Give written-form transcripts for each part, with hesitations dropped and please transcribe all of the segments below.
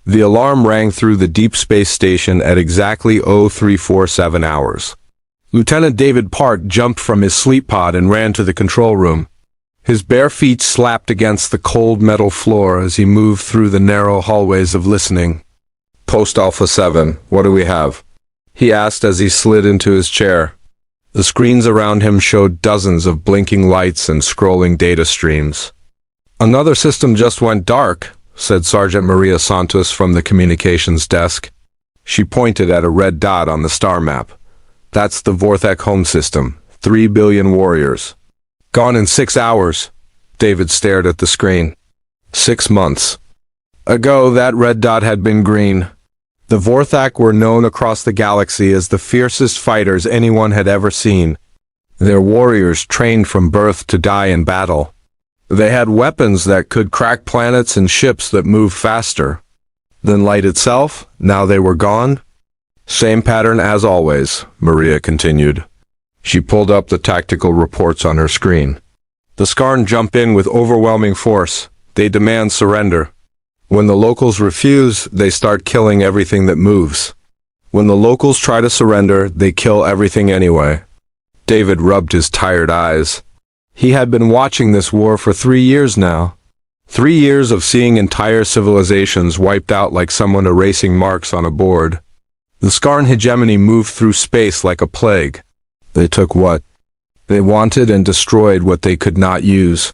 The alarm rang through the deep space station at exactly 0347 hours. Lieutenant David Park jumped from his sleep pod and ran to the control room. His bare feet slapped against the cold metal floor as he moved through the narrow hallways of listening. "Post Alpha 7, what do we have?" he asked as he slid into his chair. The screens around him showed dozens of blinking lights and scrolling data streams. "Another system just went dark," said Sergeant Maria Santos from the communications desk. She pointed at a red dot on the star map. "That's the Vorthek home system, 3 billion warriors. Gone in 6 hours." David stared at the screen. 6 months ago, that red dot had been green. The Vorthak were known across the galaxy as the fiercest fighters anyone had ever seen. Their warriors trained from birth to die in battle. They had weapons that could crack planets and ships that moved faster than light itself. Now they were gone. "Same pattern as always," Maria continued. She pulled up the tactical reports on her screen. "The Skarn jump in with overwhelming force. They demand surrender. When the locals refuse, they start killing everything that moves. When the locals try to surrender, they kill everything anyway." David rubbed his tired eyes. He had been watching this war for 3 years now. 3 years of seeing entire civilizations wiped out like someone erasing marks on a board. The Skarn hegemony moved through space like a plague. They took what they wanted and destroyed what they could not use.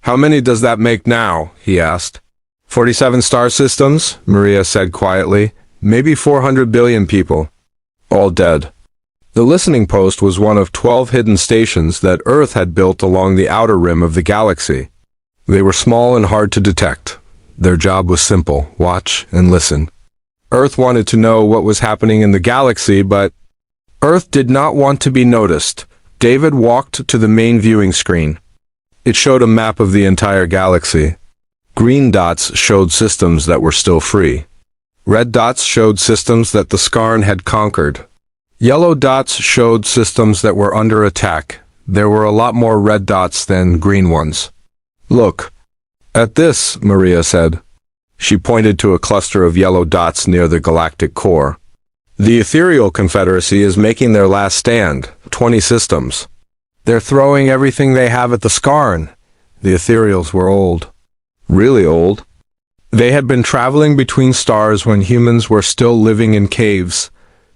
"How many does that make now?" he asked. 47 star systems, Maria said quietly. "Maybe 400 billion people. All dead." The listening post was one of 12 hidden stations that Earth had built along the outer rim of the galaxy. They were small and hard to detect. Their job was simple: watch and listen. Earth wanted to know what was happening in the galaxy, but Earth did not want to be noticed. David walked to the main viewing screen. It showed a map of the entire galaxy. Green dots showed systems that were still free. Red dots showed systems that the Skarn had conquered. Yellow dots showed systems that were under attack. There were a lot more red dots than green ones. "Look at this," Maria said. She pointed to a cluster of yellow dots near the galactic core. "The Ethereal Confederacy is making their last stand. 20 systems. They're throwing everything they have at the Skarn." The Ethereals were old. Really old. They had been traveling between stars when humans were still living in caves.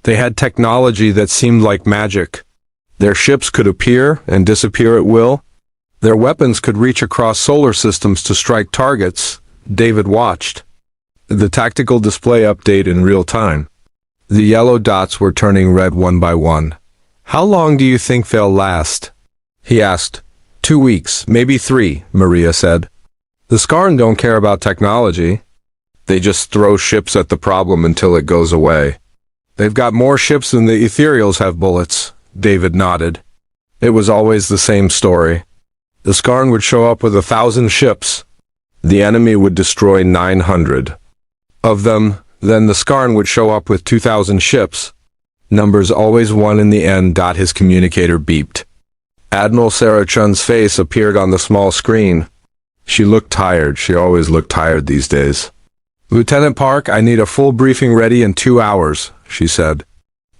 They had technology that seemed like magic. Their ships could appear and disappear at will. Their weapons could reach across solar systems to strike targets. David watched the tactical display update in real time. The yellow dots were turning red one by one. "How long do you think they'll last?" he asked. 2 weeks, maybe 3, Maria said. "The Skarn don't care about technology. They just throw ships at the problem until it goes away. They've got more ships than the Ethereals have bullets." David nodded. It was always the same story. The Skarn would show up with 1,000 ships. The enemy would destroy 900 of them. Then the Skarn would show up with 2,000 ships. Numbers always won in the end. His communicator beeped. Admiral Sarah Chun's face appeared on the small screen. She looked tired. She always looked tired these days. "Lieutenant Park, I need a full briefing ready in 2 hours, she said.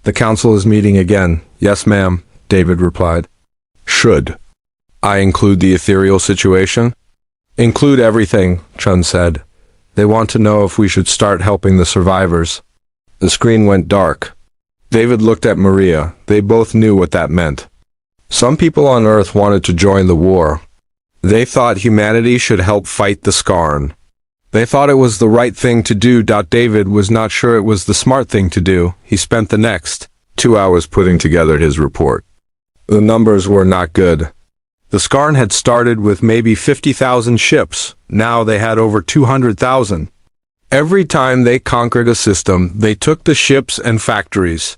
"The council is meeting again." "Yes, ma'am," David replied. "Should I include the ethereal situation?" "Include everything," Chun said. "They want to know if we should start helping the survivors." The screen went dark. David looked at Maria. They both knew what that meant. Some people on Earth wanted to join the war. They thought humanity should help fight the Skarn. They thought it was the right thing to do. David was not sure it was the smart thing to do. He spent the next 2 hours putting together his report. The numbers were not good. The Skarn had started with maybe 50,000 ships. Now they had over 200,000. Every time they conquered a system, they took the ships and factories.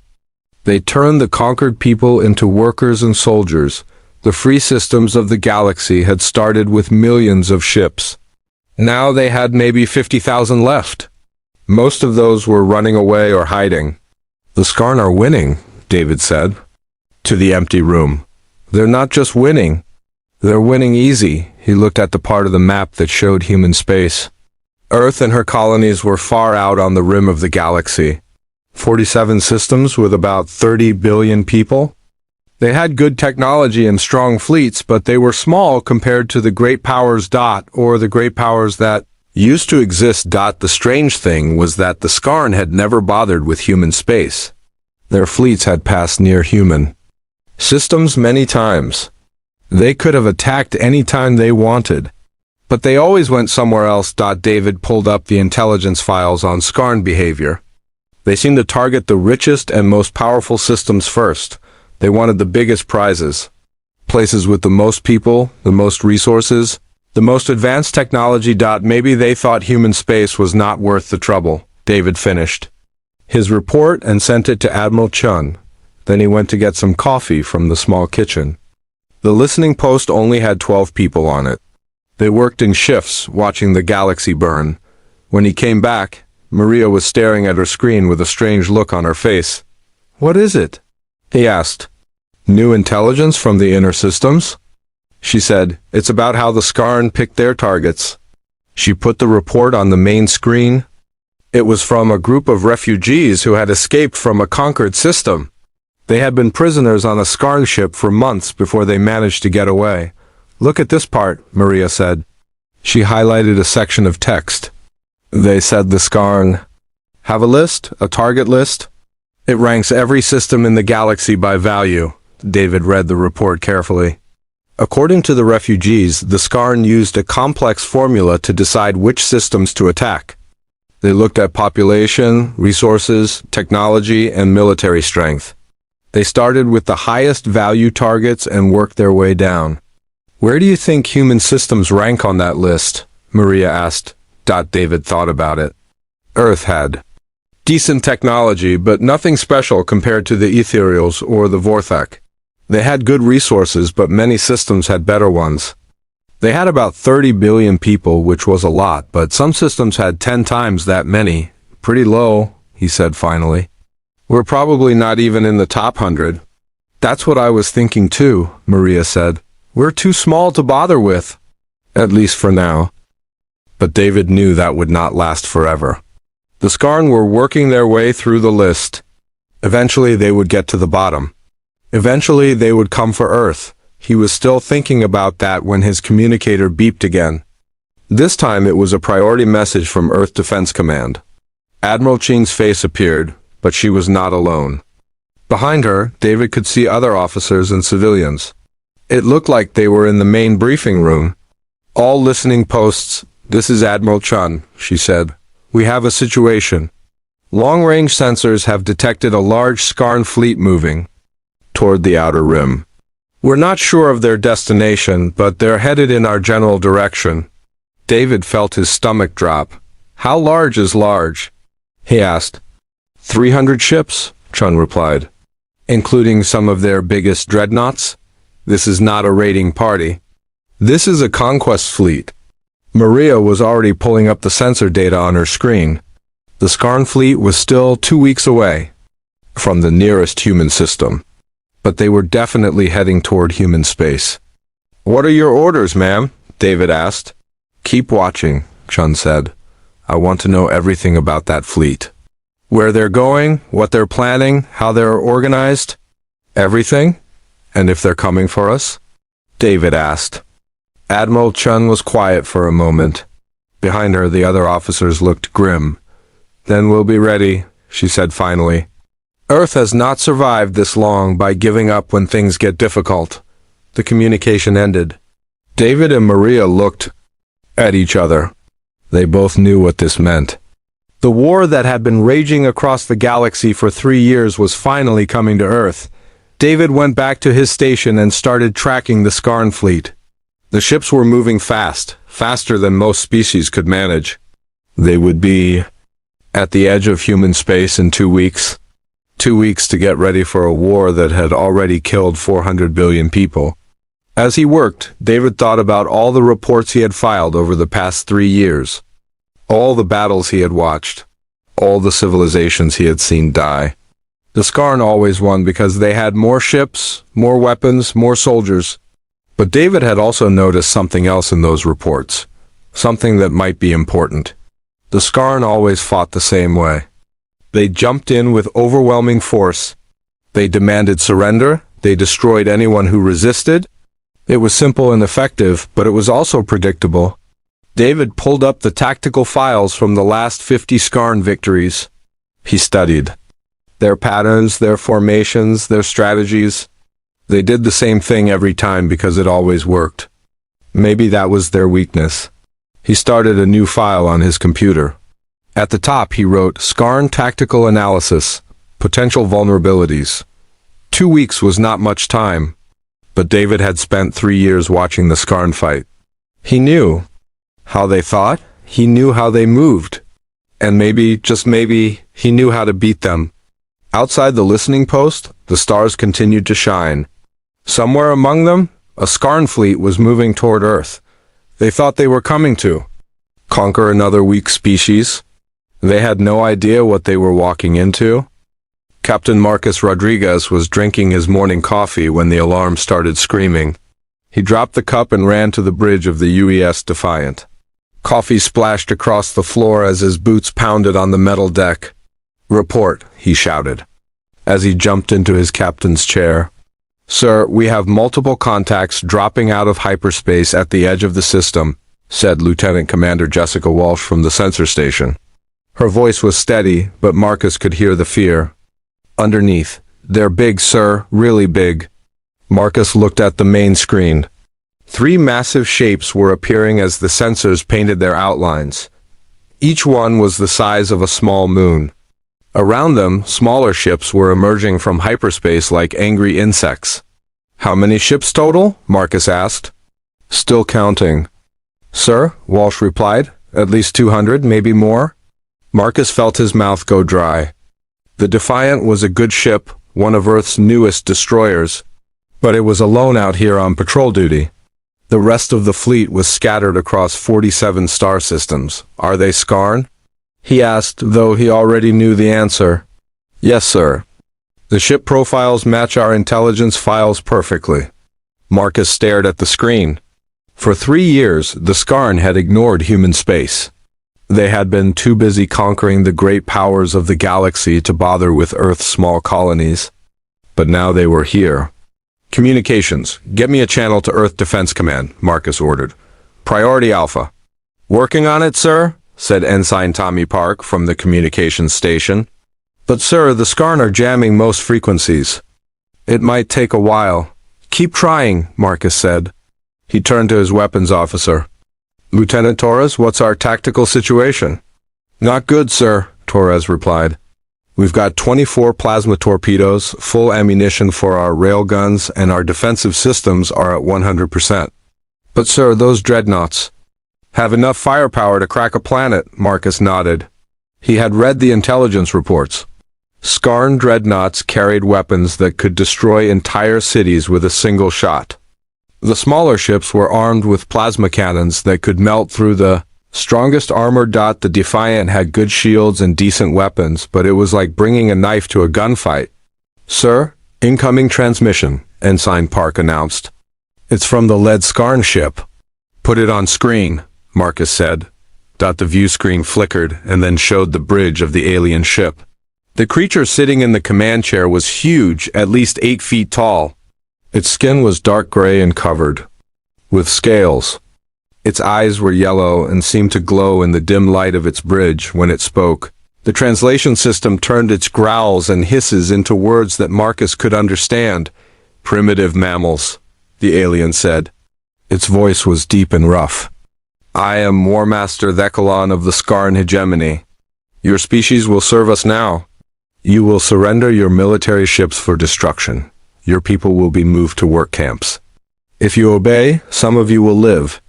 They turned the conquered people into workers and soldiers. The free systems of the galaxy had started with millions of ships. Now they had maybe 50,000 left. Most of those were running away or hiding. "The Skarn are winning," David said. To the empty room. "They're not just winning. They're winning easy." He looked at the part of the map that showed human space. Earth and her colonies were far out on the rim of the galaxy. 47 systems with about 30 billion people. They had good technology and strong fleets, but they were small compared to the great powers or the great powers that used to exist. The strange thing was that the Skarn had never bothered with human space. Their fleets had passed near human systems many times. They could have attacked any time they wanted, but they always went somewhere else. David pulled up the intelligence files on Skarn behavior. They seemed to target the richest and most powerful systems first. They wanted the biggest prizes. Places with the most people, the most resources, the most advanced technology. Maybe they thought human space was not worth the trouble. David finished his report and sent it to Admiral Chun. Then he went to get some coffee from the small kitchen. The listening post only had 12 people on it. They worked in shifts, watching the galaxy burn. When he came back, Maria was staring at her screen with a strange look on her face. "What is it?" he asked. "New intelligence from the inner systems?" She said, "It's about how the Skarn picked their targets." She put the report on the main screen. It was from a group of refugees who had escaped from a conquered system. They had been prisoners on a Skarn ship for months before they managed to get away. "Look at this part," Maria said. She highlighted a section of text. They said the Skarn have a list, a target list. It ranks every system in the galaxy by value. David read the report carefully. According to the refugees, the Skarn used a complex formula to decide which systems to attack. They looked at population, resources, technology, and military strength. They started with the highest value targets and worked their way down. "Where do you think human systems rank on that list?" Maria asked. David thought about it. Earth had decent technology, but nothing special compared to the Ethereals or the Vorthak. They had good resources, but many systems had better ones. They had about 30 billion people, which was a lot, but some systems had 10 times that many. "Pretty low," he said finally. "We're probably not even in the top 100. "That's what I was thinking too," Maria said. "We're too small to bother with. At least for now." But David knew that would not last forever. The Skarn were working their way through the list. Eventually they would get to the bottom. Eventually they would come for Earth. He was still thinking about that when his communicator beeped again. This time it was a priority message from Earth Defense Command. Admiral Ching's face appeared, but she was not alone. Behind her, David could see other officers and civilians. It looked like they were in the main briefing room. "All listening posts, this is Admiral Chun," she said. "We have a situation. Long-range sensors have detected a large Skarn fleet moving toward the outer rim. We're not sure of their destination, but they're headed in our general direction." David felt his stomach drop. "How large is large?" he asked. 300 ships, Chun replied. "Including some of their biggest dreadnoughts? This is not a raiding party. This is a conquest fleet." Maria was already pulling up the sensor data on her screen. The Skarn fleet was still 2 weeks away from the nearest human system, but they were definitely heading toward human space. "What are your orders, ma'am?" David asked. "Keep watching," Chun said. "I want to know everything about that fleet. Where they're going, what they're planning, how they're organized. Everything? And if they're coming for us?" David asked. Admiral Chun was quiet for a moment. Behind her, the other officers looked grim. "Then we'll be ready," she said finally. "Earth has not survived this long by giving up when things get difficult." The communication ended. David and Maria looked at each other. They both knew what this meant. The war that had been raging across the galaxy for 3 years was finally coming to Earth. David went back to his station and started tracking the Skarn fleet. The ships were moving fast, faster than most species could manage. They would be at the edge of human space in 2 weeks. 2 weeks to get ready for a war that had already killed 400 billion people. As he worked, David thought about all the reports he had filed over the past 3 years. All the battles he had watched. All the civilizations he had seen die. The Skarn always won because they had more ships, more weapons, more soldiers. But David had also noticed something else in those reports. Something that might be important. The Skarn always fought the same way. They jumped in with overwhelming force. They demanded surrender. They destroyed anyone who resisted. It was simple and effective, but it was also predictable. David pulled up the tactical files from the last 50 Skarn victories. He studied their patterns, their formations, their strategies. They did the same thing every time because it always worked. Maybe that was their weakness. He started a new file on his computer. At the top he wrote, Skarn Tactical Analysis, Potential Vulnerabilities. 2 weeks was not much time, but David had spent 3 years watching the Skarn fight. He knew how they thought, he knew how they moved, and maybe, just maybe, he knew how to beat them. Outside the listening post, the stars continued to shine. Somewhere among them, a Skarn fleet was moving toward Earth. They thought they were coming to conquer another weak species. They had no idea what they were walking into. Captain Marcus Rodriguez was drinking his morning coffee when the alarm started screaming. He dropped the cup and ran to the bridge of the UES Defiant. Coffee splashed across the floor as his boots pounded on the metal deck. Report, he shouted, as he jumped into his captain's chair. Sir, we have multiple contacts dropping out of hyperspace at the edge of the system, said Lieutenant Commander Jessica Walsh from the sensor station. Her voice was steady, but Marcus could hear the fear. Underneath, they're big, sir, really big. Marcus looked at the main screen. 3 massive shapes were appearing as the sensors painted their outlines. Each one was the size of a small moon. Around them, smaller ships were emerging from hyperspace like angry insects. How many ships total? Marcus asked. Still counting. Sir, Walsh replied, at least 200, maybe more. Marcus felt his mouth go dry. The Defiant was a good ship, one of Earth's newest destroyers, but it was alone out here on patrol duty. The rest of the fleet was scattered across 47 star systems. Are they Skarn? He asked, though he already knew the answer. Yes, sir. The ship profiles match our intelligence files perfectly. Marcus stared at the screen. For 3 years, the Skarn had ignored human space. They had been too busy conquering the great powers of the galaxy to bother with Earth's small colonies. But now they were here. Communications. Get me a channel to Earth Defense Command, Marcus ordered. Priority Alpha. Working on it, sir, said Ensign Tommy Park from the communications station. But sir, the Skarn are jamming most frequencies. It might take a while. Keep trying, Marcus said. He turned to his weapons officer. Lieutenant Torres, what's our tactical situation? Not good, sir, Torres replied. We've got 24 plasma torpedoes, full ammunition for our railguns, and our defensive systems are at 100%. But sir, those dreadnoughts have enough firepower to crack a planet, Marcus nodded. He had read the intelligence reports. Skarn dreadnoughts carried weapons that could destroy entire cities with a single shot. The smaller ships were armed with plasma cannons that could melt through the strongest armor. The Defiant had good shields and decent weapons, but it was like bringing a knife to a gunfight. Sir, incoming transmission, Ensign Park announced. It's from the lead Skarn ship. Put it on screen, Marcus said. The view screen flickered and then showed the bridge of the alien ship. The creature sitting in the command chair was huge, at least 8 feet tall. Its skin was dark gray and covered with scales. Its eyes were yellow and seemed to glow in the dim light of its bridge when it spoke. The translation system turned its growls and hisses into words that Marcus could understand. Primitive mammals, the alien said. Its voice was deep and rough. I am War Master Thekalon of the Skarn hegemony. Your species will serve us now. You will surrender your military ships for destruction. Your people will be moved to work camps. If you obey, some of you will live.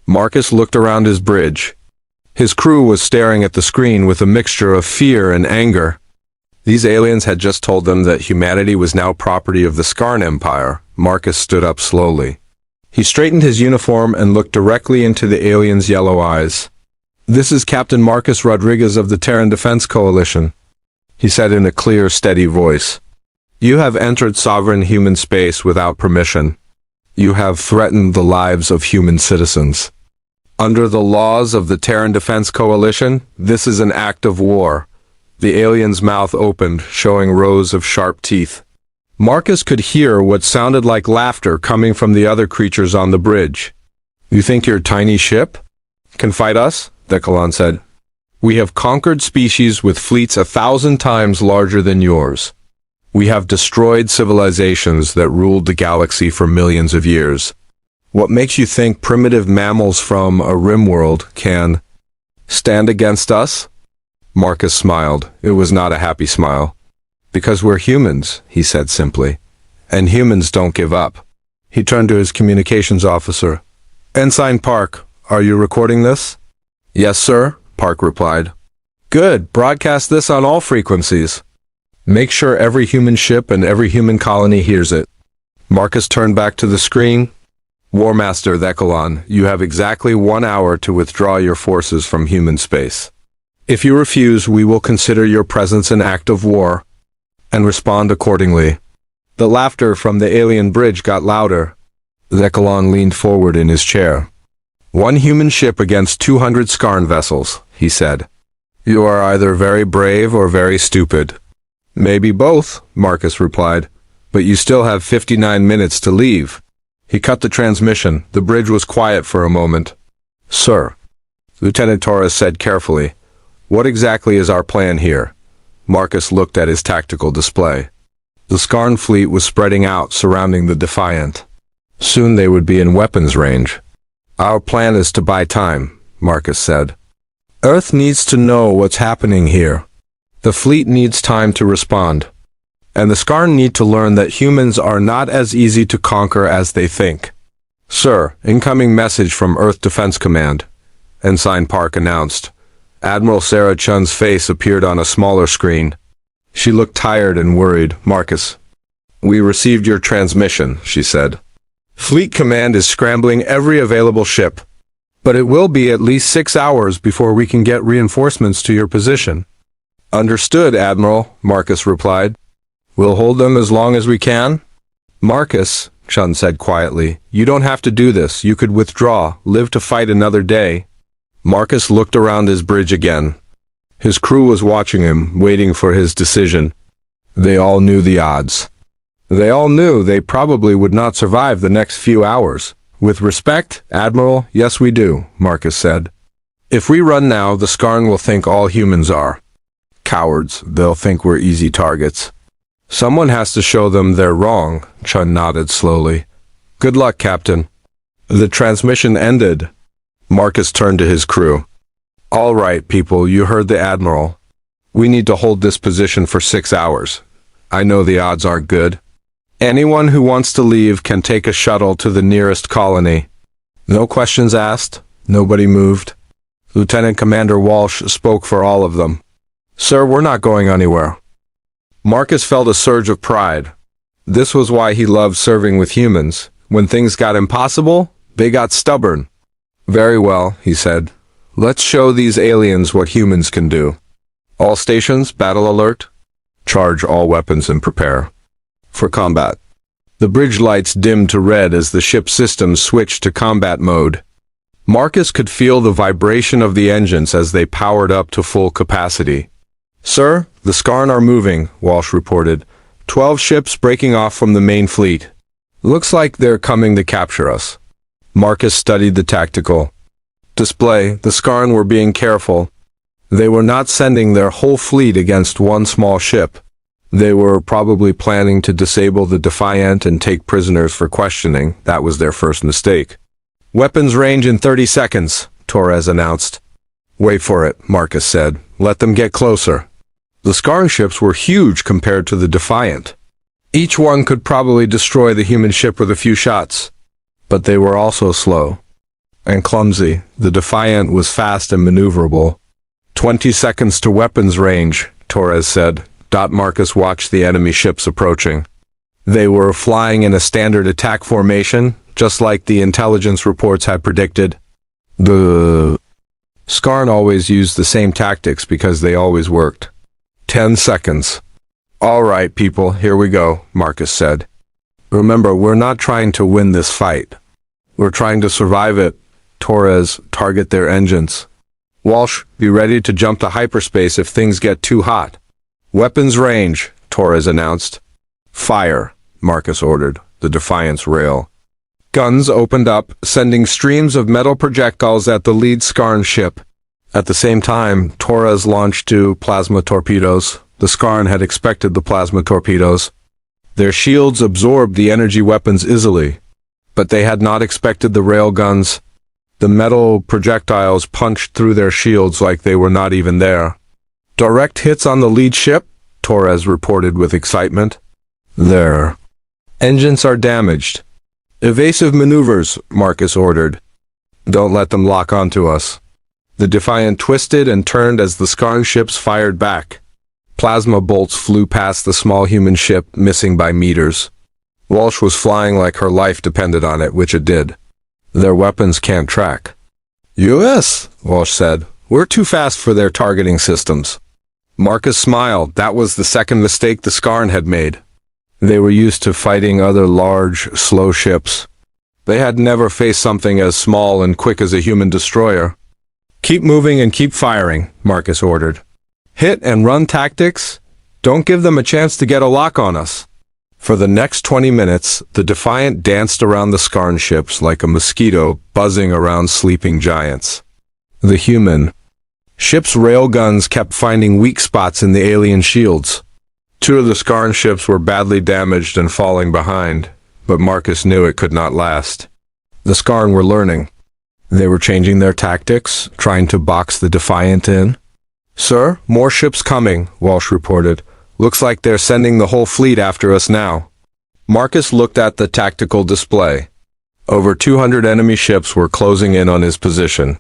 Marcus looked around his bridge. His crew was staring at the screen with a mixture of fear and anger. These aliens had just told them that humanity was now property of the Skarn Empire. Marcus stood up slowly. He straightened his uniform and looked directly into the alien's yellow eyes. This is Captain Marcus Rodriguez of the Terran Defense Coalition, he said in a clear, steady voice. You have entered sovereign human space without permission. You have threatened the lives of human citizens. Under the laws of the Terran Defense Coalition, this is an act of war. The alien's mouth opened, showing rows of sharp teeth. Marcus could hear what sounded like laughter coming from the other creatures on the bridge. You think your tiny ship can fight us? Decalon said. We have conquered species with fleets 1,000 times larger than yours. We have destroyed civilizations that ruled the galaxy for millions of years. What makes you think primitive mammals from a rim world can stand against us? Marcus smiled. It was not a happy smile. Because we're humans, he said simply. And humans don't give up. He turned to his communications officer. Ensign Park, are you recording this? Yes, sir, Park replied. Good, broadcast this on all frequencies. Make sure every human ship and every human colony hears it. Marcus turned back to the screen. War Master Decalon, you have exactly 1 hour to withdraw your forces from human space. If you refuse, we will consider your presence an act of war, and respond accordingly. The laughter from the alien bridge got louder. Decalon leaned forward in his chair. 1 human ship against 200 Skarn vessels, he said. You are either very brave or very stupid. Maybe both, Marcus replied, but you still have 59 minutes to leave. He cut the transmission. The bridge was quiet for a moment. Sir, Lieutenant Torres said carefully, what exactly is our plan here? Marcus looked at his tactical display. The Skarn fleet was spreading out, surrounding the Defiant. Soon they would be in weapons range. Our plan is to buy time, Marcus said. Earth needs to know what's happening here. The fleet needs time to respond. And the Skarn need to learn that humans are not as easy to conquer as they think. Sir, incoming message from Earth Defense Command, Ensign Park announced. Admiral Sarah Chun's face appeared on a smaller screen. She looked tired and worried. Marcus, we received your transmission, she said. Fleet Command is scrambling every available ship, but it will be at least 6 hours before we can get reinforcements to your position. Understood, Admiral, Marcus replied. We'll hold them as long as we can. Marcus, Chun said quietly, you don't have to do this. You could withdraw, live to fight another day. Marcus looked around his bridge again. His crew was watching him, waiting for his decision. They all knew the odds. They all knew they probably would not survive the next few hours. With respect, Admiral, yes we do, Marcus said. If we run now, the Skarn will think all humans are cowards. They'll think we're easy targets. Someone has to show them they're wrong, Chun nodded slowly. Good luck, Captain. The transmission ended. Marcus turned to his crew. All right, people, you heard the Admiral. We need to hold this position for 6 hours. I know the odds aren't good. Anyone who wants to leave can take a shuttle to the nearest colony. No questions asked. Nobody moved. Lieutenant Commander Walsh spoke for all of them. Sir, we're not going anywhere. Marcus felt a surge of pride. This was why he loved serving with humans. When things got impossible, they got stubborn. Very well, he said. Let's show these aliens what humans can do. All stations, battle alert. Charge all weapons and prepare for combat. The bridge lights dimmed to red as the ship's systems switched to combat mode. Marcus could feel the vibration of the engines as they powered up to full capacity. Sir, the Skarn are moving, Walsh reported. 12 ships breaking off from the main fleet. Looks like they're coming to capture us. Marcus studied the tactical display. The Skarn were being careful. They were not sending their whole fleet against one small ship. They were probably planning to disable the Defiant and take prisoners for questioning. That was their first mistake. Weapons range in 30 seconds, Torres announced. Wait for it, Marcus said. Let them get closer. The Skarn ships were huge compared to the Defiant. Each one could probably destroy the human ship with a few shots. But they were also slow and clumsy. The Defiant was fast and maneuverable. 20 seconds to weapons range, Torres said. Marcus watched the enemy ships approaching. They were flying in a standard attack formation, just like the intelligence reports had predicted. The Skarn always used the same tactics because they always worked. 10 seconds. All right, people, here we go, Marcus said. Remember, we're not trying to win this fight. We're trying to survive it. Torres, target their engines. Walsh, be ready to jump to hyperspace if things get too hot. Weapons range, Torres announced. Fire, Marcus ordered, the Defiant's rail. Guns opened up, sending streams of metal projectiles at the lead Skarn ship. At the same time, Torres launched two plasma torpedoes. The Skarn had expected the plasma torpedoes. Their shields absorbed the energy weapons easily, but they had not expected the rail guns. The metal projectiles punched through their shields like they were not even there. Direct hits on the lead ship, Torres reported with excitement. Their engines are damaged. Evasive maneuvers, Marcus ordered. Don't let them lock onto us. The Defiant twisted and turned as the Skarn ships fired back. Plasma bolts flew past the small human ship, missing by meters. Walsh was flying like her life depended on it, which it did. Their weapons can't track. US, Walsh said. We're too fast for their targeting systems. Marcus smiled. That was the second mistake the Skarn had made. They were used to fighting other large, slow ships. They had never faced something as small and quick as a human destroyer. Keep moving and keep firing, Marcus ordered. Hit and run tactics? Don't give them a chance to get a lock on us. For the next 20 minutes, the Defiant danced around the Skarn ships like a mosquito buzzing around sleeping giants. The human ship's railguns kept finding weak spots in the alien shields. Two of the Skarn ships were badly damaged and falling behind, but Marcus knew it could not last. The Skarn were learning. They were changing their tactics, trying to box the Defiant in. Sir, more ships coming, Walsh reported. Looks like they're sending the whole fleet after us now. Marcus looked at the tactical display. Over 200 enemy ships were closing in on his position.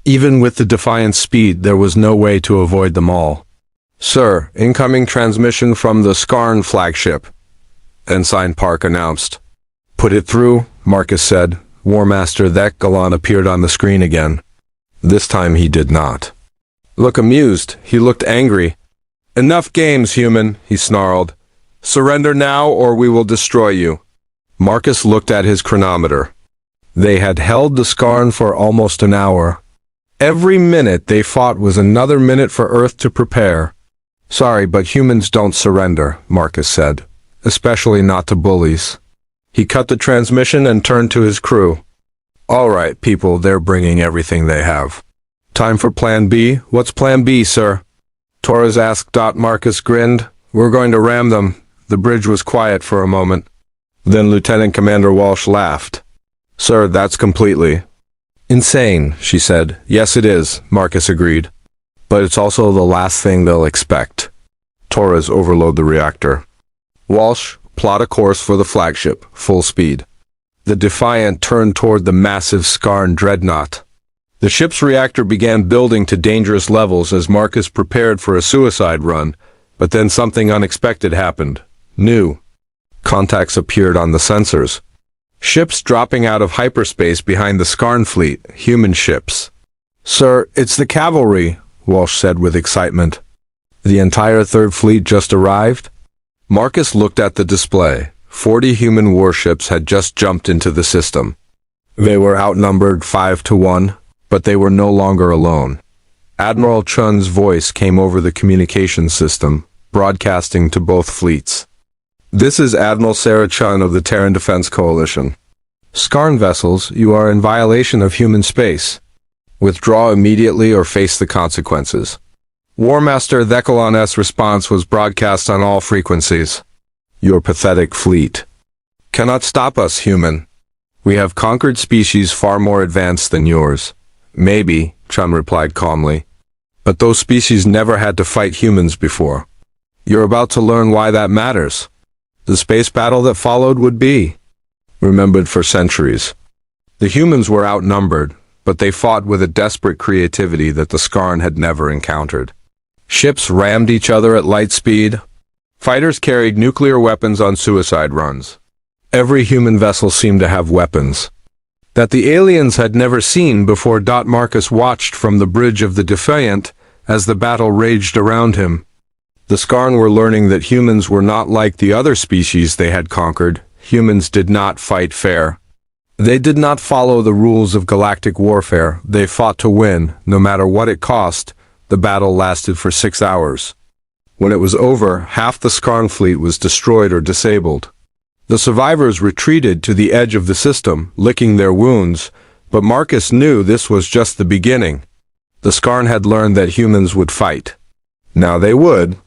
Even with the Defiant's speed, there was no way to avoid them all. Sir, incoming transmission from the Skarn flagship, Ensign Park announced. Put it through, Marcus said. War Master Thekgalan appeared on the screen again. This time he did not look amused. He looked angry. Enough games, human, he snarled. Surrender now or we will destroy you. Marcus looked at his chronometer. They had held the Skarn for almost an hour. Every minute they fought was another minute for Earth to prepare. Sorry, but humans don't surrender, Marcus said. Especially not to bullies. He cut the transmission and turned to his crew. All right, people, they're bringing everything they have. Time for Plan B? What's Plan B, sir? Torres asked. Marcus grinned. We're going to ram them. The bridge was quiet for a moment. Then Lieutenant Commander Walsh laughed. Sir, that's completely insane, she said. Yes, it is, Marcus agreed. But it's also the last thing they'll expect. Torres, overload the reactor. Walsh, plot a course for the flagship, full speed. The Defiant turned toward the massive Skarn dreadnought. The ship's reactor began building to dangerous levels as Marcus prepared for a suicide run, but then something unexpected happened. New contacts appeared on the sensors. Ships dropping out of hyperspace behind the Skarn fleet, human ships. Sir, it's the cavalry, Walsh said with excitement. The entire Third Fleet just arrived? Marcus looked at the display. 40 human warships had just jumped into the system. They were outnumbered 5-1, but they were no longer alone. Admiral Chun's voice came over the communication system, broadcasting to both fleets. This is Admiral Sarah Chun of the Terran Defense Coalition. Skarn vessels, you are in violation of human space. Withdraw immediately or face the consequences. War Master Thekgalan's response was broadcast on all frequencies. Your pathetic fleet cannot stop us, human. We have conquered species far more advanced than yours. Maybe, Chun replied calmly. But those species never had to fight humans before. You're about to learn why that matters. The space battle that followed would be remembered for centuries. The humans were outnumbered, but they fought with a desperate creativity that the Skarn had never encountered. Ships rammed each other at light speed. Fighters carried nuclear weapons on suicide runs. Every human vessel seemed to have weapons that the aliens had never seen before. Marcus watched from the bridge of the Defiant as the battle raged around him. The Skarn were learning that humans were not like the other species they had conquered. Humans did not fight fair. They did not follow the rules of galactic warfare. They fought to win, no matter what it cost. The battle lasted for 6 hours. When it was over, half the Skarn fleet was destroyed or disabled. The survivors retreated to the edge of the system, licking their wounds, but Marcus knew this was just the beginning. The Skarn had learned that humans would fight. Now they would.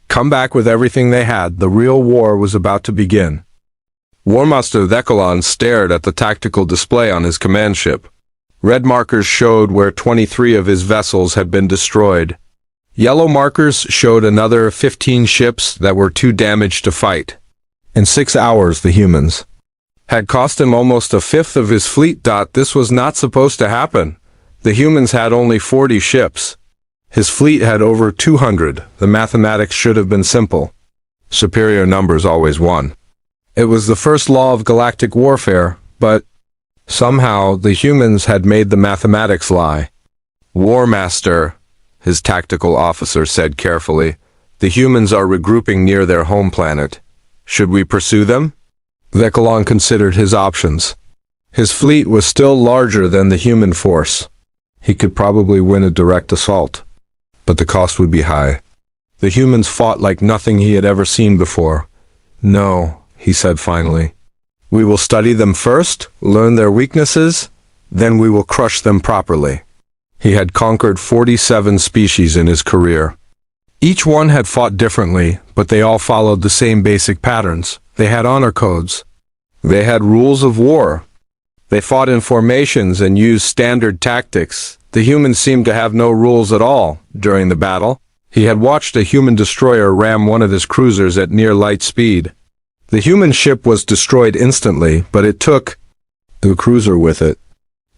Come back with everything they had. The real war was about to begin. Warmaster Thekalon stared at the tactical display on his command ship. Red markers showed where 23 of his vessels had been destroyed. Yellow markers showed another 15 ships that were too damaged to fight. In 6 hours, the humans had cost him almost a fifth of his fleet. This was not supposed to happen. The humans had only 40 ships. His fleet had over 200. The mathematics should have been simple. Superior numbers always won. It was the first law of galactic warfare, but somehow the humans had made the mathematics lie. War Master, his tactical officer said carefully, the humans are regrouping near their home planet. Should we pursue them? Thekalon considered his options. His fleet was still larger than the human force. He could probably win a direct assault, but the cost would be high. The humans fought like nothing he had ever seen before. No, he said finally. We will study them first, learn their weaknesses, then we will crush them properly. He had conquered 47 species in his career. Each one had fought differently, but they all followed the same basic patterns. They had honor codes. They had rules of war. They fought in formations and used standard tactics. The humans seemed to have no rules at all during the battle. He had watched a human destroyer ram one of his cruisers at near light speed. The human ship was destroyed instantly, but it took the cruiser with it.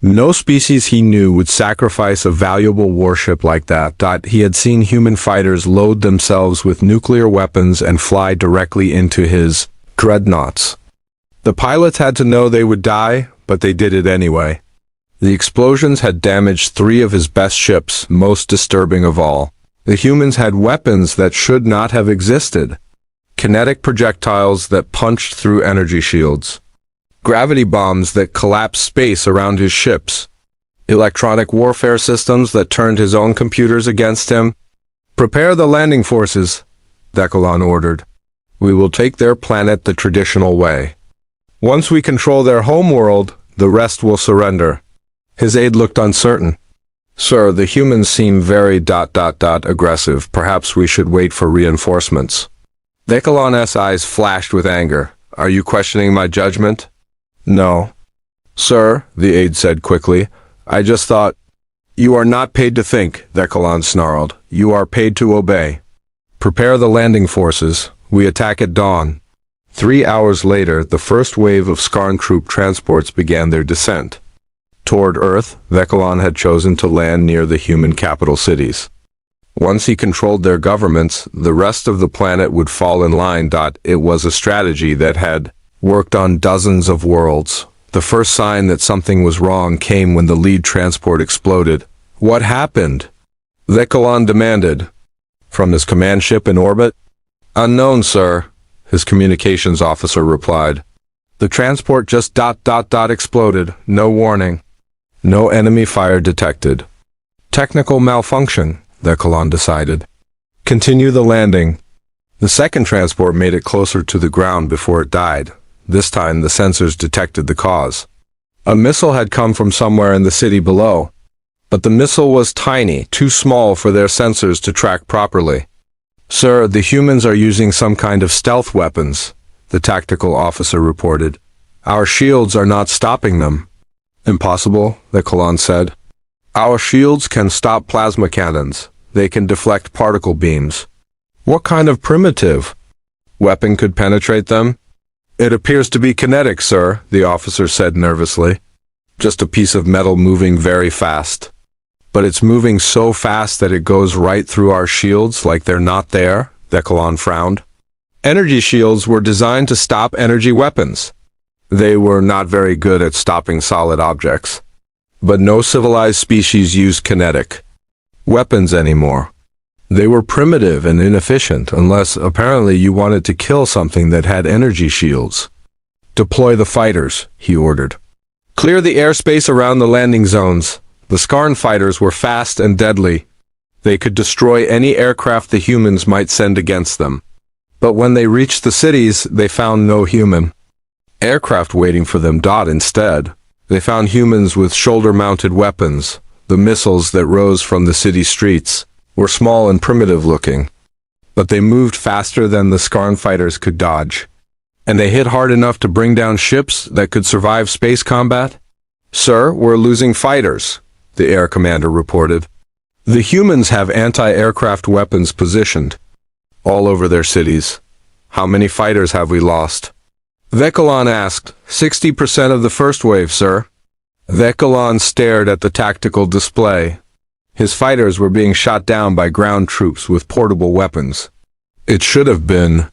No species he knew would sacrifice a valuable warship like that. He had seen human fighters load themselves with nuclear weapons and fly directly into his dreadnoughts. The pilots had to know they would die, but they did it anyway. The explosions had damaged 3 of his best ships, most disturbing of all. The humans had weapons that should not have existed. Kinetic projectiles that punched through energy shields. Gravity bombs that collapsed space around his ships. Electronic warfare systems that turned his own computers against him. Prepare the landing forces, Thekalon ordered. We will take their planet the traditional way. Once we control their homeworld, the rest will surrender. His aide looked uncertain. Sir, the humans seem very aggressive. Perhaps we should wait for reinforcements. Thekalon's eyes flashed with anger. Are you questioning my judgment? No. Sir, the aide said quickly, I just thought. You are not paid to think, Thekalon snarled. You are paid to obey. Prepare the landing forces. We attack at dawn. 3 hours later, the first wave of Skarn troop transports began their descent. Toward Earth, Thekalon had chosen to land near the human capital cities. Once he controlled their governments, the rest of the planet would fall in line. It was a strategy that had worked on dozens of worlds. The first sign that something was wrong came when the lead transport exploded. What happened? Thekalon demanded. From his command ship in orbit? Unknown, sir, his communications officer replied. The transport just exploded. No warning. No enemy fire detected. Technical malfunction, Thekalon decided. Continue the landing. The second transport made it closer to the ground before it died. This time the sensors detected the cause. A missile had come from somewhere in the city below, but the missile was tiny, too small for their sensors to track properly. Sir, the humans are using some kind of stealth weapons, the tactical officer reported. Our shields are not stopping them. Impossible, Thekalon said. Our shields can stop plasma cannons. They can deflect particle beams. What kind of primitive weapon could penetrate them? It appears to be kinetic, sir, the officer said nervously. Just a piece of metal moving very fast. But it's moving so fast that it goes right through our shields like they're not there, Thekalon frowned. Energy shields were designed to stop energy weapons. They were not very good at stopping solid objects. But no civilized species used kinetic weapons anymore. They were primitive and inefficient, unless apparently you wanted to kill something that had energy shields. Deploy the fighters, he ordered. Clear the airspace around the landing zones. The Skarn fighters were fast and deadly. They could destroy any aircraft the humans might send against them. But when they reached the cities, they found no human aircraft waiting for them. Instead, they found humans with shoulder-mounted weapons. The missiles that rose from the city streets were small and primitive-looking, but they moved faster than the Skarn fighters could dodge. And they hit hard enough to bring down ships that could survive space combat? "Sir, we're losing fighters," the air commander reported. "The humans have anti-aircraft weapons positioned all over their cities. How many fighters have we lost?" Vekalon asked. 60% of the first wave, sir." Vekalon stared at the tactical display. His fighters were being shot down by ground troops with portable weapons. It should have been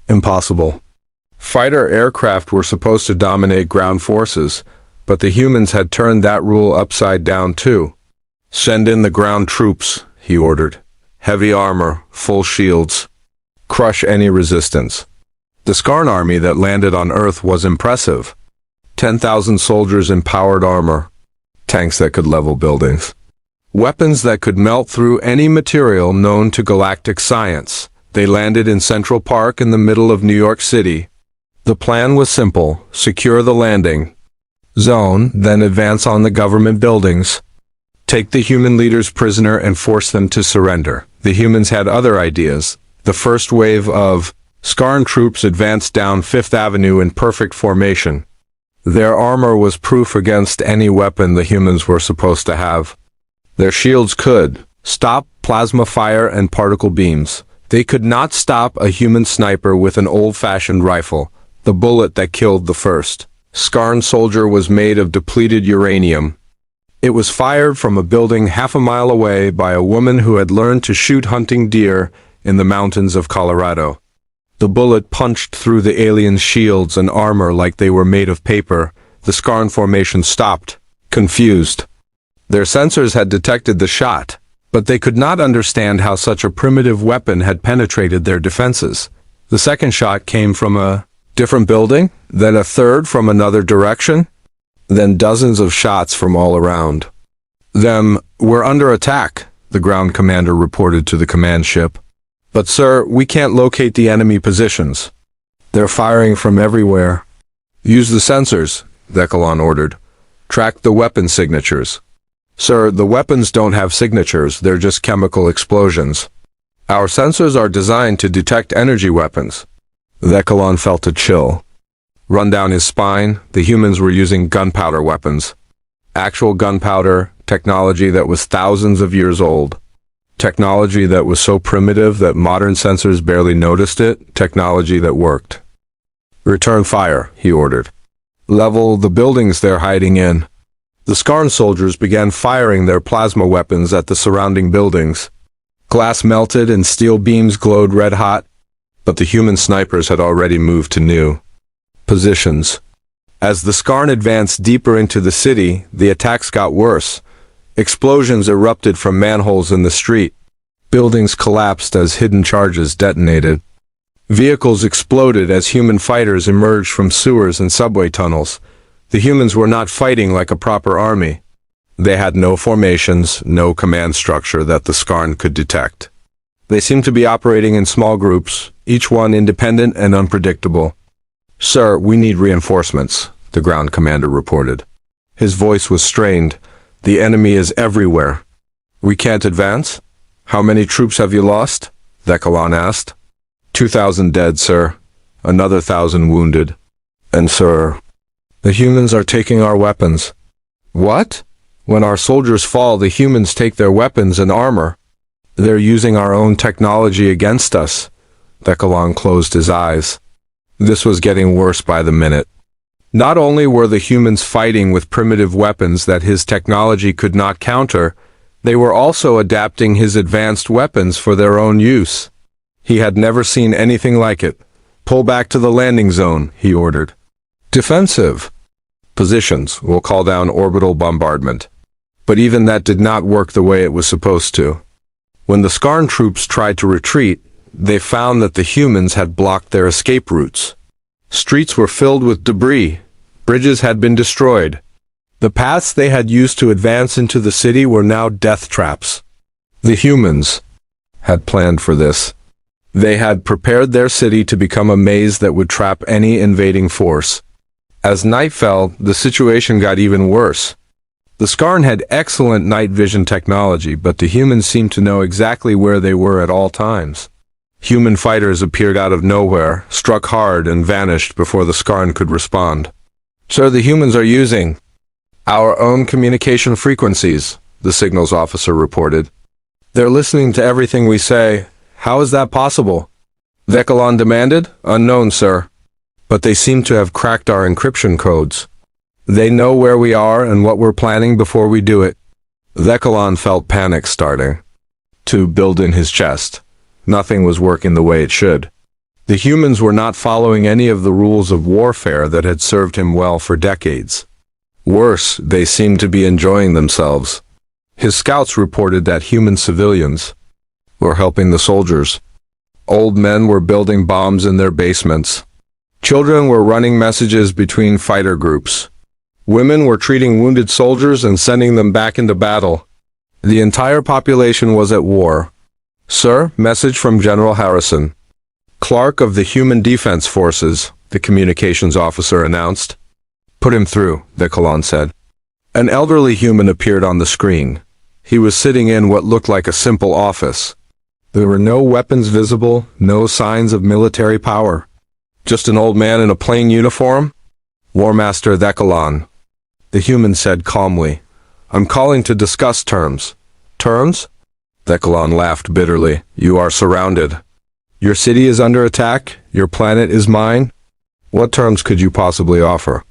impossible. Fighter aircraft were supposed to dominate ground forces, but the humans had turned that rule upside down too. "Send in the ground troops," he ordered. "Heavy armor, full shields. Crush any resistance." The Skarn army that landed on Earth was impressive. 10,000 soldiers in powered armor, tanks that could level buildings, weapons that could melt through any material known to galactic science. They landed in Central Park in the middle of New York City. The plan was simple: secure the landing zone, then advance on the government buildings. Take the human leaders prisoner and force them to surrender. The humans had other ideas. The first wave of Skarn troops advanced down Fifth Avenue in perfect formation. Their armor was proof against any weapon the humans were supposed to have. Their shields could stop plasma fire and particle beams. They could not stop a human sniper with an old-fashioned rifle. The bullet that killed the first Skarn soldier was made of depleted uranium. It was fired from a building half a mile away by a woman who had learned to shoot hunting deer in the mountains of Colorado. The bullet punched through the aliens' shields and armor like they were made of paper. The Skarn formation stopped, confused. Their sensors had detected the shot, but they could not understand how such a primitive weapon had penetrated their defenses. The second shot came from a different building, then a third from another direction, then dozens of shots from all around. "We're under attack," the ground commander reported to the command ship. "But sir, we can't locate the enemy positions. They're firing from everywhere." "Use the sensors," Vekalon ordered. "Track the weapon signatures." "Sir, the weapons don't have signatures, they're just chemical explosions. Our sensors are designed to detect energy weapons." Vekalon felt a chill run down his spine. The humans were using gunpowder weapons. Actual gunpowder, technology that was thousands of years old. Technology that was so primitive that modern sensors barely noticed it. Technology that worked. "Return fire," he ordered. "Level the buildings they're hiding in." The Skarn soldiers began firing their plasma weapons at the surrounding buildings. Glass melted and steel beams glowed red-hot, but the human snipers had already moved to new positions. As the Skarn advanced deeper into the city, the attacks got worse. Explosions erupted from manholes in the street. Buildings collapsed as hidden charges detonated. Vehicles exploded as human fighters emerged from sewers and subway tunnels. The humans were not fighting like a proper army. They had no formations, no command structure that the Skarn could detect. They seemed to be operating in small groups, each one independent and unpredictable. "Sir, we need reinforcements," the ground commander reported. His voice was strained. "The enemy is everywhere." "We can't advance?" "How many troops have you lost?" Vekalon asked. 2,000 dead, sir. Another 1,000 wounded. And sir, the humans are taking our weapons. What? When our soldiers fall, the humans take their weapons and armor. They're using our own technology against us. Vekalon closed his eyes. This was getting worse by the minute. Not only were the humans fighting with primitive weapons that his technology could not counter, they were also adapting his advanced weapons for their own use. He had never seen anything like it. "Pull back to the landing zone," he ordered. "Defensive positions. We'll call down orbital bombardment." But even that did not work the way it was supposed to. When the Skarn troops tried to retreat, they found that the humans had blocked their escape routes. Streets were filled with debris. Bridges had been destroyed. The paths they had used to advance into the city were now death traps. The humans had planned for this. They had prepared their city to become a maze that would trap any invading force. As night fell, the situation got even worse. The Skarn had excellent night vision technology, but the humans seemed to know exactly where they were at all times. Human fighters appeared out of nowhere, struck hard, and vanished before the Skarn could respond. "Sir, the humans are using our own communication frequencies," the signals officer reported. "They're listening to everything we say. How is that possible?" Vekilon demanded. "Unknown, sir. But they seem to have cracked our encryption codes. They know where we are and what we're planning before we do it." Vekilon felt panic starting to build in his chest. Nothing was working the way it should. The humans were not following any of the rules of warfare that had served him well for decades. Worse, they seemed to be enjoying themselves. His scouts reported that human civilians were helping the soldiers. Old men were building bombs in their basements. Children were running messages between fighter groups. Women were treating wounded soldiers and sending them back into battle. The entire population was at war. "Sir, message from General Harrison, Clark of the Human Defense Forces," the communications officer announced. "Put him through," Vekilon said. An elderly human appeared on the screen. He was sitting in what looked like a simple office. There were no weapons visible, no signs of military power. Just an old man in a plain uniform? "War Master Vekilon," the human said calmly. "I'm calling to discuss terms." "Terms?" Vekilon laughed bitterly. "You are surrounded. Your city is under attack. Your planet is mine. What terms could you possibly offer?"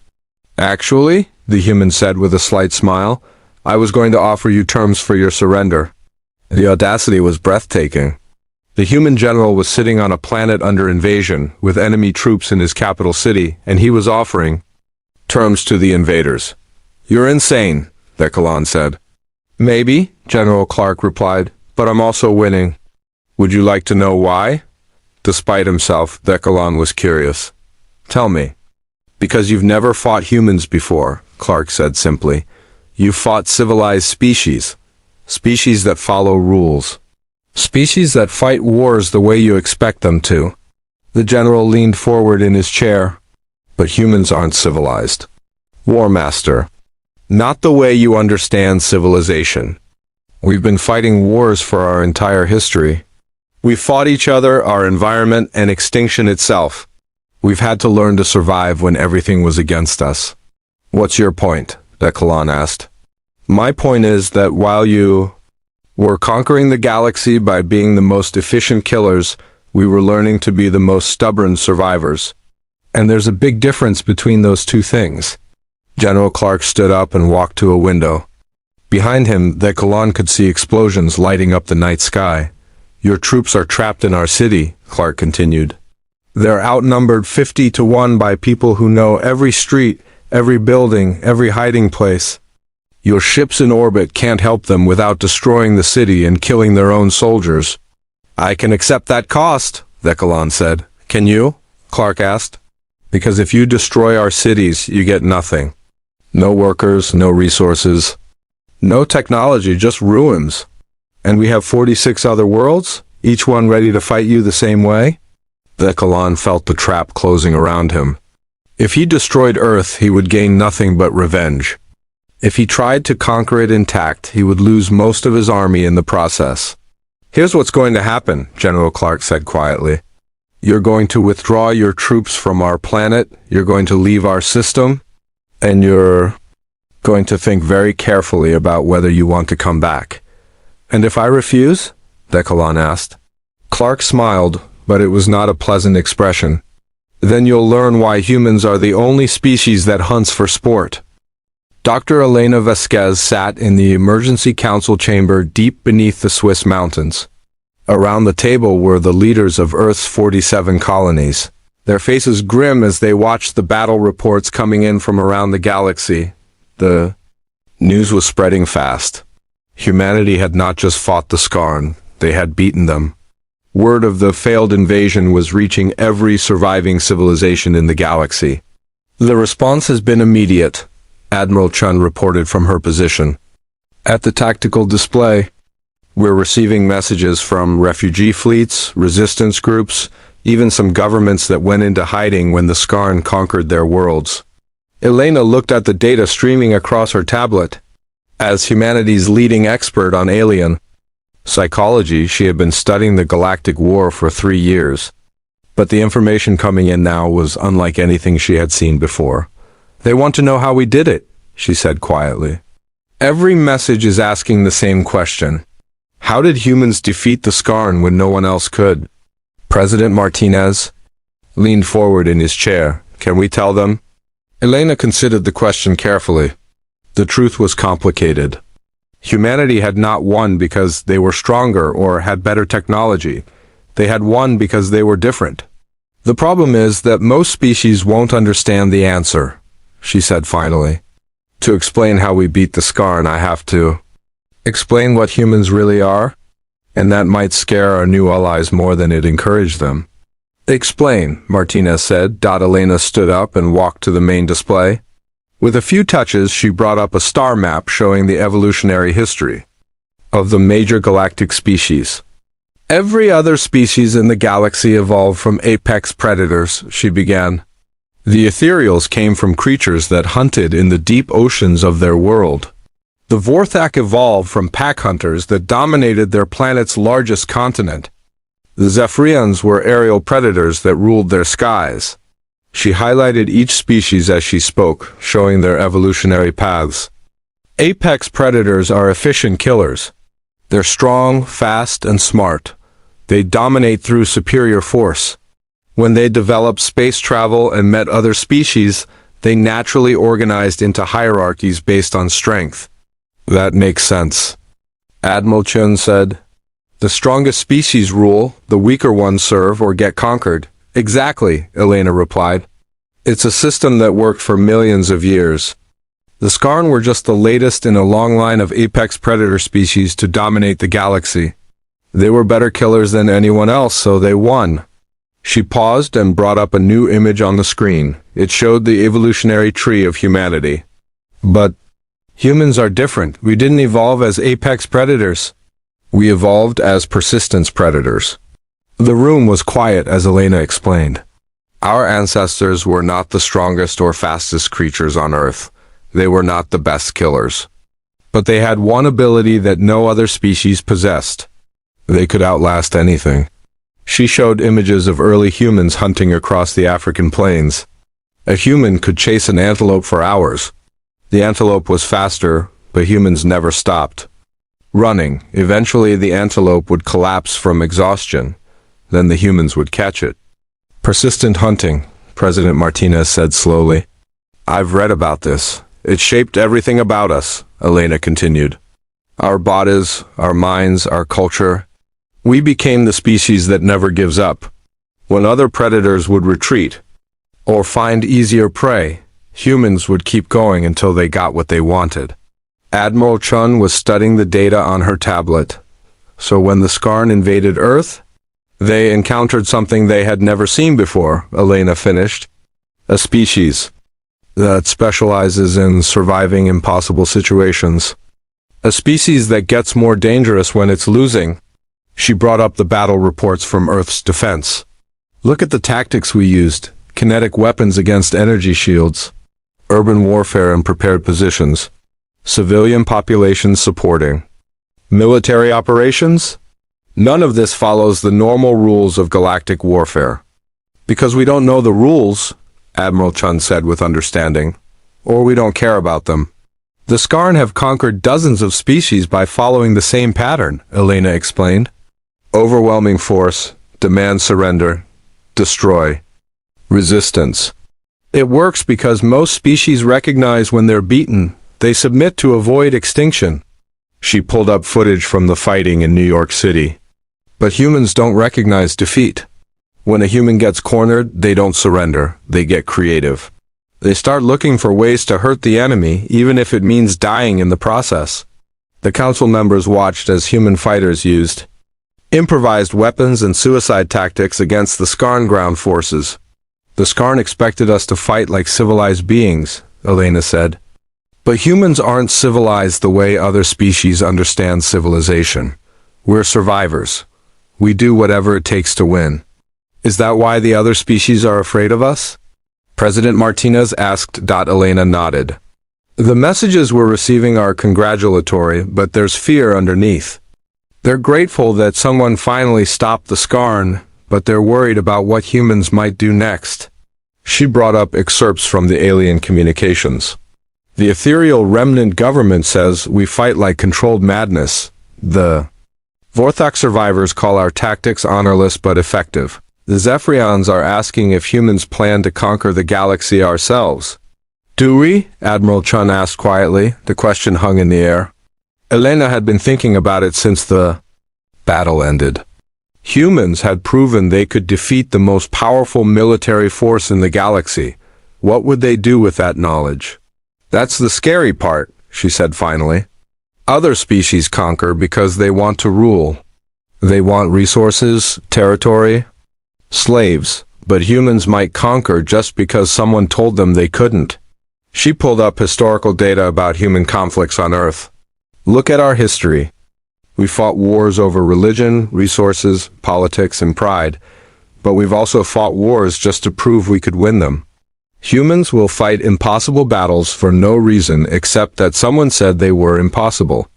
"Actually," the human said with a slight smile, "I was going to offer you terms for your surrender." The audacity was breathtaking. The human general was sitting on a planet under invasion, with enemy troops in his capital city, and he was offering terms to the invaders. "You're insane," Vekilon said. "Maybe," General Clark replied, "but I'm also winning." "Would you like to know why?" Despite himself, Vekilon was curious. "Tell me." "Because you've never fought humans before," Clark said simply. "You've fought civilized species. Species that follow rules. Species that fight wars the way you expect them to." The general leaned forward in his chair. "But humans aren't civilized, War Master. Not the way you understand civilization. We've been fighting wars for our entire history. We've fought each other, our environment, and extinction itself. We've had to learn to survive when everything was against us." "What's your point?" Vekilon asked. "My point is that while you were conquering the galaxy by being the most efficient killers, we were learning to be the most stubborn survivors. And there's a big difference between those two things." General Clark stood up and walked to a window. Behind him, Vekilon could see explosions lighting up the night sky. "Your troops are trapped in our city," Clark continued. "They're outnumbered 50 to 1 by people who know every street, every building, every hiding place. Your ships in orbit can't help them without destroying the city and killing their own soldiers." "I can accept that cost," Vekilon said. "Can you?" Clark asked. "Because if you destroy our cities, you get nothing. No workers, no resources, no technology, just ruins. And we have 46 other worlds, each one ready to fight you the same way?" Vekilon felt the trap closing around him. If he destroyed Earth, he would gain nothing but revenge. If he tried to conquer it intact, he would lose most of his army in the process. "Here's what's going to happen," General Clark said quietly. "You're going to withdraw your troops from our planet, you're going to leave our system, and you're going to think very carefully about whether you want to come back." "And if I refuse?" Vekilon asked. Clark smiled, but it was not a pleasant expression. "Then you'll learn why humans are the only species that hunts for sport." Dr. Elena Vasquez sat in the emergency council chamber deep beneath the Swiss mountains. Around the table were the leaders of Earth's 47 colonies, their faces grim as they watched the battle reports coming in from around the galaxy. The news was spreading fast. Humanity had not just fought the Skarn, they had beaten them. Word of the failed invasion was reaching every surviving civilization in the galaxy. The response has been immediate. Admiral Chun reported from her position. At the tactical display, we're receiving messages from refugee fleets, resistance groups, even some governments that went into hiding when the Skarn conquered their worlds. Elena looked at the data streaming across her tablet. As humanity's leading expert on alien psychology, she had been studying the Galactic War for 3 years. But the information coming in now was unlike anything she had seen before. "They want to know how we did it," she said quietly. "Every message is asking the same question. How did humans defeat the Skarn when no one else could?" President Martinez leaned forward in his chair. "Can we tell them?" Elena considered the question carefully. The truth was complicated. Humanity had not won because they were stronger or had better technology. They had won because they were different. "The problem is that most species won't understand the answer," she said finally. "To explain how we beat the Skarn, I have to explain what humans really are, and that might scare our new allies more than it encouraged them." "Explain," Martinez said. Elena stood up and walked to the main display. With a few touches, she brought up a star map showing the evolutionary history of the major galactic species. "Every other species in the galaxy evolved from apex predators," she began. "The ethereals came from creatures that hunted in the deep oceans of their world. The Vorthak evolved from pack hunters that dominated their planet's largest continent. The Zephyrians were aerial predators that ruled their skies." She highlighted each species as she spoke, showing their evolutionary paths. "Apex predators are efficient killers. They're strong, fast, and smart. They dominate through superior force. When they developed space travel and met other species, they naturally organized into hierarchies based on strength." "That makes sense," Admiral Chun said. "The strongest species rule, the weaker ones serve or get conquered." "Exactly," Elena replied. "It's a system that worked for millions of years. The Skarn were just the latest in a long line of apex predator species to dominate the galaxy. They were better killers than anyone else, so they won." She paused and brought up a new image on the screen. It showed the evolutionary tree of humanity. "But humans are different. We didn't evolve as apex predators. We evolved as persistence predators." The room was quiet as Elena explained. "Our ancestors were not the strongest or fastest creatures on Earth. They were not the best killers. But they had one ability that no other species possessed. They could outlast anything." She showed images of early humans hunting across the African plains. A human could chase an antelope for hours. The antelope was faster, but humans never stopped running. Eventually, the antelope would collapse from exhaustion. Then the humans would catch it. "Persistent hunting," President Martinez said slowly. "I've read about this. It shaped everything about us," Elena continued. "Our bodies, our minds, our culture. We became the species that never gives up. When other predators would retreat or find easier prey, humans would keep going until they got what they wanted." Admiral Chun was studying the data on her tablet. "So when the Skarn invaded Earth, they encountered something they had never seen before," Elena finished. "A species that specializes in surviving impossible situations. A species that gets more dangerous when it's losing." She brought up the battle reports from Earth's defense. "Look at the tactics we used. Kinetic weapons against energy shields. Urban warfare in prepared positions. Civilian populations supporting. Military operations? None of this follows the normal rules of galactic warfare." "Because we don't know the rules," Admiral Chun said with understanding, "or we don't care about them. The Skarn have conquered dozens of species by following the same pattern," Elena explained. "Overwhelming force, demand surrender, destroy, resistance. It works because most species recognize when they're beaten. They submit to avoid extinction." She pulled up footage from the fighting in New York City. "But humans don't recognize defeat. When a human gets cornered, they don't surrender. They get creative. They start looking for ways to hurt the enemy, even if it means dying in the process." The council members watched as human fighters used improvised weapons and suicide tactics against the Skarn ground forces. "The Skarn expected us to fight like civilized beings," Elena said. But humans aren't civilized the way other species understand civilization. We're survivors. We do whatever it takes to win. Is that why the other species are afraid of us? President Martinez asked. Elena nodded. The messages we're receiving are congratulatory, but there's fear underneath. They're grateful that someone finally stopped the scarn, but they're worried about what humans might do next. She brought up excerpts from the alien communications. The ethereal remnant government says we fight like controlled madness. The Vorthok survivors call our tactics honorless but effective. The Zephyrians are asking if humans plan to conquer the galaxy ourselves. Do we? Admiral Chun asked quietly. The question hung in the air. Elena had been thinking about it since the battle ended. Humans had proven they could defeat the most powerful military force in the galaxy. What would they do with that knowledge? That's the scary part, she said finally. Other species conquer because they want to rule. They want resources, territory, slaves, but humans might conquer just because someone told them they couldn't. She pulled up historical data about human conflicts on Earth. Look at our history. We fought wars over religion, resources, politics, and pride, but we've also fought wars just to prove we could win them. Humans will fight impossible battles for no reason except that someone said they were impossible.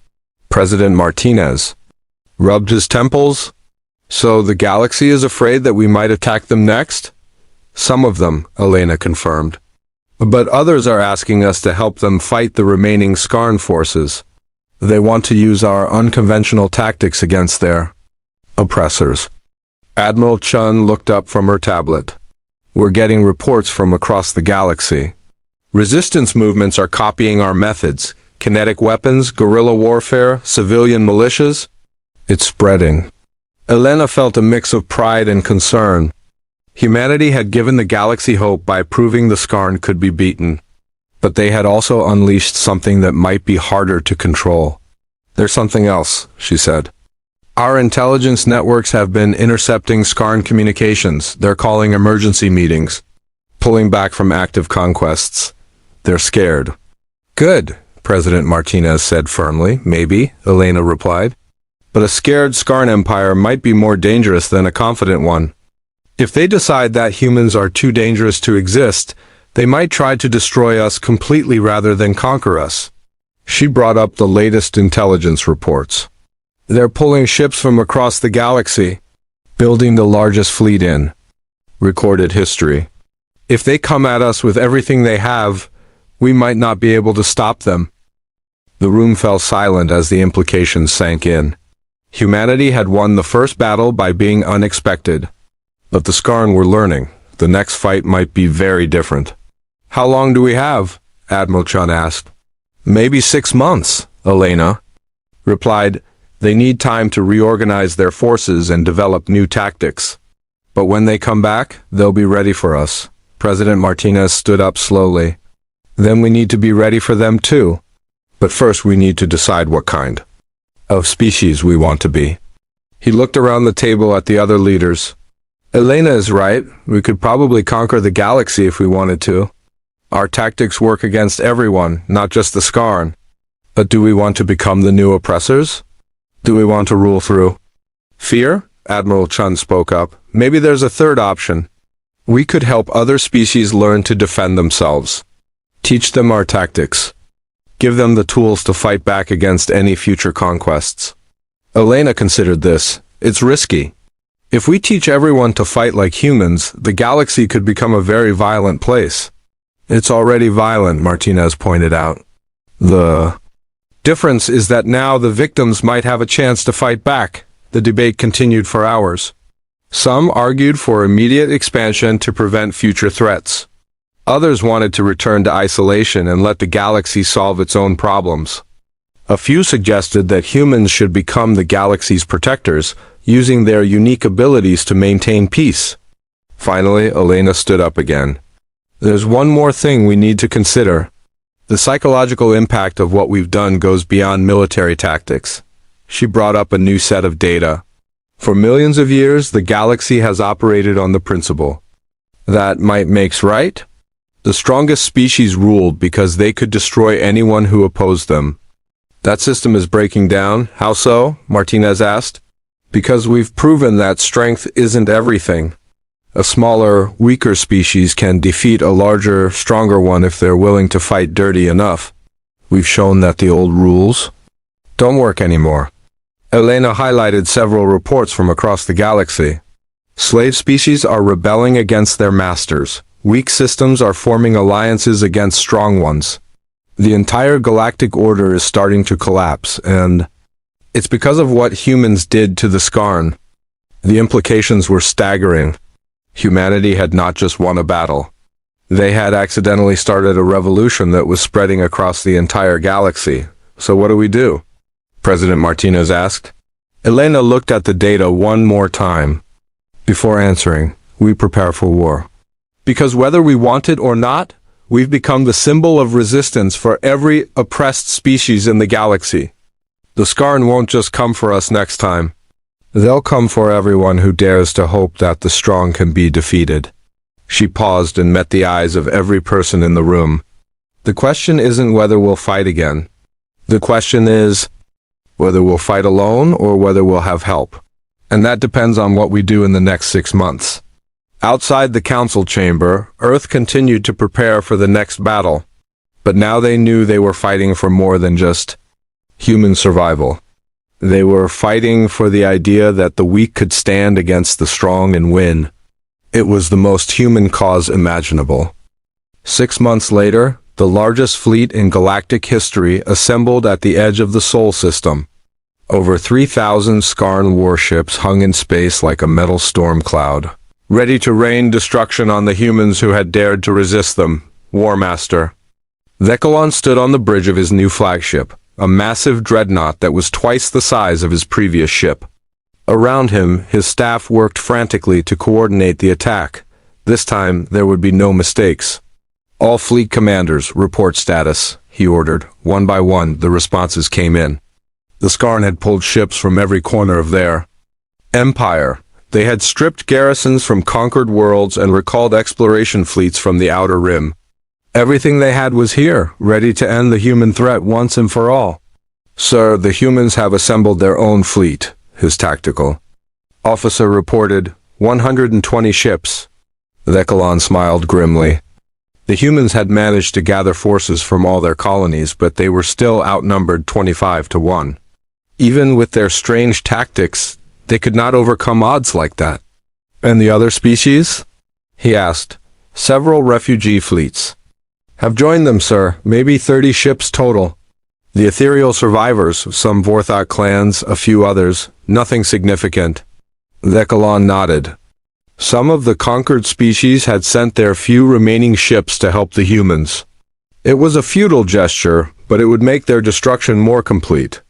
President Martinez rubbed his temples. So the galaxy is afraid that we might attack them next? Some of them, Elena confirmed. But others are asking us to help them fight the remaining Scarn forces. They want to use our unconventional tactics against their oppressors. Admiral Chun looked up from her tablet. We're getting reports from across the galaxy. Resistance movements are copying our methods. Kinetic weapons, guerrilla warfare, civilian militias. It's spreading. Elena felt a mix of pride and concern. Humanity had given the galaxy hope by proving the Scarn could be beaten. But they had also unleashed something that might be harder to control. There's something else, she said. Our intelligence networks have been intercepting Scarn communications. They're calling emergency meetings, pulling back from active conquests. They're scared. Good, President Martinez said firmly. Maybe, Elena replied. But a scared Scarn empire might be more dangerous than a confident one. If they decide that humans are too dangerous to exist, they might try to destroy us completely rather than conquer us. She brought up the latest intelligence reports. They're pulling ships from across the galaxy, building the largest fleet in recorded history. If they come at us with everything they have, we might not be able to stop them. The room fell silent as the implications sank in. Humanity had won the first battle by being unexpected. But the Scarn were learning. The next fight might be very different. How long do we have? Admiral Chun asked. Maybe 6 months, Elena replied. They need time to reorganize their forces and develop new tactics. But when they come back, they'll be ready for us. President Martinez stood up slowly. Then we need to be ready for them too. But first we need to decide what kind of species we want to be. He looked around the table at the other leaders. Elena is right. We could probably conquer the galaxy if we wanted to. Our tactics work against everyone, not just the Scarn. But do we want to become the new oppressors? Do we want to rule through fear? Admiral Chun spoke up. Maybe there's a third option. We could help other species learn to defend themselves. Teach them our tactics. Give them the tools to fight back against any future conquests. Elena considered this. It's risky. If we teach everyone to fight like humans, the galaxy could become a very violent place. It's already violent, Martinez pointed out. The difference is that now the victims might have a chance to fight back. The debate continued for hours. Some argued for immediate expansion to prevent future threats. Others wanted to return to isolation and let the galaxy solve its own problems. A few suggested that humans should become the galaxy's protectors, using their unique abilities to maintain peace. Finally, Elena stood up again. There's one more thing we need to consider. The psychological impact of what we've done goes beyond military tactics. She brought up a new set of data. For millions of years, the galaxy has operated on the principle that might makes right. The strongest species ruled because they could destroy anyone who opposed them. That system is breaking down. How so? Martinez asked. Because we've proven that strength isn't everything. A smaller, weaker species can defeat a larger, stronger one if they're willing to fight dirty enough. We've shown that the old rules don't work anymore. Elena highlighted several reports from across the galaxy. Slave species are rebelling against their masters. Weak systems are forming alliances against strong ones. The entire galactic order is starting to collapse, and it's because of what humans did to the Skarn. The implications were staggering. Humanity had not just won a battle. They had accidentally started a revolution that was spreading across the entire galaxy. So what do we do? President Martinez asked. Elena looked at the data one more time. Before answering, we prepare for war. Because whether we want it or not, we've become the symbol of resistance for every oppressed species in the galaxy. The Skarn won't just come for us next time. They'll come for everyone who dares to hope that the strong can be defeated. She paused and met the eyes of every person in the room. The question isn't whether we'll fight again. The question is whether we'll fight alone or whether we'll have help. And that depends on what we do in the next 6 months. Outside the council chamber, Earth continued to prepare for the next battle. But now they knew they were fighting for more than just human survival. They were fighting for the idea that the weak could stand against the strong and win. It was the most human cause imaginable. 6 months later, the largest fleet in galactic history assembled at the edge of the Sol system. Over 3,000 Skarn warships hung in space like a metal storm cloud, ready to rain destruction on the humans who had dared to resist them. War Master. Vekilon stood on the bridge of his new flagship, a massive dreadnought that was twice the size of his previous ship. Around him, his staff worked frantically to coordinate the attack. This time, there would be no mistakes. All fleet commanders, report status, he ordered. One by one, the responses came in. The Skarn had pulled ships from every corner of their empire. They had stripped garrisons from conquered worlds and recalled exploration fleets from the Outer Rim. Everything they had was here, ready to end the human threat once and for all. Sir, the humans have assembled their own fleet, his tactical officer reported. 120 ships. Vekilon smiled grimly. The humans had managed to gather forces from all their colonies, but they were still outnumbered 25 to 1. Even with their strange tactics, they could not overcome odds like that. And the other species? He asked. Several refugee fleets have joined them, sir. Maybe 30 ships total. The ethereal survivors, some Vorthok clans, a few others, nothing significant. Vekilon nodded. Some of the conquered species had sent their few remaining ships to help the humans. It was a futile gesture, but it would make their destruction more complete.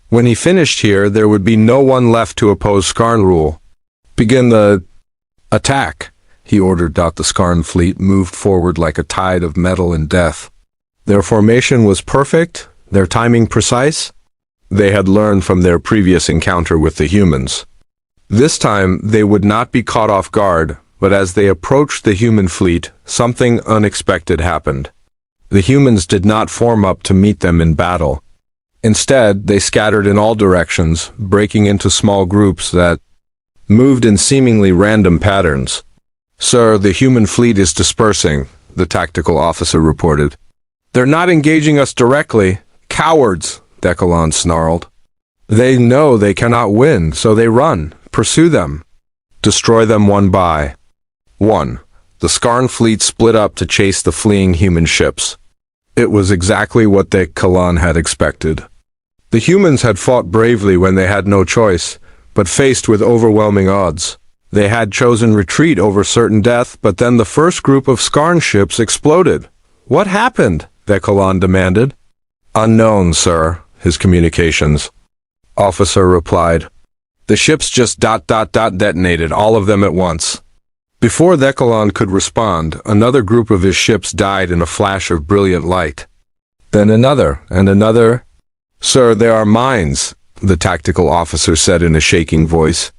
When he finished here, there would be no one left to oppose Skarn rule. Begin the attack, he ordered. The Skarn fleet moved forward like a tide of metal and death. Their formation was perfect, their timing precise. They had learned from their previous encounter with the humans. This time, they would not be caught off guard, but as they approached the human fleet, something unexpected happened. The humans did not form up to meet them in battle. Instead, they scattered in all directions, breaking into small groups that moved in seemingly random patterns. Sir, the human fleet is dispersing, the tactical officer reported. They're not engaging us directly. Cowards, Vekilon snarled. They know they cannot win, so they run. Pursue them. Destroy them one by one. The Skarn fleet split up to chase the fleeing human ships. It was exactly what Vekilon had expected. The humans had fought bravely when they had no choice, but faced with overwhelming odds. They had chosen retreat over certain death, but then the first group of Skarn ships exploded. What happened? Vekilon demanded. Unknown, sir, his communications officer replied. The ships just detonated, all of them at once. Before Vekilon could respond, another group of his ships died in a flash of brilliant light. Then another, and another. Sir, there are mines, the tactical officer said in a shaking voice.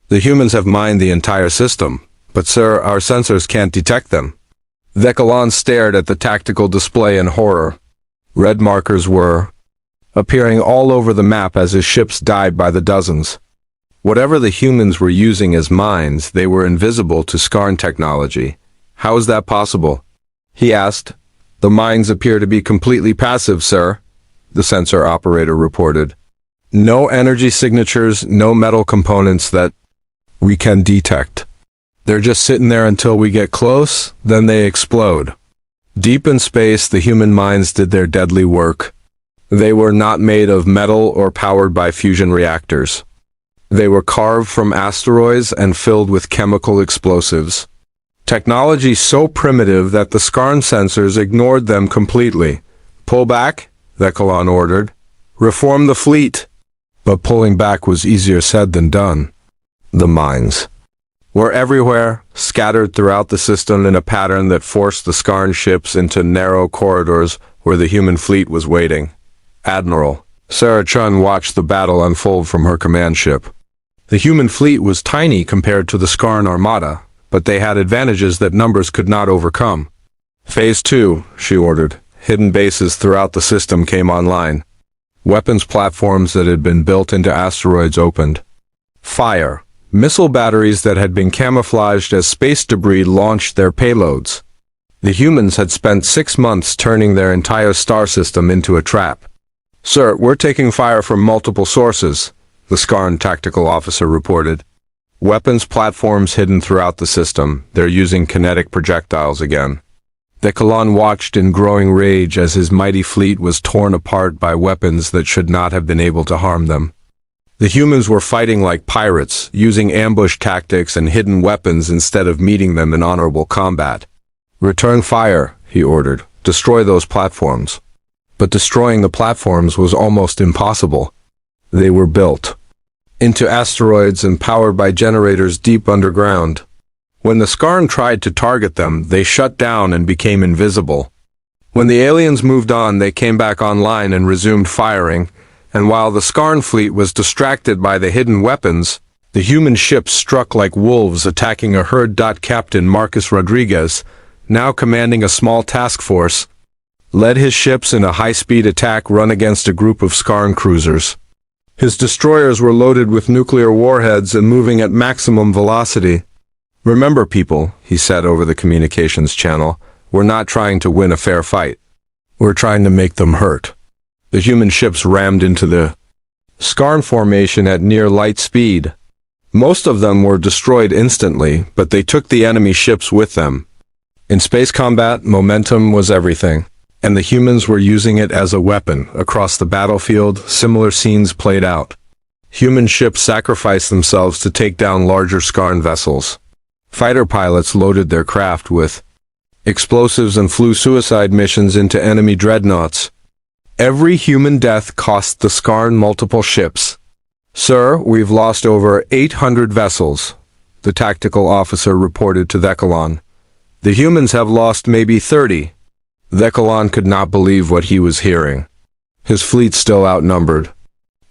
The humans have mined the entire system, but sir, our sensors can't detect them. Vekalan stared at the tactical display in horror. Red markers were appearing all over the map as his ships died by the dozens. Whatever the humans were using as mines, they were invisible to Skarn technology. How is that possible? He asked. The mines appear to be completely passive, sir, the sensor operator reported. No energy signatures, no metal components that we can detect. They're just sitting there until we get close, then they explode. Deep in space, the human mines did their deadly work. They were not made of metal or powered by fusion reactors. They were carved from asteroids and filled with chemical explosives. Technology so primitive that the Skarn sensors ignored them completely. Pull back, Vekalan ordered. Reform the fleet. But pulling back was easier said than done. The mines were everywhere, scattered throughout the system in a pattern that forced the Skarn ships into narrow corridors where the human fleet was waiting. Admiral Sarah Chun watched the battle unfold from her command ship. The human fleet was tiny compared to the Skarn armada, but they had advantages that numbers could not overcome. Phase 2, she ordered. Hidden bases throughout the system came online. Weapons platforms that had been built into asteroids opened. Fire. Missile batteries that had been camouflaged as space debris launched their payloads. The humans had spent 6 months turning their entire star system into a trap. Sir, we're taking fire from multiple sources, the Skarn tactical officer reported. Weapons platforms hidden throughout the system. They're using kinetic projectiles again. Vekalan watched in growing rage as his mighty fleet was torn apart by weapons that should not have been able to harm them. The humans were fighting like pirates, using ambush tactics and hidden weapons instead of meeting them in honorable combat. Return fire, he ordered. Destroy those platforms. But destroying the platforms was almost impossible. They were built into asteroids and powered by generators deep underground. When the Skarn tried to target them, they shut down and became invisible. When the aliens moved on, they came back online and resumed firing, and while the Skarn fleet was distracted by the hidden weapons, the human ships struck like wolves attacking a herd. Captain Marcus Rodriguez, now commanding a small task force, led his ships in a high-speed attack run against a group of Skarn cruisers. His destroyers were loaded with nuclear warheads and moving at maximum velocity. Remember, people, he said over the communications channel, we're not trying to win a fair fight. We're trying to make them hurt. The human ships rammed into the Skarn formation at near light speed. Most of them were destroyed instantly, but they took the enemy ships with them. In space combat, momentum was everything, and the humans were using it as a weapon. Across the battlefield, similar scenes played out. Human ships sacrificed themselves to take down larger Skarn vessels. Fighter pilots loaded their craft with explosives and flew suicide missions into enemy dreadnoughts. Every human death cost the Skarn multiple ships. Sir, we've lost over 800 vessels, the tactical officer reported to Vekalan. The humans have lost maybe 30. Vekalan could not believe what he was hearing. His fleet still outnumbered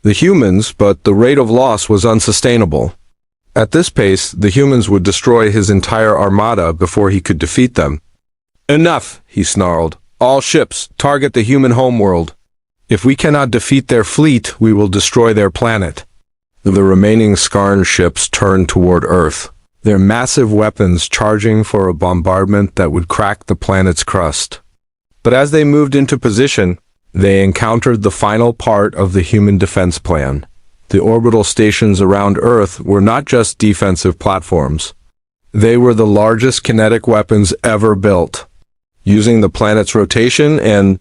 the humans, but the rate of loss was unsustainable. At this pace, the humans would destroy his entire armada before he could defeat them. Enough, he snarled. All ships, target the human homeworld. If we cannot defeat their fleet, we will destroy their planet. The remaining Skarn ships turned toward Earth, their massive weapons charging for a bombardment that would crack the planet's crust. But as they moved into position, they encountered the final part of the human defense plan. The orbital stations around Earth were not just defensive platforms. They were the largest kinetic weapons ever built. Using the planet's rotation and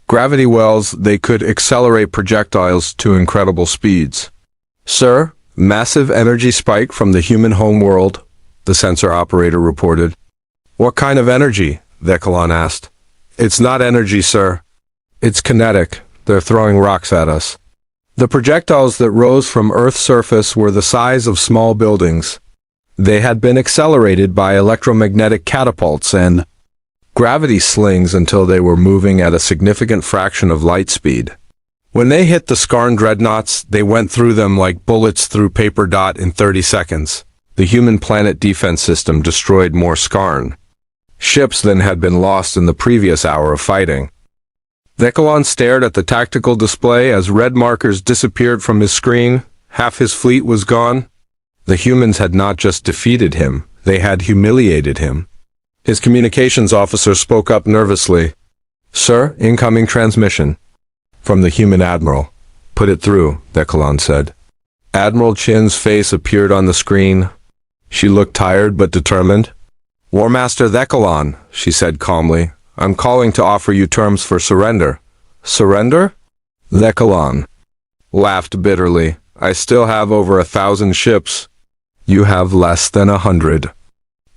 gravity wells, they could accelerate projectiles to incredible speeds. Sir, massive energy spike from the human homeworld, the sensor operator reported. What kind of energy? Vekalan asked. It's not energy, sir. It's kinetic. They're throwing rocks at us. The projectiles that rose from Earth's surface were the size of small buildings. They had been accelerated by electromagnetic catapults and gravity slings until they were moving at a significant fraction of light speed. When they hit the Skarn dreadnoughts, they went through them like bullets through paper dot in 30 seconds. The human planet defense system destroyed more Skarn ships than had been lost in the previous hour of fighting. Dekalon stared at the tactical display as red markers disappeared from his screen. Half his fleet was gone. The humans had not just defeated him, they had humiliated him. His communications officer spoke up nervously. "Sir, incoming transmission." "From the human admiral." "Put it through," Dekalon said. Admiral Chin's face appeared on the screen. She looked tired but determined. "War Master Dekalon," she said calmly, "I'm calling to offer you terms for surrender." "Surrender?" Dekalon laughed bitterly. "I still have over 1,000 ships. You have less than 100.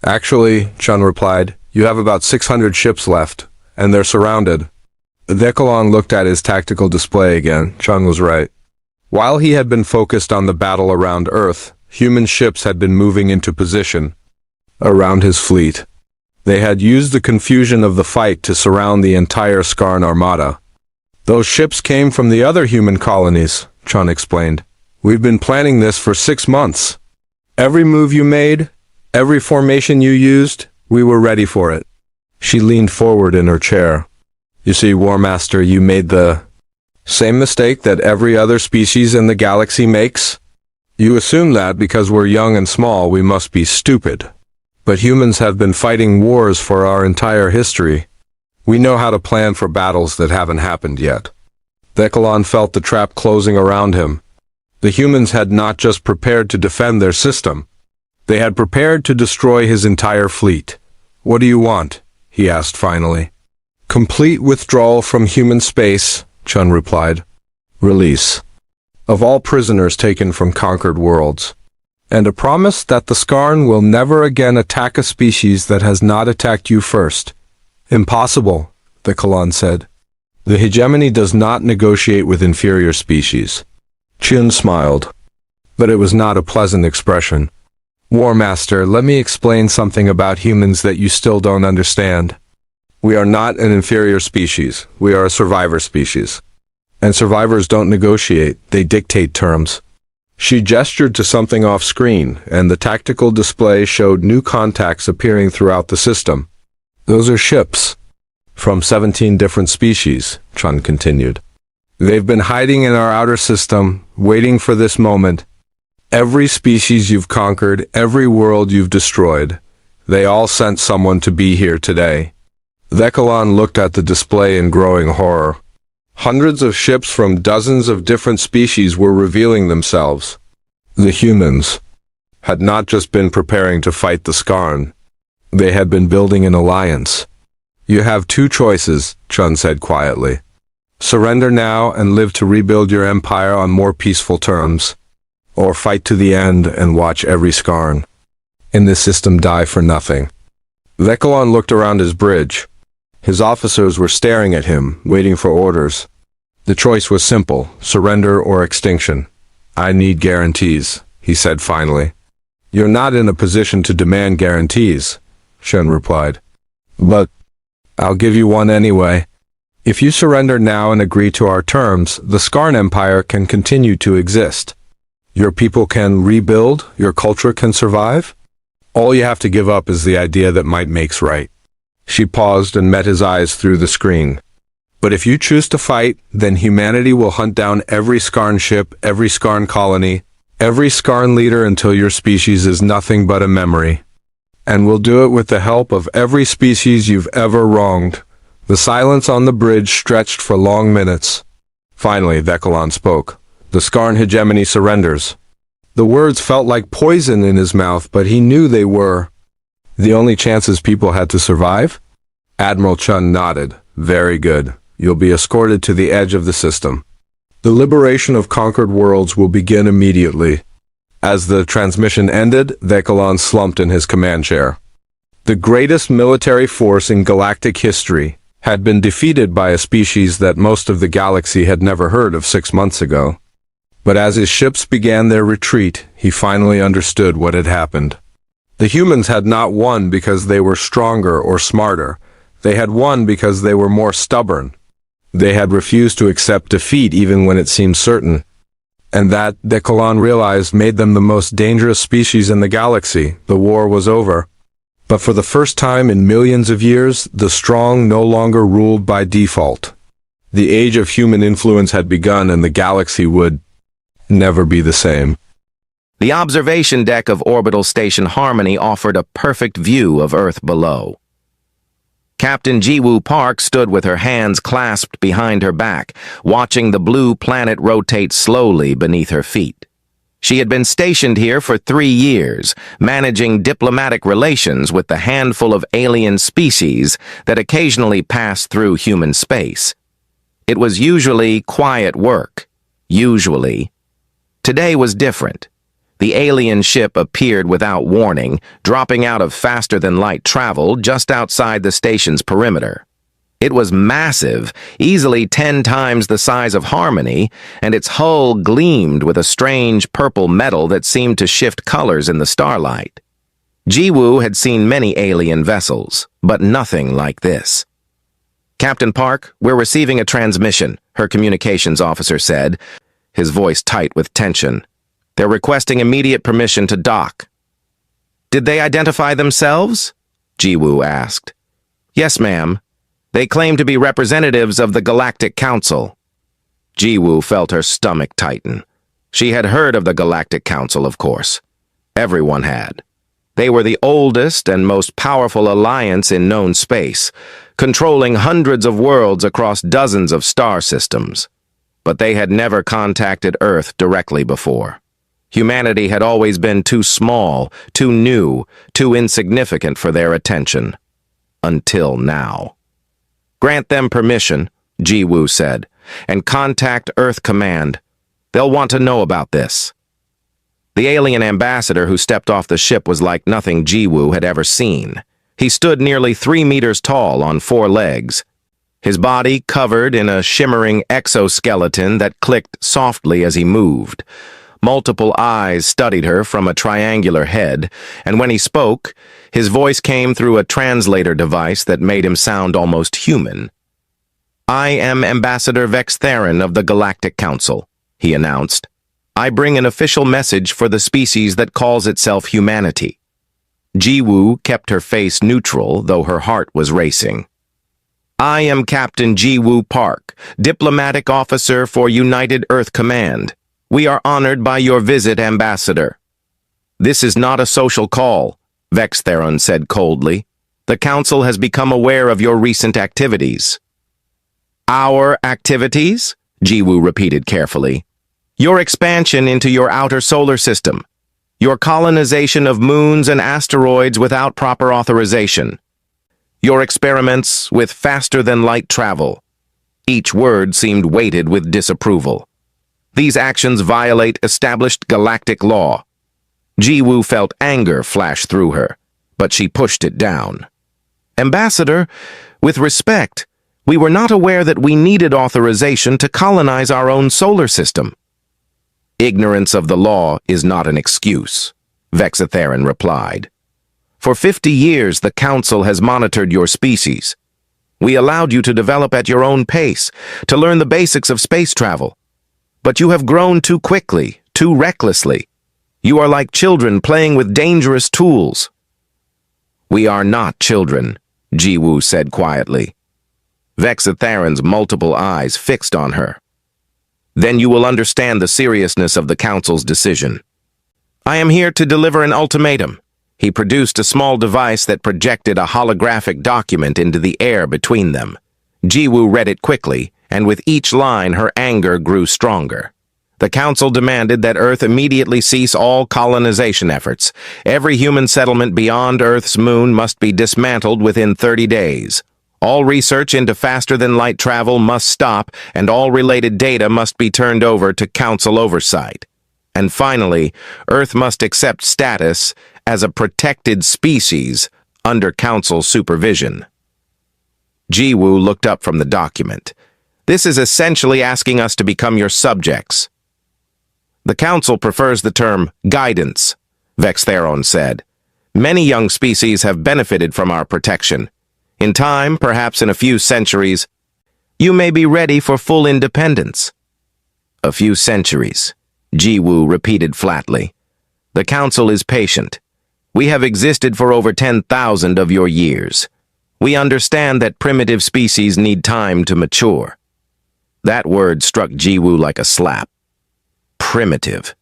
"Actually," Chun replied, "you have about 600 ships left, and they're surrounded." Dekalon looked at his tactical display again. Chun was right. While he had been focused on the battle around Earth, human ships had been moving into position around his fleet. They had used the confusion of the fight to surround the entire Skarn armada. "Those ships came from the other human colonies," Chun explained. "We've been planning this for 6 months. Every move you made, every formation you used, we were ready for it." She leaned forward in her chair. "You see, War Master, you made the same mistake that every other species in the galaxy makes. You assume that because we're young and small we must be stupid. But humans have been fighting wars for our entire history. We know how to plan for battles that haven't happened yet." Dekalon felt the trap closing around him. The humans had not just prepared to defend their system. They had prepared to destroy his entire fleet. "What do you want?" he asked finally. "Complete withdrawal from human space," Chun replied. "Release of all prisoners taken from conquered worlds. And a promise that the Skarn will never again attack a species that has not attacked you first." "Impossible," Dekalon said. "The hegemony does not negotiate with inferior species." Chun smiled, but it was not a pleasant expression. "War Master, let me explain something about humans that you still don't understand. We are not an inferior species. We are a survivor species. And survivors don't negotiate, they dictate terms." She gestured to something off screen, and the tactical display showed new contacts appearing throughout the system. "Those are ships from 17 different species," Chun continued. "They've been hiding in our outer system, waiting for this moment. Every species you've conquered, every world you've destroyed, they all sent someone to be here today." Dekalon looked at the display in growing horror. Hundreds of ships from dozens of different species were revealing themselves. The humans had not just been preparing to fight the Skarn. They had been building an alliance. "You have 2 choices," Chun said quietly. "Surrender now and live to rebuild your empire on more peaceful terms, or fight to the end and watch every Skarn in this system die for nothing." Dekalon looked around his bridge. His officers were staring at him, waiting for orders. The choice was simple, surrender or extinction. "I need guarantees," he said finally. "You're not in a position to demand guarantees," Chun replied. "But I'll give you one anyway. If you surrender now and agree to our terms, the Skarn Empire can continue to exist. Your people can rebuild, your culture can survive. All you have to give up is the idea that might makes right." She paused and met his eyes through the screen. "But if you choose to fight, then humanity will hunt down every Skarn ship, every Skarn colony, every Skarn leader until your species is nothing but a memory. And we'll do it with the help of every species you've ever wronged." The silence on the bridge stretched for long minutes. Finally, Dekalon spoke. "The Skarn hegemony surrenders." The words felt like poison in his mouth, but he knew they were the only chances people had to survive. Admiral Chun nodded. "Very good. You'll be escorted to the edge of the system. The liberation of conquered worlds will begin immediately." As the transmission ended, Dekalon slumped in his command chair. The greatest military force in galactic history had been defeated by a species that most of the galaxy had never heard of 6 months ago. But as his ships began their retreat, he finally understood what had happened. The humans had not won because they were stronger or smarter. They had won because they were more stubborn. They had refused to accept defeat even when it seemed certain. And that, Dekalon realized, made them the most dangerous species in the galaxy. The war was over. But for the first time in millions of years, the strong no longer ruled by default. The age of human influence had begun, and the galaxy would never be the same. The observation deck of Orbital Station Harmony offered a perfect view of Earth below. Captain Jiwoo Park stood with her hands clasped behind her back, watching the blue planet rotate slowly beneath her feet. She had been stationed here for 3 years, managing diplomatic relations with the handful of alien species that occasionally passed through human space. It was usually quiet work. Usually. Today was different. The alien ship appeared without warning, dropping out of faster-than-light travel just outside the station's perimeter. It was massive, easily 10 times the size of Harmony, and its hull gleamed with a strange purple metal that seemed to shift colors in the starlight. Jiwoo had seen many alien vessels, but nothing like this. "Captain Park, we're receiving a transmission," her communications officer said, his voice tight with tension. "They're requesting immediate permission to dock." "Did they identify themselves?" Jiwoo asked. "Yes, ma'am. They claim to be representatives of the Galactic Council." Jiwoo felt her stomach tighten. She had heard of the Galactic Council, of course. Everyone had. They were the oldest and most powerful alliance in known space, controlling hundreds of worlds across dozens of star systems. But they had never contacted Earth directly before. Humanity had always been too small, too new, too insignificant for their attention. Until now. "Grant them permission," Jiwoo said, "and contact Earth Command. They'll want to know about this." The alien ambassador who stepped off the ship was like nothing Jiwoo had ever seen. He stood nearly 3 meters tall on 4 legs, his body covered in a shimmering exoskeleton that clicked softly as he moved. Multiple eyes studied her from a triangular head, and when he spoke, his voice came through a translator device that made him sound almost human. "I am Ambassador Vex Theron of the Galactic Council," he announced. "I bring an official message for the species that calls itself humanity." Jiwoo kept her face neutral, though her heart was racing. "I am Captain Jiwoo Park, Diplomatic Officer for United Earth Command. We are honored by your visit, Ambassador." "This is not a social call," Vex Theron said coldly. "The Council has become aware of your recent activities." "Our activities?" Jiwoo repeated carefully. "Your expansion into your outer solar system. Your colonization of moons and asteroids without proper authorization. Your experiments with faster-than-light travel." Each word seemed weighted with disapproval. "These actions violate established galactic law." Jiwoo felt anger flash through her, but she pushed it down. "Ambassador, with respect, we were not aware that we needed authorization to colonize our own solar system." "Ignorance of the law is not an excuse," Vex Theron replied. "For 50 years, the Council has monitored your species. We allowed you to develop at your own pace, to learn the basics of space travel. But you have grown too quickly, too recklessly. You are like children playing with dangerous tools." "We are not children," Jiwoo said quietly. Vex Theron's multiple eyes fixed on her. "Then you will understand the seriousness of the Council's decision. I am here to deliver an ultimatum." He produced a small device that projected a holographic document into the air between them. Jiwoo read it quickly, and with each line her anger grew stronger. The Council demanded that Earth immediately cease all colonization efforts. Every human settlement beyond Earth's moon must be dismantled within 30 days. All research into faster-than-light travel must stop, and all related data must be turned over to Council oversight. And finally, Earth must accept status as a protected species under Council supervision. Jiwoo looked up from the document. "This is essentially asking us to become your subjects." "The Council prefers the term guidance," Vex Theron said. "Many young species have benefited from our protection. In time, perhaps in a few centuries, you may be ready for full independence." "A few centuries," Jiwoo repeated flatly. "The Council is patient. We have existed for over 10,000 of your years. We understand that primitive species need time to mature. That word struck Jiwoo like a slap. Primitive.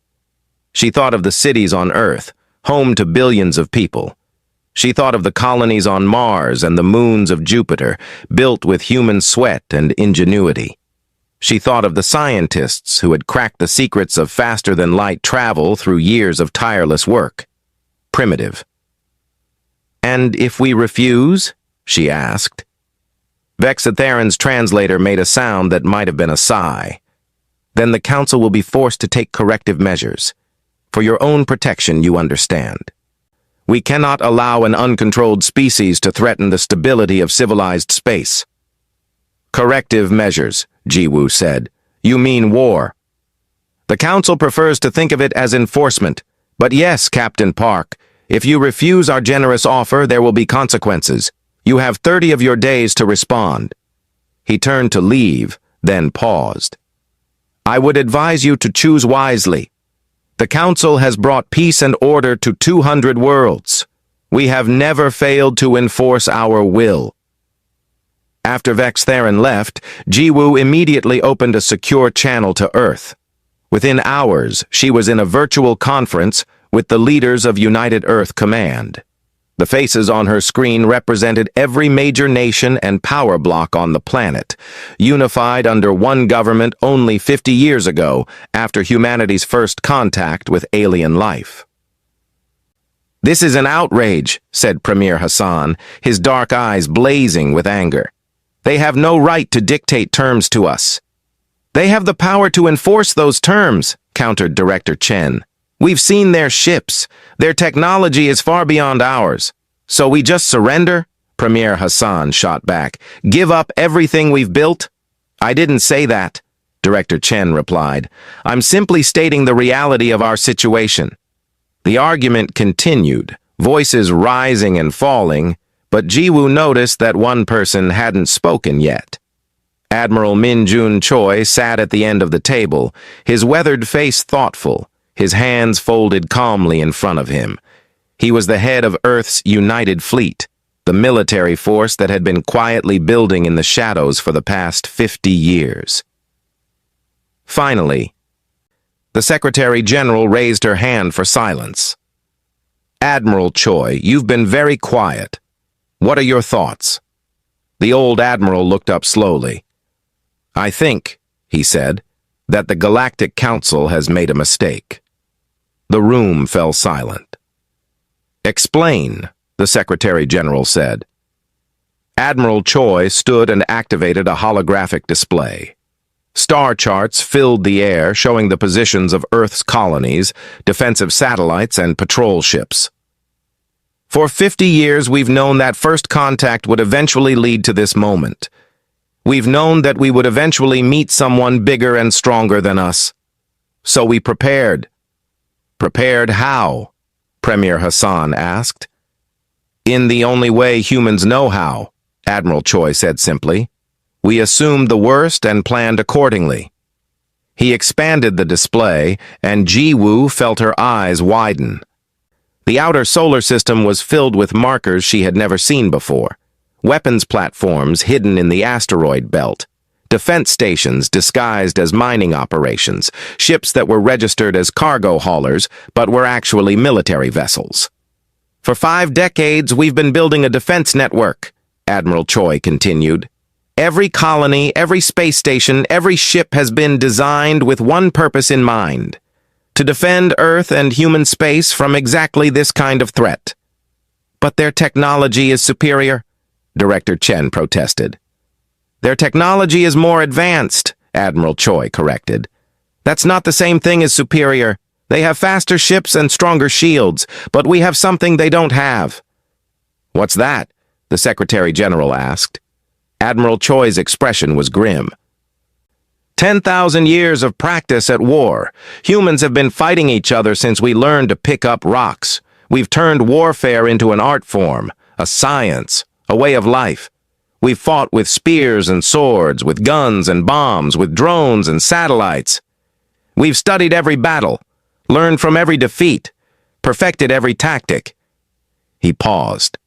She thought of the cities on Earth, home to billions of people. She thought of the colonies on Mars and the moons of Jupiter, built with human sweat and ingenuity. She thought of the scientists who had cracked the secrets of faster-than-light travel through years of tireless work. Primitive. "And if we refuse?" she asked. Vexatheron's translator made a sound that might have been a sigh. "Then the Council will be forced to take corrective measures. For your own protection, you understand. We cannot allow an uncontrolled species to threaten the stability of civilized space." "Corrective measures," Jiwoo said. "You mean war." "The Council prefers to think of it as enforcement. But yes, Captain Park, if you refuse our generous offer, there will be consequences. You have 30 of your days to respond." He turned to leave, then paused. "I would advise you to choose wisely. The Council has brought peace and order to 200 worlds. We have never failed to enforce our will." After Vextheron left, Jiwoo immediately opened a secure channel to Earth. Within hours, she was in a virtual conference with the leaders of United Earth Command. The faces on her screen represented every major nation and power block on the planet, unified under one government only 50 years ago after humanity's first contact with alien life. "This is an outrage," said Premier Hassan, his dark eyes blazing with anger. "They have no right to dictate terms to us." "They have the power to enforce those terms," countered Director Chen. "We've seen their ships. Their technology is far beyond ours. So we just surrender?" Premier Hassan shot back. "Give up everything we've built?" "I didn't say that," Director Chen replied. "I'm simply stating the reality of our situation." The argument continued, voices rising and falling, but Jiwoo noticed that one person hadn't spoken yet. Admiral Min-Jun Choi sat at the end of the table, his weathered face thoughtful, his hands folded calmly in front of him. He was the head of Earth's United Fleet, the military force that had been quietly building in the shadows for the past 50 years. Finally, the Secretary General raised her hand for silence. "Admiral Choi, you've been very quiet. What are your thoughts?" The old admiral looked up slowly. "I think," he said, "that the Galactic Council has made a mistake." The room fell silent. "Explain," the Secretary General said. Admiral Choi stood and activated a holographic display. Star charts filled the air, showing the positions of Earth's colonies, defensive satellites, and patrol ships. "For 50 years, we've known that first contact would eventually lead to this moment. We've known that we would eventually meet someone bigger and stronger than us. So we prepared." "Prepared how?" Premier Hassan asked. "In the only way humans know how," Admiral Choi said simply. "We assumed the worst and planned accordingly." He expanded the display, and Jiwoo felt her eyes widen. The outer solar system was filled with markers she had never seen before. Weapons platforms hidden in the asteroid belt. Defense stations disguised as mining operations, ships that were registered as cargo haulers but were actually military vessels. "For 5 decades, we've been building a defense network," Admiral Choi continued. "Every colony, every space station, every ship has been designed with one purpose in mind: to defend Earth and human space from exactly this kind of threat." "But their technology is superior," Director Chen protested. "Their technology is more advanced," Admiral Choi corrected. "That's not the same thing as superior. They have faster ships and stronger shields, but we have something they don't have." "What's that?" the Secretary General asked. Admiral Choi's expression was grim. 10,000 years of practice at war. Humans have been fighting each other since we learned to pick up rocks. We've turned warfare into an art form, a science, a way of life. We've fought with spears and swords, with guns and bombs, with drones and satellites. We've studied every battle, learned from every defeat, perfected every tactic. He paused.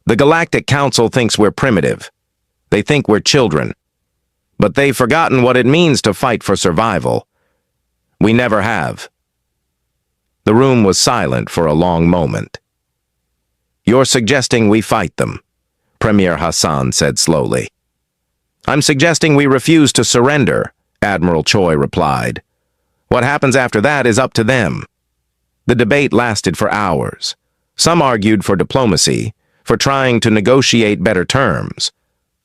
The Galactic Council thinks we're primitive. They think we're children. But they've forgotten what it means to fight for survival. We never have. The room was silent for a long moment. You're suggesting we fight them, Premier Hassan said slowly. I'm suggesting we refuse to surrender, Admiral Choi replied. What happens after that is up to them. The debate lasted for hours. Some argued for diplomacy, for trying to negotiate better terms.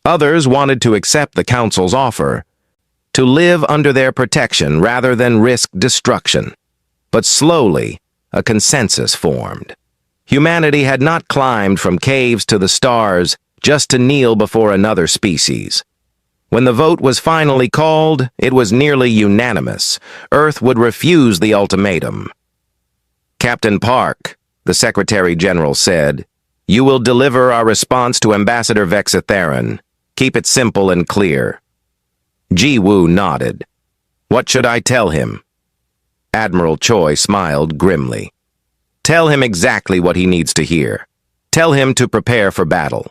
Others wanted to accept the Council's offer, to live under their protection rather than risk destruction. But slowly, a consensus formed. Humanity had not climbed from caves to the stars just to kneel before another species. When the vote was finally called, it was nearly unanimous. Earth would refuse the ultimatum. Captain Park, the Secretary-General said, you will deliver our response to Ambassador Vexatheron. Keep it simple and clear. Ji-Woo nodded. What should I tell him? Admiral Choi smiled grimly. Tell him exactly what he needs to hear. Tell him to prepare for battle.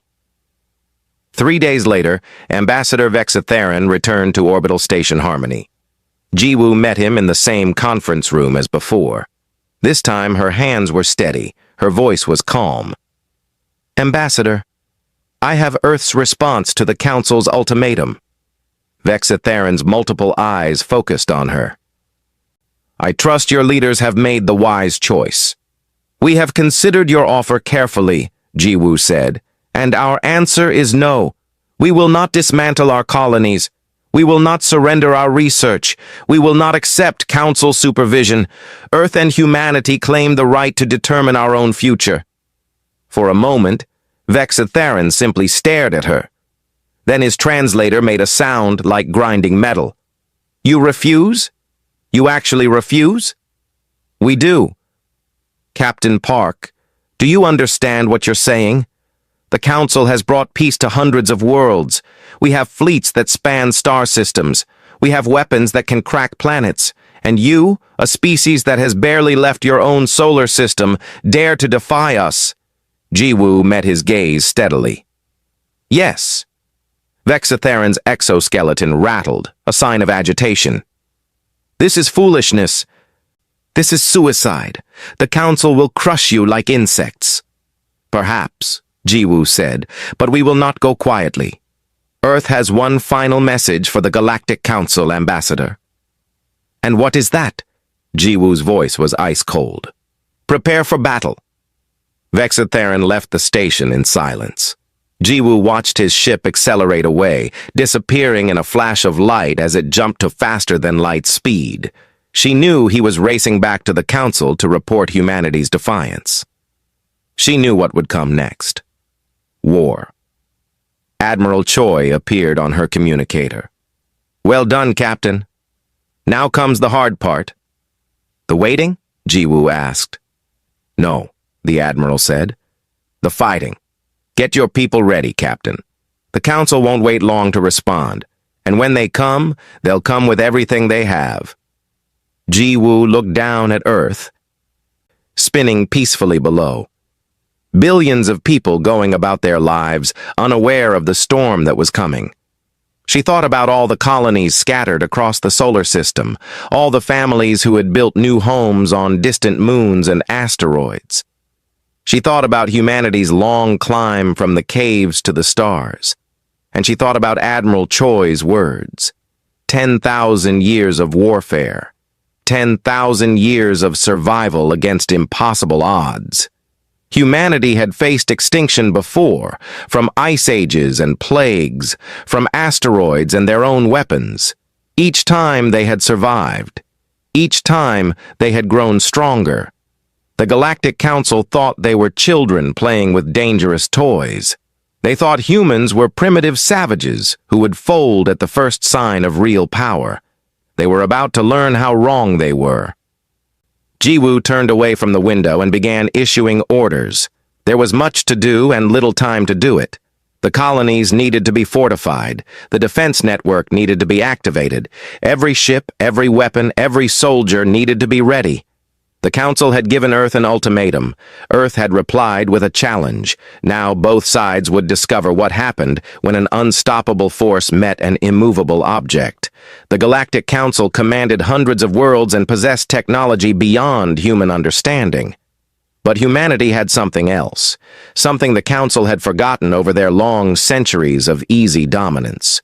3 days later, Ambassador Vexatheron returned to Orbital Station Harmony. Ji-Woo met him in the same conference room as before. This time, her hands were steady. Her voice was calm. Ambassador, I have Earth's response to the Council's ultimatum. Vexatheron's multiple eyes focused on her. I trust your leaders have made the wise choice. We have considered your offer carefully, Ji-Woo said, and our answer is no. We will not dismantle our colonies. We will not surrender our research. We will not accept Council supervision. Earth and humanity claim the right to determine our own future. For a moment, Vexatheron simply stared at her. Then his translator made a sound like grinding metal. You refuse? You actually refuse? We do. Captain Park, do you understand what you're saying? The Council has brought peace to hundreds of worlds. We have fleets that span star systems. We have weapons that can crack planets. And you, a species that has barely left your own solar system, dare to defy us. Ji-Woo met his gaze steadily. Yes. Vexatheron's exoskeleton rattled, a sign of agitation. This is foolishness. This is suicide. The Council will crush you like insects. Perhaps, Ji-Woo said, but we will not go quietly. Earth has one final message for the Galactic Council, Ambassador. And what is that? Ji-Woo's voice was ice-cold. Prepare for battle. Vexatheron left the station in silence. Ji-Woo watched his ship accelerate away, disappearing in a flash of light as it jumped to faster-than-light speed. She knew he was racing back to the Council to report humanity's defiance. She knew what would come next. War. Admiral Choi appeared on her communicator. Well done, Captain. Now comes the hard part. The waiting? Ji-Woo asked. No, the Admiral said. The fighting. Get your people ready, Captain. The Council won't wait long to respond, and when they come, they'll come with everything they have. Ji-Woo looked down at Earth, spinning peacefully below. Billions of people going about their lives, unaware of the storm that was coming. She thought about all the colonies scattered across the solar system, all the families who had built new homes on distant moons and asteroids. She thought about humanity's long climb from the caves to the stars. And she thought about Admiral Choi's words. 10,000 years of warfare. 10,000 years of survival against impossible odds. Humanity had faced extinction before, from ice ages and plagues, from asteroids and their own weapons. Each time they had survived. Each time they had grown stronger. The Galactic Council thought they were children playing with dangerous toys. They thought humans were primitive savages who would fold at the first sign of real power. They were about to learn how wrong they were. Ji-Woo turned away from the window and began issuing orders. There was much to do and little time to do it. The colonies needed to be fortified. The defense network needed to be activated. Every ship, every weapon, every soldier needed to be ready. The Council had given Earth an ultimatum. Earth had replied with a challenge. Now both sides would discover what happened when an unstoppable force met an immovable object. The Galactic Council commanded hundreds of worlds and possessed technology beyond human understanding. But humanity had something else, something the Council had forgotten over their long centuries of easy dominance.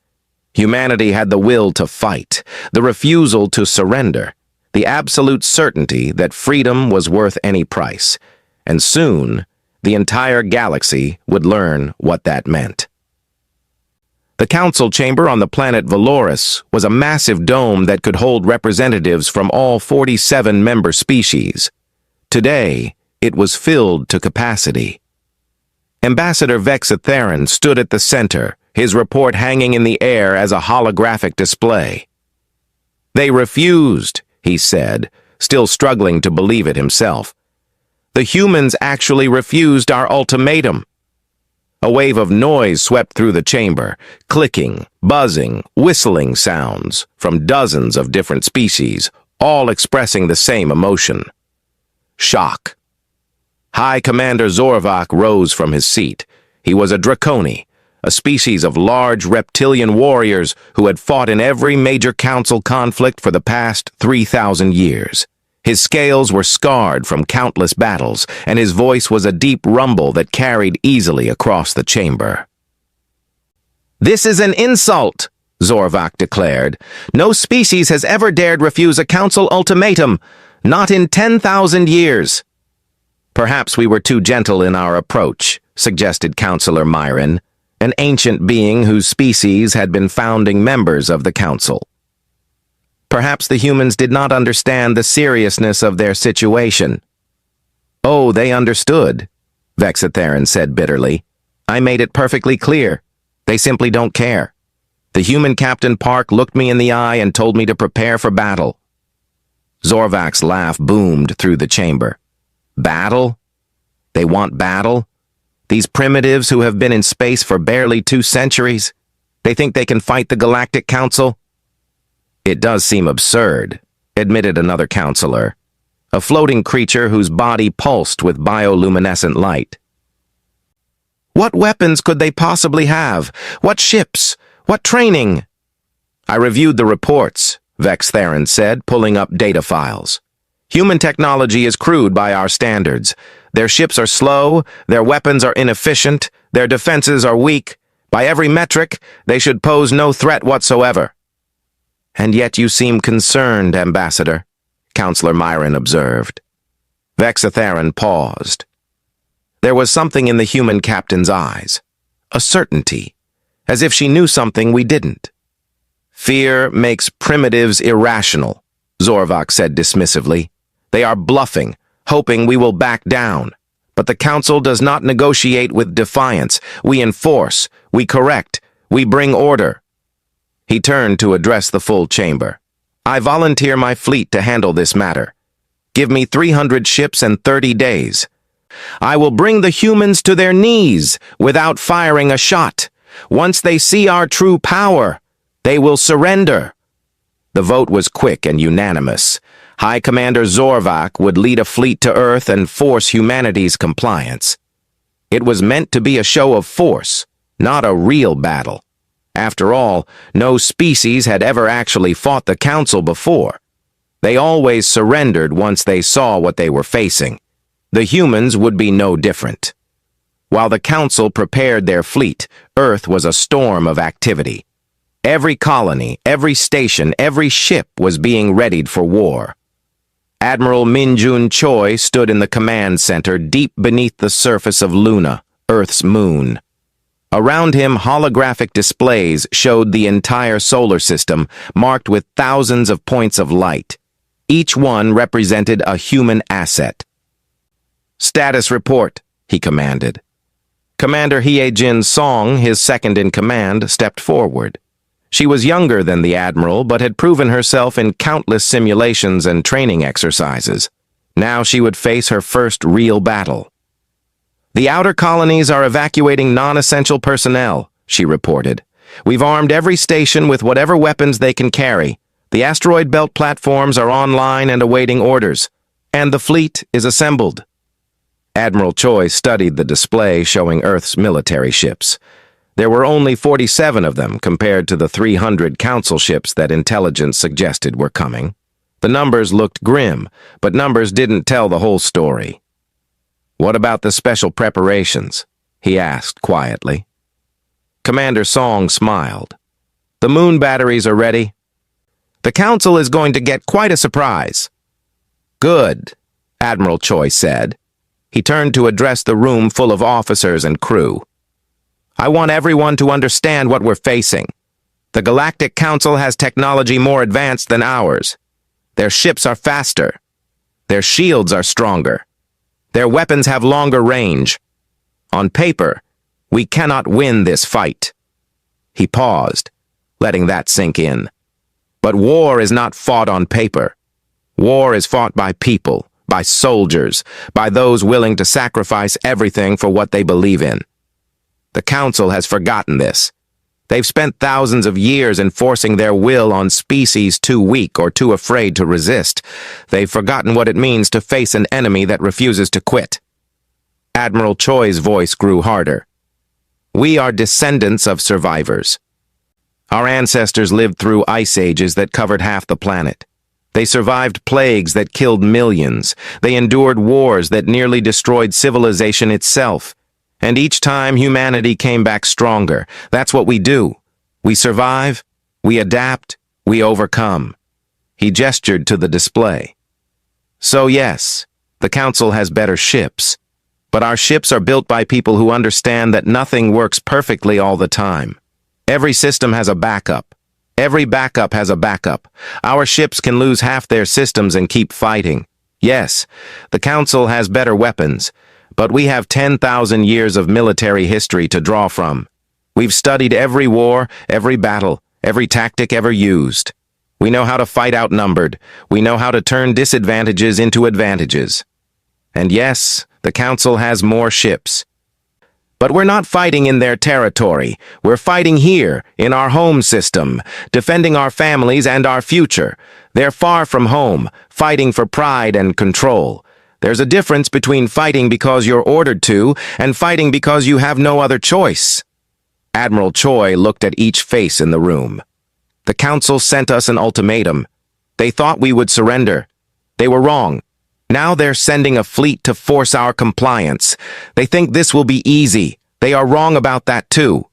Humanity had the will to fight, the refusal to surrender, the absolute certainty that freedom was worth any price, and soon the entire galaxy would learn what that meant. The council chamber on the planet Valoris was a massive dome that could hold representatives from all 47 member species. Today, it was filled to capacity. Ambassador Vexatheron stood at the center, his report hanging in the air as a holographic display. "They refused," he said, still struggling to believe it himself. "The humans actually refused our ultimatum." A wave of noise swept through the chamber, clicking, buzzing, whistling sounds from dozens of different species, all expressing the same emotion. Shock. High Commander Zorvak rose from his seat. He was a Draconi, a species of large reptilian warriors who had fought in every major council conflict for the past 3,000 years. His scales were scarred from countless battles, and his voice was a deep rumble that carried easily across the chamber. "This is an insult," Zorvak declared. "No species has ever dared refuse a council ultimatum, not in 10,000 years. "Perhaps we were too gentle in our approach," suggested Councillor Myron, an ancient being whose species had been founding members of the council. Perhaps the humans did not understand the seriousness of their situation. "Oh, they understood," Vexatheron said bitterly. "I made it perfectly clear. They simply don't care. The human Captain Park looked me in the eye and told me to prepare for battle." Zorvak's laugh boomed through the chamber. "Battle? They want battle? These primitives who have been in space for barely 2 centuries? They think they can fight the Galactic Council?" "It does seem absurd," admitted another counselor, a floating creature whose body pulsed with bioluminescent light. "What weapons could they possibly have? What ships? What training?" "I reviewed the reports," Vexatheron said, pulling up data files. "Human technology is crude by our standards. Their ships are slow, their weapons are inefficient, their defenses are weak. By every metric, they should pose no threat whatsoever." "And yet you seem concerned, Ambassador," Councillor Myron observed. Vexatheron paused. There was something in the human captain's eyes, a certainty, as if she knew something we didn't. "Fear makes primitives irrational," Zorvak said dismissively. "They are bluffing, hoping we will back down. But the Council does not negotiate with defiance. We enforce, we correct, we bring order." He turned to address the full chamber. "I volunteer my fleet to handle this matter. Give me 300 ships and 30 days. I will bring the humans to their knees without firing a shot. Once they see our true power, they will surrender." The vote was quick and unanimous. High Commander Zorvak would lead a fleet to Earth and force humanity's compliance. It was meant to be a show of force, not a real battle. After all, no species had ever actually fought the Council before. They always surrendered once they saw what they were facing. The humans would be no different. While the Council prepared their fleet, Earth was a storm of activity. Every colony, every station, every ship was being readied for war. Admiral Minjun Choi stood in the command center deep beneath the surface of Luna, Earth's moon. Around him, holographic displays showed the entire solar system, marked with thousands of points of light. Each one represented a human asset. "Status report," he commanded. Commander Hyejin Song, his second-in-command, stepped forward. She was younger than the Admiral, but had proven herself in countless simulations and training exercises. Now she would face her first real battle. "The outer colonies are evacuating non-essential personnel," she reported. "We've armed every station with whatever weapons they can carry. The asteroid belt platforms are online and awaiting orders. And the fleet is assembled. Admiral Choi studied the display showing Earth's military ships. There were only 47 of them compared to the 300 council ships that intelligence suggested were coming. The numbers looked grim, but numbers didn't tell the whole story. "What about the special preparations?" he asked quietly. Commander Song smiled. "The moon batteries are ready. The council is going to get quite a surprise." "Good," Admiral Choi said. He turned to address the room full of officers and crew. "I want everyone to understand what we're facing. The Galactic Council has technology more advanced than ours. Their ships are faster. Their shields are stronger. Their weapons have longer range. On paper, we cannot win this fight." He paused, letting that sink in. But war is not fought on paper. War is fought by people, by soldiers, by those willing to sacrifice everything for what they believe in. The Council has forgotten this. They've spent thousands of years enforcing their will on species too weak or too afraid to resist. They've forgotten what it means to face an enemy that refuses to quit. Admiral Choi's voice grew harder. "We are descendants of survivors. Our ancestors lived through ice ages that covered half the planet. They survived plagues that killed millions. They endured wars that nearly destroyed civilization itself. And each time humanity came back stronger. That's what we do. We survive, we adapt, we overcome." He gestured to the display. "So yes, the Council has better ships. But our ships are built by people who understand that nothing works perfectly all the time. Every system has a backup. Every backup has a backup. Our ships can lose half their systems and keep fighting. Yes, the Council has better weapons, but we have 10,000 years of military history to draw from. We've studied every war, every battle, every tactic ever used. We know how to fight outnumbered. We know how to turn disadvantages into advantages. And yes, the Council has more ships. But we're not fighting in their territory. We're fighting here, in our home system, defending our families and our future. They're far from home, fighting for pride and control. There's a difference between fighting because you're ordered to and fighting because you have no other choice." Admiral Choi looked at each face in the room. "The Council sent us an ultimatum. They thought we would surrender. They were wrong. Now they're sending a fleet to force our compliance. They think this will be easy. They are wrong about that too."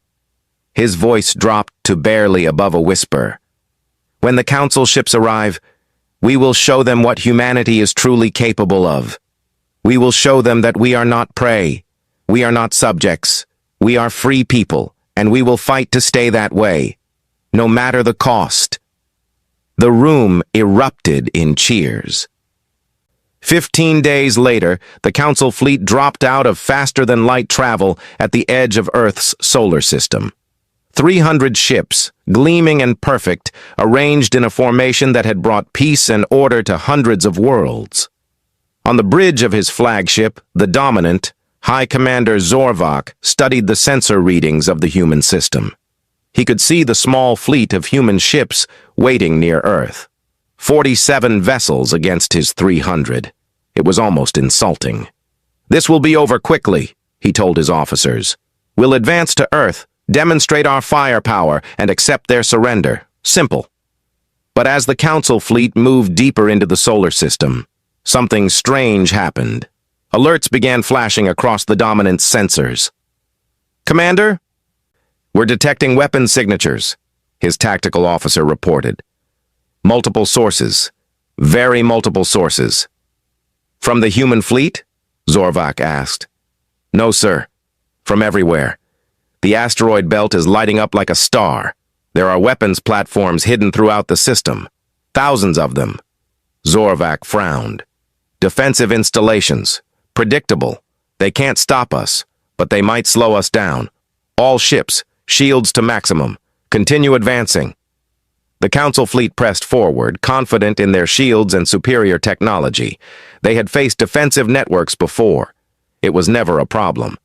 His voice dropped to barely above a whisper. "When the Council ships arrive, we will show them what humanity is truly capable of. We will show them that we are not prey. We are not subjects. We are free people, and we will fight to stay that way, no matter the cost." The room erupted in cheers. 15 days later, the Council fleet dropped out of faster-than-light travel at the edge of Earth's solar system. 300 ships, gleaming and perfect, arranged in a formation that had brought peace and order to hundreds of worlds. On the bridge of his flagship, the Dominant, High Commander Zorvak studied the sensor readings of the human system. He could see the small fleet of human ships waiting near Earth. 47 vessels against his 300. It was almost insulting. "This will be over quickly," he told his officers. "We'll advance to Earth, demonstrate our firepower, and accept their surrender. Simple." But as the Council fleet moved deeper into the solar system, something strange happened. Alerts began flashing across the Dominant's sensors. "Commander, we're detecting weapon signatures," his tactical officer reported. "Multiple sources. Very multiple sources." "From the human fleet?" Zorvak asked. "No, sir. From everywhere. The asteroid belt is lighting up like a star. There are weapons platforms hidden throughout the system. Thousands of them." Zorvak frowned. "Defensive installations. Predictable. They can't stop us, but they might slow us down. All ships, shields to maximum. Continue advancing." The Council fleet pressed forward, confident in their shields and superior technology. They had faced defensive networks before. It was never a problem.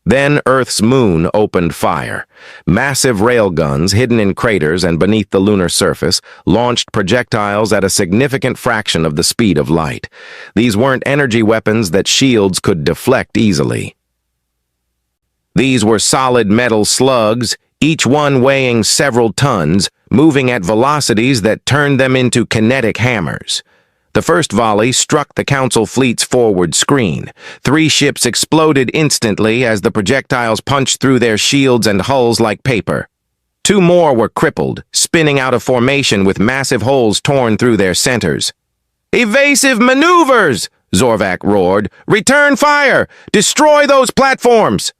Then Earth's moon opened fire. Massive railguns hidden in craters and beneath the lunar surface launched projectiles at a significant fraction of the speed of light. These weren't energy weapons that shields could deflect easily. These were solid metal slugs, each one weighing several tons, moving at velocities that turned them into kinetic hammers. The first volley struck the Council fleet's forward screen. 3 ships exploded instantly as the projectiles punched through their shields and hulls like paper. 2 more were crippled, spinning out of formation with massive holes torn through their centers. "Evasive maneuvers!" Zorvak roared. "Return fire! Destroy those platforms!"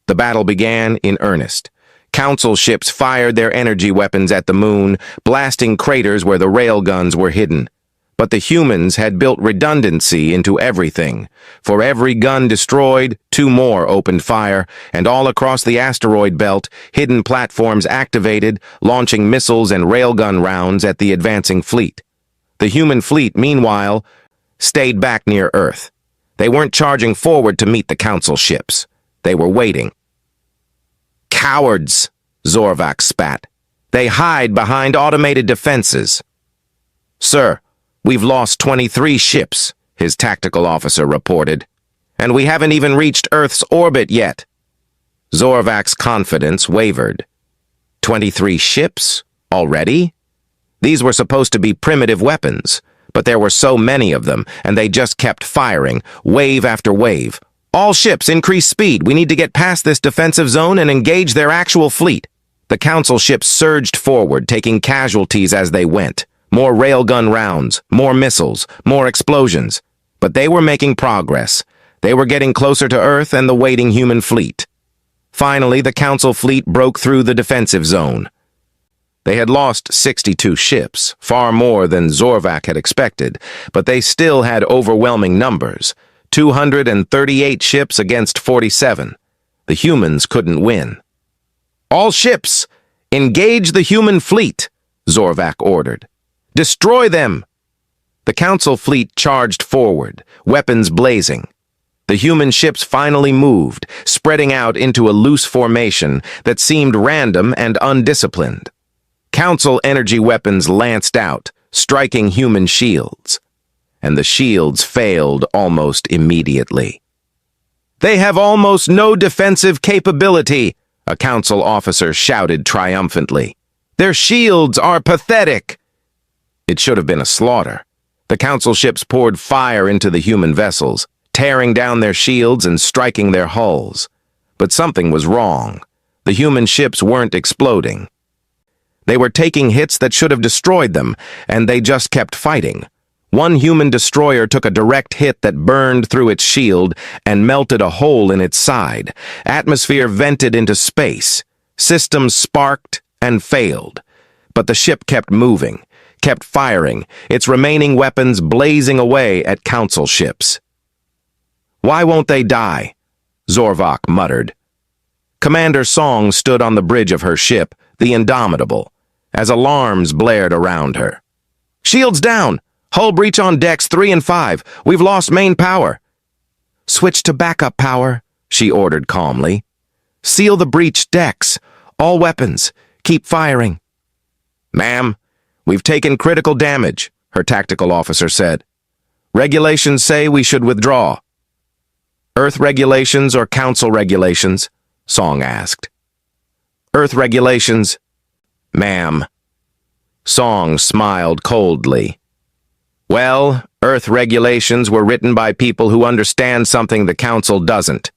The battle began in earnest. Council ships fired their energy weapons at the moon, blasting craters where the railguns were hidden. But the humans had built redundancy into everything. For every gun destroyed, 2 more opened fire, and all across the asteroid belt, hidden platforms activated, launching missiles and railgun rounds at the advancing fleet. The human fleet, meanwhile, stayed back near Earth. They weren't charging forward to meet the Council ships. They were waiting. "Cowards!" Zorvak spat. "They hide behind automated defenses." "Sir, we've lost 23 ships," his tactical officer reported. "And we haven't even reached Earth's orbit yet." Zorvak's confidence wavered. 23 ships? Already? These were supposed to be primitive weapons, but there were so many of them, and they just kept firing, wave after wave. "All ships, increase speed. We need to get past this defensive zone and engage their actual fleet." The Council ships surged forward, taking casualties as they went. More railgun rounds, more missiles, more explosions. But they were making progress. They were getting closer to Earth and the waiting human fleet. Finally, the Council fleet broke through the defensive zone. They had lost 62 ships, far more than Zorvak had expected, but they still had overwhelming numbers. 238 ships against 47. The humans couldn't win. "All ships, engage the human fleet," Zorvak ordered. "Destroy them!" The Council fleet charged forward, weapons blazing. The human ships finally moved, spreading out into a loose formation that seemed random and undisciplined. Council energy weapons lanced out, striking human shields. And the shields failed almost immediately. "They have almost no defensive capability," a Council officer shouted triumphantly. "Their shields are pathetic." It should have been a slaughter. The Council ships poured fire into the human vessels, tearing down their shields and striking their hulls. But something was wrong. The human ships weren't exploding. They were taking hits that should have destroyed them, and they just kept fighting. One human destroyer took a direct hit that burned through its shield and melted a hole in its side. Atmosphere vented into space. Systems sparked and failed. But the ship kept moving, kept firing, its remaining weapons blazing away at Council ships. "Why won't they die?" Zorvak muttered. Commander Song stood on the bridge of her ship, the Indomitable, as alarms blared around her. "Shields down! Hull breach on decks 3 and 5. We've lost main power." "Switch to backup power," she ordered calmly. "Seal the breached decks. All weapons. Keep firing." "Ma'am, we've taken critical damage," her tactical officer said. "Regulations say we should withdraw." "Earth regulations or Council regulations?" Song asked. "Earth regulations, ma'am." Song smiled coldly. "Well, Earth regulations were written by people who understand something the Council doesn't.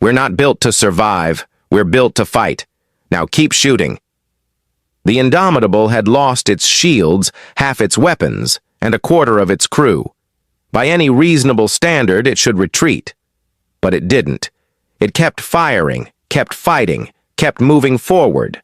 We're not built to survive, we're built to fight. Now keep shooting." The Indomitable had lost its shields, half its weapons, and a quarter of its crew. By any reasonable standard, it should retreat. But it didn't. It kept firing, kept fighting, kept moving forward.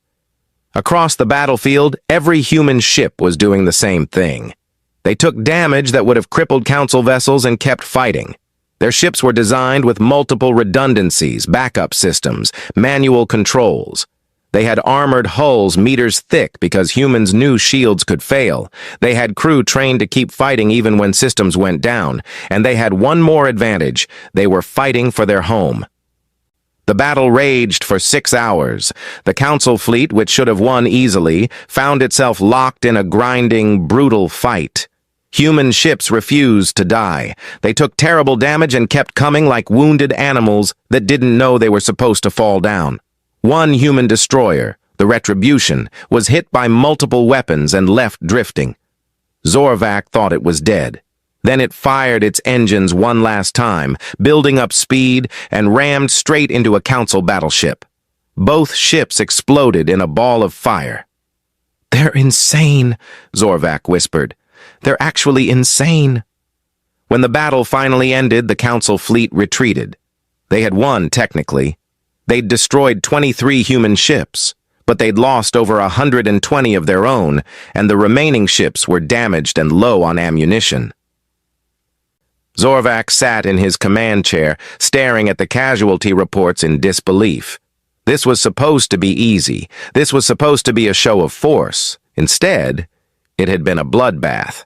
Across the battlefield, every human ship was doing the same thing. They took damage that would have crippled Council vessels and kept fighting. Their ships were designed with multiple redundancies, backup systems, manual controls. They had armored hulls meters thick because humans knew shields could fail. They had crew trained to keep fighting even when systems went down. And they had one more advantage. They were fighting for their home. The battle raged for 6 hours. The Council fleet, which should have won easily, found itself locked in a grinding, brutal fight. Human ships refused to die. They took terrible damage and kept coming like wounded animals that didn't know they were supposed to fall down. One human destroyer, the Retribution, was hit by multiple weapons and left drifting. Zorvac thought it was dead. Then it fired its engines one last time, building up speed, and rammed straight into a Council battleship. Both ships exploded in a ball of fire. "They're insane," Zorvac whispered. "They're actually insane." When the battle finally ended, the Council fleet retreated. They had won, technically. They'd destroyed 23 human ships, but they'd lost over 120 of their own, and the remaining ships were damaged and low on ammunition. Zorvac sat in his command chair, staring at the casualty reports in disbelief. This was supposed to be easy. This was supposed to be a show of force. Instead, it had been a bloodbath.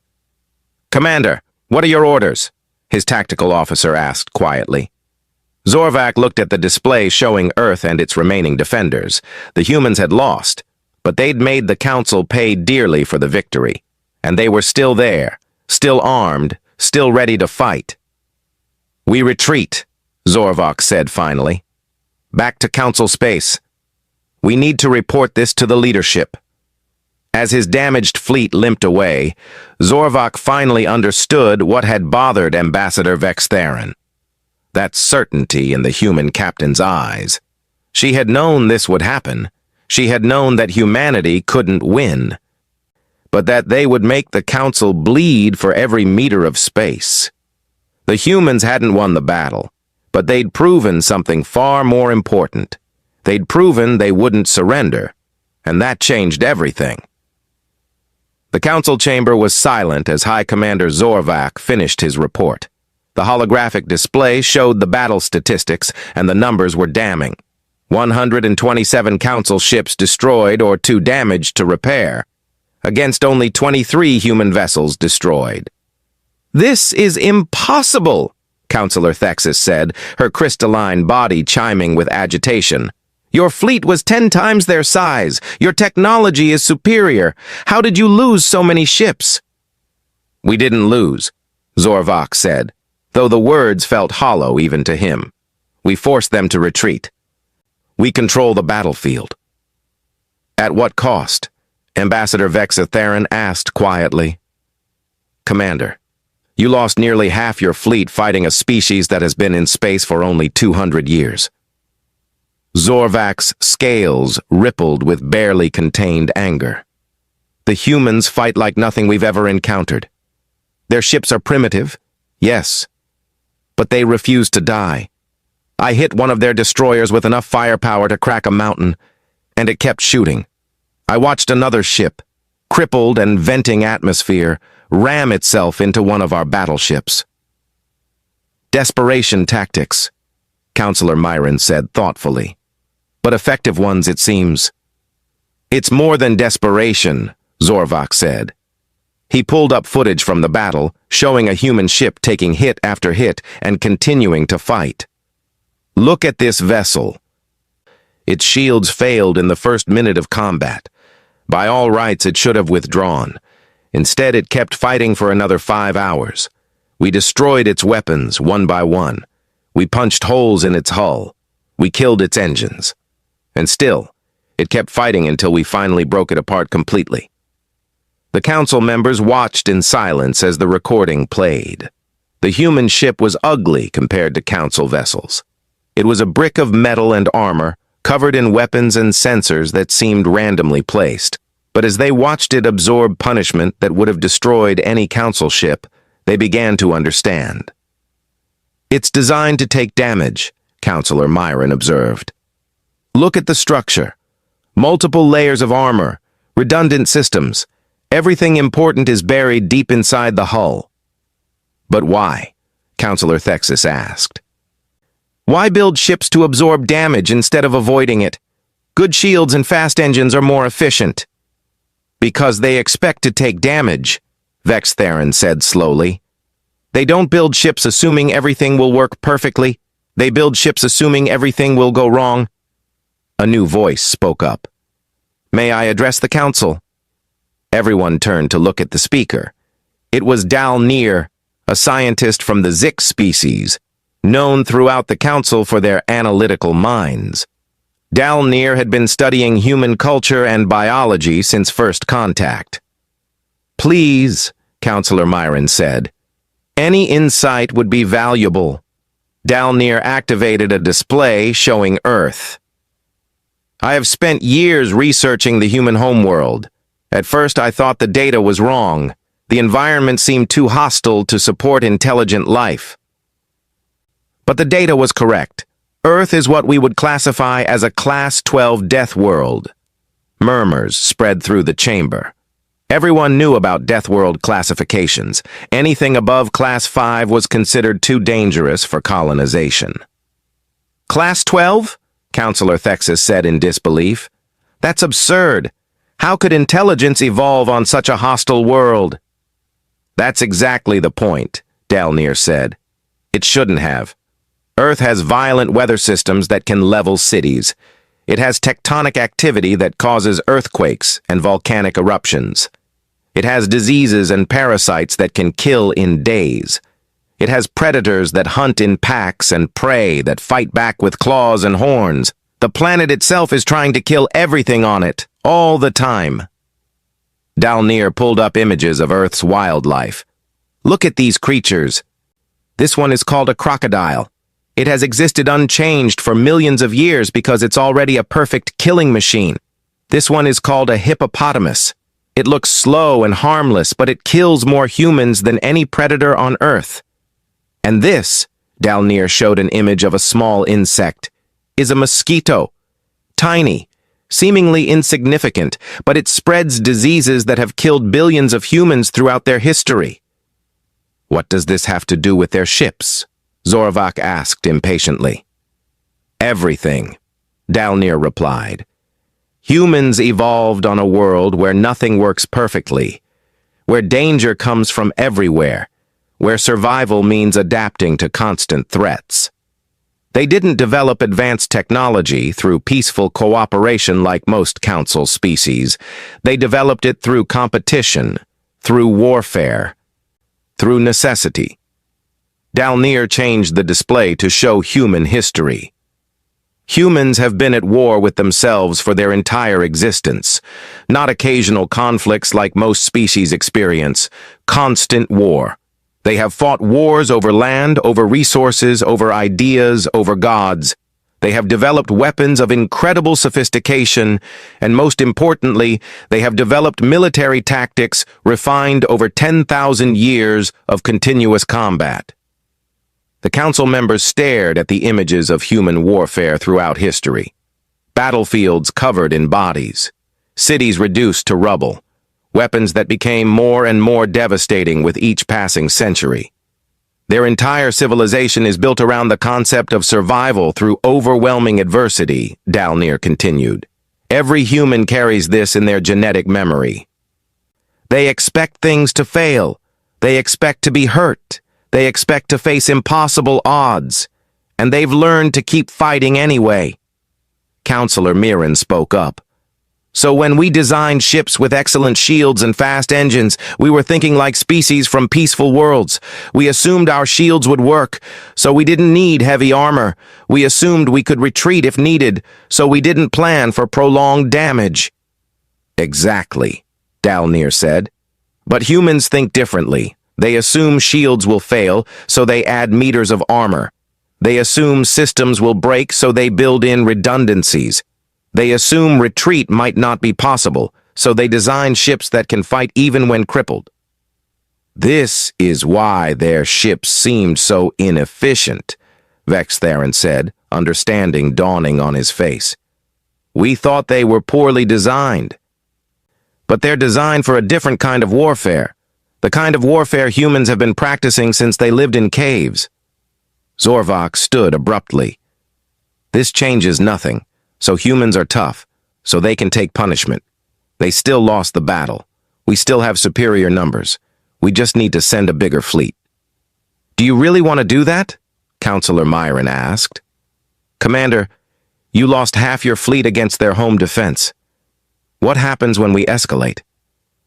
"Commander, what are your orders?" his tactical officer asked quietly. Zorvac looked at the display showing Earth and its remaining defenders. The humans had lost, but they'd made the Council pay dearly for the victory. And they were still there, still armed, still ready to fight. "We retreat," Zorvac said finally. "Back to Council space. We need to report this to the leadership." As his damaged fleet limped away, Zorvac finally understood what had bothered Ambassador Vex Theron. That certainty in the human captain's eyes. She had known this would happen. She had known that humanity couldn't win, but that they would make the Council bleed for every meter of space. The humans hadn't won the battle, but they'd proven something far more important. They'd proven they wouldn't surrender, and that changed everything. The Council chamber was silent as High Commander Zorvac finished his report. The holographic display showed the battle statistics, and the numbers were damning. 127 Council ships destroyed or too damaged to repair, against only 23 human vessels destroyed. "This is impossible," Councillor Thexis said, her crystalline body chiming with agitation. "Your fleet was 10 times their size. Your technology is superior. How did you lose so many ships?" "We didn't lose," Zorvac said, though the words felt hollow even to him. "We forced them to retreat. We control the battlefield." "At what cost?" Ambassador Vex Theron asked quietly. "Commander, you lost nearly half your fleet fighting a species that has been in space for only 200 years. Zorvac's scales rippled with barely contained anger. "The humans fight like nothing we've ever encountered. Their ships are primitive, yes, but they refuse to die. I hit one of their destroyers with enough firepower to crack a mountain, and it kept shooting. I watched another ship, crippled and venting atmosphere, ram itself into one of our battleships." "Desperation tactics," Councillor Myron said thoughtfully. "But effective ones, it seems." "It's more than desperation," Zorvac said. He pulled up footage from the battle, showing a human ship taking hit after hit and continuing to fight. "Look at this vessel. Its shields failed in the first minute of combat. By all rights, it should have withdrawn. Instead, it kept fighting for another 5 hours. We destroyed its weapons one by one. We punched holes in its hull. We killed its engines. And still, it kept fighting until we finally broke it apart completely." The Council members watched in silence as the recording played. The human ship was ugly compared to Council vessels. It was a brick of metal and armor, covered in weapons and sensors that seemed randomly placed. But as they watched it absorb punishment that would have destroyed any Council ship, they began to understand. "It's designed to take damage," Councillor Myron observed. "Look at the structure. Multiple layers of armor, redundant systems. Everything important is buried deep inside the hull." "But why?" Councillor Thexis asked. "Why build ships to absorb damage instead of avoiding it? Good shields and fast engines are more efficient." "Because they expect to take damage," Vex Theron said slowly. "They don't build ships assuming everything will work perfectly. They build ships assuming everything will go wrong. A new voice spoke up. May I address the council? Everyone turned to look at the speaker. It was Dal Near, a scientist from the Zik species, known throughout the council for their analytical minds. Dal Near had been studying human culture and biology since first contact. Please, Counselor Myron said, any insight would be valuable. Dal Near activated a display showing Earth. I have spent years researching the human homeworld. At first I thought the data was wrong. The environment seemed too hostile to support intelligent life. But the data was correct. Earth is what we would classify as a Class 12 death world. Murmurs spread through the chamber. Everyone knew about death world classifications. Anything above Class 5 was considered too dangerous for colonization. Class 12? Counselor Thexus said in disbelief. That's absurd. How could intelligence evolve on such a hostile world? That's exactly the point, Dal Near said. It shouldn't have. Earth has violent weather systems that can level cities. It has tectonic activity that causes earthquakes and volcanic eruptions. It has diseases and parasites that can kill in days. It has predators that hunt in packs and prey that fight back with claws and horns. The planet itself is trying to kill everything on it, all the time. Dal Near pulled up images of Earth's wildlife. Look at these creatures. This one is called a crocodile. It has existed unchanged for millions of years because it's already a perfect killing machine. This one is called a hippopotamus. It looks slow and harmless, but it kills more humans than any predator on Earth. And this, Dal Near showed an image of a small insect, is a mosquito. Tiny, seemingly insignificant, but it spreads diseases that have killed billions of humans throughout their history. What does this have to do with their ships? Zorvak asked impatiently. Everything, Dal Near replied. Humans evolved on a world where nothing works perfectly, where danger comes from everywhere, where survival means adapting to constant threats. They didn't develop advanced technology through peaceful cooperation like most council species. They developed it through competition, through warfare, through necessity. Dal Near changed the display to show human history. Humans have been at war with themselves for their entire existence, not occasional conflicts like most species experience, constant war. They have fought wars over land, over resources, over ideas, over gods. They have developed weapons of incredible sophistication, and most importantly, they have developed military tactics refined over 10,000 years of continuous combat. The council members stared at the images of human warfare throughout history. Battlefields covered in bodies, cities reduced to rubble, weapons that became more and more devastating with each passing century. Their entire civilization is built around the concept of survival through overwhelming adversity, Dal Near continued. Every human carries this in their genetic memory. They expect things to fail. They expect to be hurt. They expect to face impossible odds. And they've learned to keep fighting anyway. Counselor Mirren spoke up. So when we designed ships with excellent shields and fast engines, we were thinking like species from peaceful worlds. We assumed our shields would work, so we didn't need heavy armor. We assumed we could retreat if needed, so we didn't plan for prolonged damage. Exactly, Dal Near said. But humans think differently. They assume shields will fail, so they add meters of armor. They assume systems will break, so they build in redundancies. They assume retreat might not be possible, so they design ships that can fight even when crippled. This is why their ships seemed so inefficient, Vex Theron said, understanding dawning on his face. We thought they were poorly designed. But they're designed for a different kind of warfare, the kind of warfare humans have been practicing since they lived in caves. Zorvak stood abruptly. This changes nothing. So humans are tough, so they can take punishment. They still lost the battle. We still have superior numbers. We just need to send a bigger fleet. Do you really want to do that? Counselor Myron asked. Commander, you lost half your fleet against their home defense. What happens when we escalate?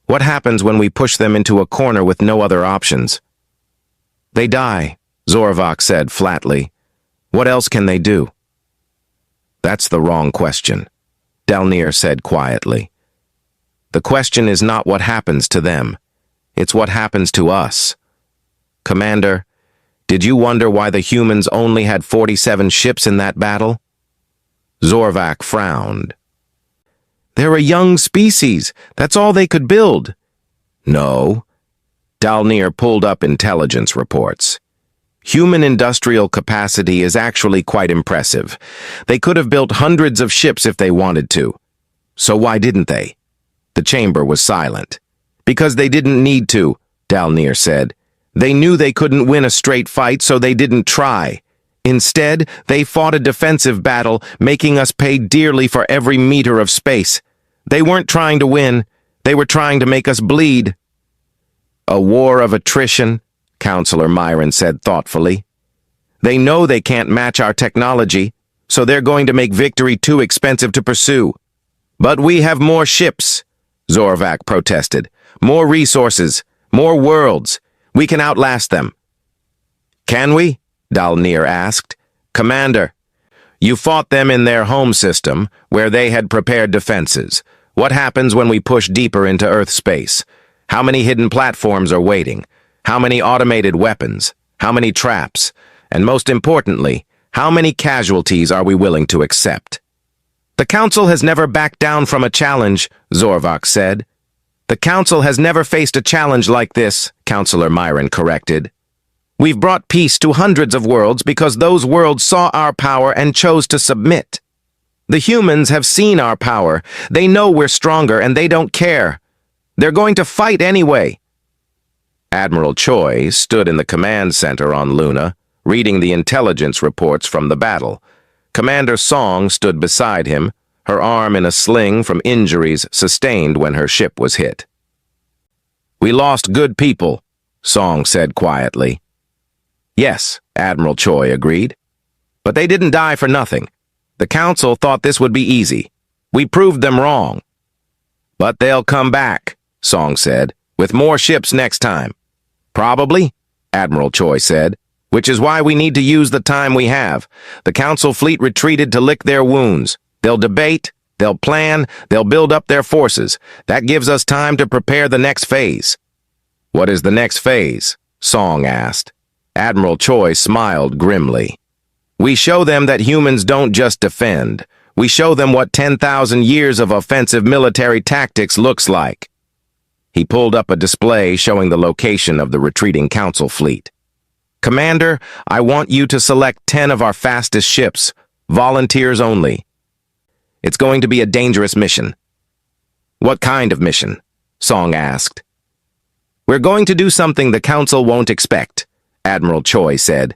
What happens when we push them into a corner with no other options? They die, Zorvok said flatly. What else can they do? That's the wrong question, Dalnir said quietly. The question is not what happens to them. It's what happens to us. Commander, did you wonder why the humans only had 47 ships in that battle? Zorvak frowned. They're a young species. That's all they could build. No. Dalnir pulled up intelligence reports. Human industrial capacity is actually quite impressive. They could have built hundreds of ships if they wanted to. So why didn't they? The chamber was silent. Because they didn't need to, Dalnir said. They knew they couldn't win a straight fight, so they didn't try. Instead, they fought a defensive battle, making us pay dearly for every meter of space. They weren't trying to win. They were trying to make us bleed. A war of attrition, Counselor Myron said thoughtfully. They know they can't match our technology, so they're going to make victory too expensive to pursue. But we have more ships, Zorvak protested. More resources, more worlds. We can outlast them. Can we? Dalnir asked. Commander, you fought them in their home system, where they had prepared defenses. What happens when we push deeper into Earth space? How many hidden platforms are waiting? How many automated weapons? How many traps? And most importantly, how many casualties are we willing to accept? The Council has never backed down from a challenge, Zorvok said. The Council has never faced a challenge like this, Counselor Myron corrected. We've brought peace to hundreds of worlds because those worlds saw our power and chose to submit. The humans have seen our power. They know we're stronger and they don't care. They're going to fight anyway. Admiral Choi stood in the command center on Luna, reading the intelligence reports from the battle. Commander Song stood beside him, her arm in a sling from injuries sustained when her ship was hit. We lost good people, Song said quietly. Yes, Admiral Choi agreed. But they didn't die for nothing. The Council thought this would be easy. We proved them wrong. But they'll come back, Song said, with more ships next time. Probably, Admiral Choi said, which is why we need to use the time we have. The Council fleet retreated to lick their wounds. They'll debate, they'll plan, they'll build up their forces. That gives us time to prepare the next phase. What is the next phase? Song asked. Admiral Choi smiled grimly. We show them that humans don't just defend. We show them what 10,000 years of offensive military tactics looks like. He pulled up a display showing the location of the retreating Council fleet. Commander, I want you to select 10 of our fastest ships, volunteers only. It's going to be a dangerous mission. What kind of mission? Song asked. We're going to do something the Council won't expect, Admiral Choi said.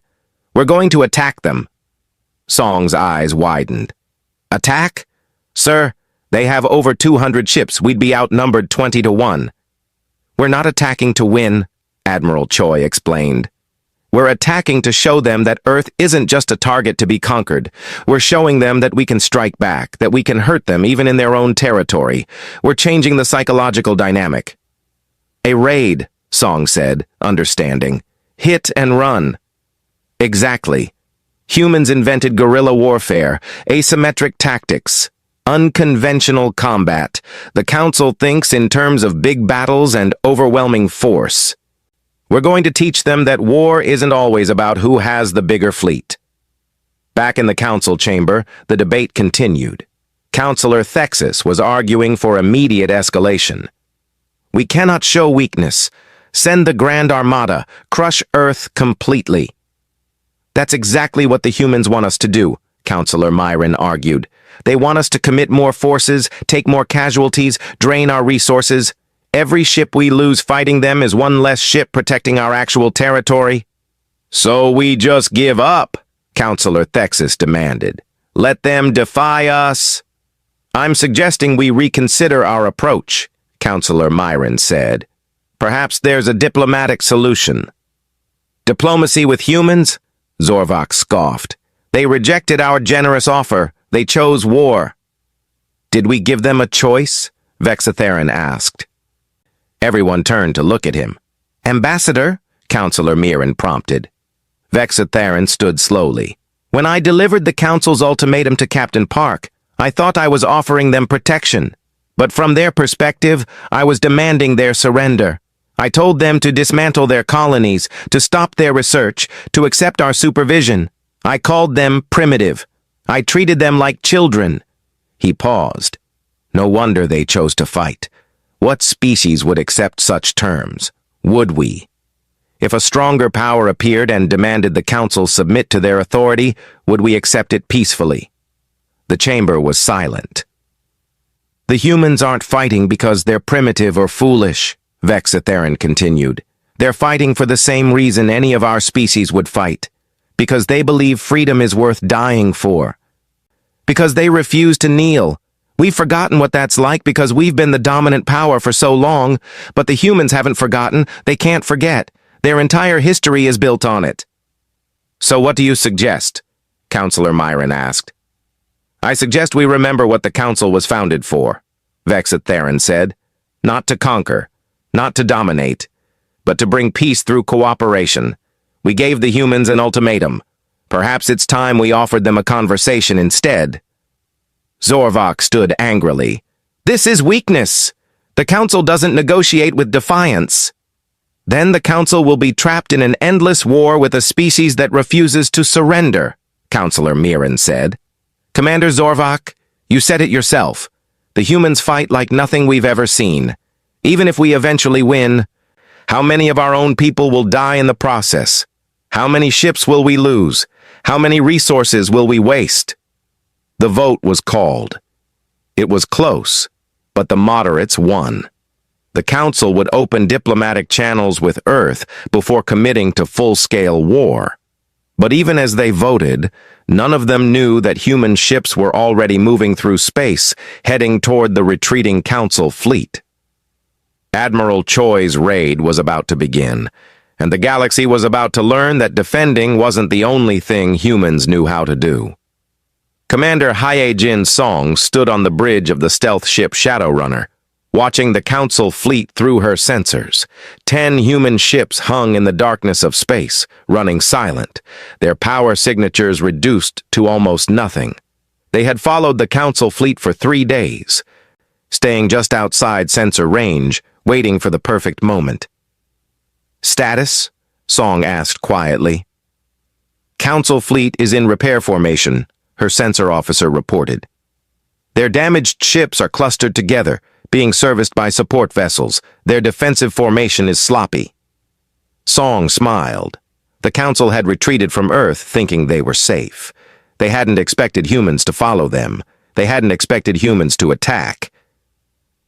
We're going to attack them. Song's eyes widened. Attack? Sir, they have over 200 ships. We'd be outnumbered 20-1. We're not attacking to win, Admiral Choi explained. We're attacking to show them that Earth isn't just a target to be conquered. We're showing them that we can strike back, that we can hurt them even in their own territory. We're changing the psychological dynamic. A raid, Song said, understanding. Hit and run. Exactly. Humans invented guerrilla warfare, asymmetric tactics, unconventional combat. The Council thinks in terms of big battles and overwhelming force. We're going to teach them that war isn't always about who has the bigger fleet. Back in the Council chamber, the debate continued. Counselor Thexus was arguing for immediate escalation. We cannot show weakness. Send the Grand Armada, crush Earth completely. That's exactly what the humans want us to do, Counselor Myron argued. They want us to commit more forces, take more casualties, drain our resources. Every ship we lose fighting them is one less ship protecting our actual territory. So we just give up, Counselor Thexus demanded. Let them defy us. I'm suggesting we reconsider our approach, Counselor Myron said. Perhaps there's a diplomatic solution. Diplomacy with humans? Zorvak scoffed. They rejected our generous offer. They chose war. Did we give them a choice? Vexatherin asked. Everyone turned to look at him. Ambassador? Counselor Mirren prompted. Vexatherin stood slowly. When I delivered the Council's ultimatum to Captain Park, I thought I was offering them protection. But from their perspective, I was demanding their surrender. I told them to dismantle their colonies, to stop their research, to accept our supervision. I called them primitive. I treated them like children. He paused. No wonder they chose to fight. What species would accept such terms? Would we? If a stronger power appeared and demanded the Council submit to their authority, would we accept it peacefully? The chamber was silent. The humans aren't fighting because they're primitive or foolish, Vexatherin continued. They're fighting for the same reason any of our species would fight. Because they believe freedom is worth dying for. Because they refuse to kneel. We've forgotten what that's like because we've been the dominant power for so long, but the humans haven't forgotten, they can't forget. Their entire history is built on it. So what do you suggest? Counselor Myron asked. I suggest we remember what the Council was founded for, Vexatherin said. Not to conquer, not to dominate, but to bring peace through cooperation. We gave the humans an ultimatum. Perhaps it's time we offered them a conversation instead. Zorvak stood angrily. This is weakness. The Council doesn't negotiate with defiance. Then the Council will be trapped in an endless war with a species that refuses to surrender, Counselor Mirren said. Commander Zorvak, you said it yourself. The humans fight like nothing we've ever seen. Even if we eventually win, how many of our own people will die in the process? How many ships will we lose? How many resources will we waste? The vote was called. It was close, but the moderates won. The Council would open diplomatic channels with Earth before committing to full-scale war. But even as they voted, none of them knew that human ships were already moving through space, heading toward the retreating Council fleet. Admiral Choi's raid was about to begin, and the galaxy was about to learn that defending wasn't the only thing humans knew how to do. Commander Hae-Jin Song stood on the bridge of the stealth ship Shadowrunner, watching the Council fleet through her sensors. 10 human ships hung in the darkness of space, running silent, their power signatures reduced to almost nothing. They had followed the Council fleet for 3 days, staying just outside sensor range, waiting for the perfect moment. Status? Song asked quietly. Council fleet is in repair formation, her sensor officer reported. Their damaged ships are clustered together, being serviced by support vessels. Their defensive formation is sloppy. Song smiled. The Council had retreated from Earth thinking they were safe. They hadn't expected humans to follow them. They hadn't expected humans to attack.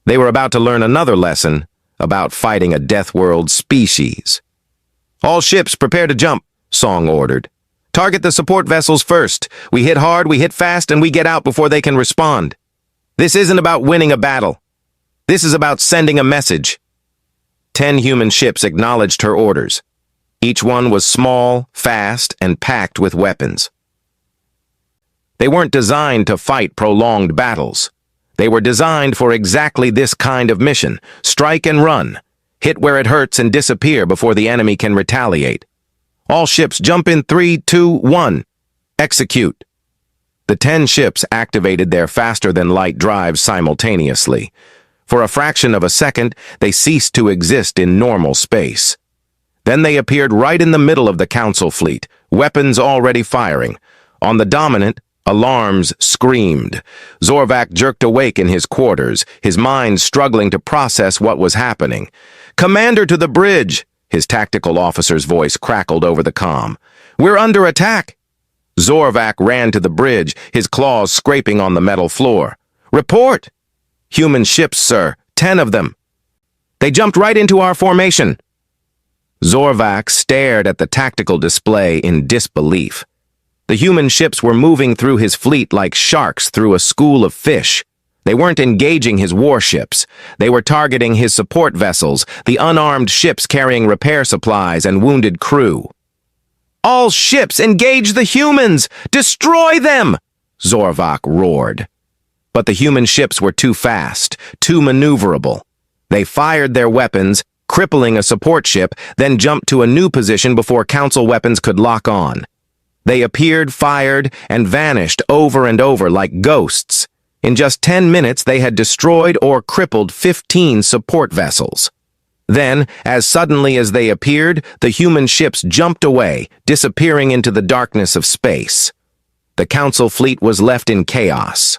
They were about to learn another lesson about fighting a Death World species. All ships prepare to jump, Song ordered. Target the support vessels first. We hit hard, we hit fast, and we get out before they can respond. This isn't about winning a battle. This is about sending a message. 10 human ships acknowledged her orders. Each one was small, fast, and packed with weapons. They weren't designed to fight prolonged battles. They were designed for exactly this kind of mission. Strike and run. Hit where it hurts and disappear before the enemy can retaliate. All ships jump in 3, 2, 1. Execute. The 10 ships activated their faster-than-light drives simultaneously. For a fraction of a second, they ceased to exist in normal space. Then they appeared right in the middle of the Council fleet, weapons already firing. On the Dominant, alarms screamed. Zorvak jerked awake in his quarters, his mind struggling to process what was happening. "Commander to the bridge!" His tactical officer's voice crackled over the comm. "We're under attack!" Zorvak ran to the bridge, his claws scraping on the metal floor. "Report!" "Human ships, sir. 10 of them. They jumped right into our formation." Zorvak stared at the tactical display in disbelief. The human ships were moving through his fleet like sharks through a school of fish. They weren't engaging his warships. They were targeting his support vessels, the unarmed ships carrying repair supplies and wounded crew. All ships, engage the humans! Destroy them! Zorvok roared. But the human ships were too fast, too maneuverable. They fired their weapons, crippling a support ship, then jumped to a new position before Council weapons could lock on. They appeared, fired, and vanished over and over like ghosts. In just 10 minutes, they had destroyed or crippled 15 support vessels. Then, as suddenly as they appeared, the human ships jumped away, disappearing into the darkness of space. The Council fleet was left in chaos.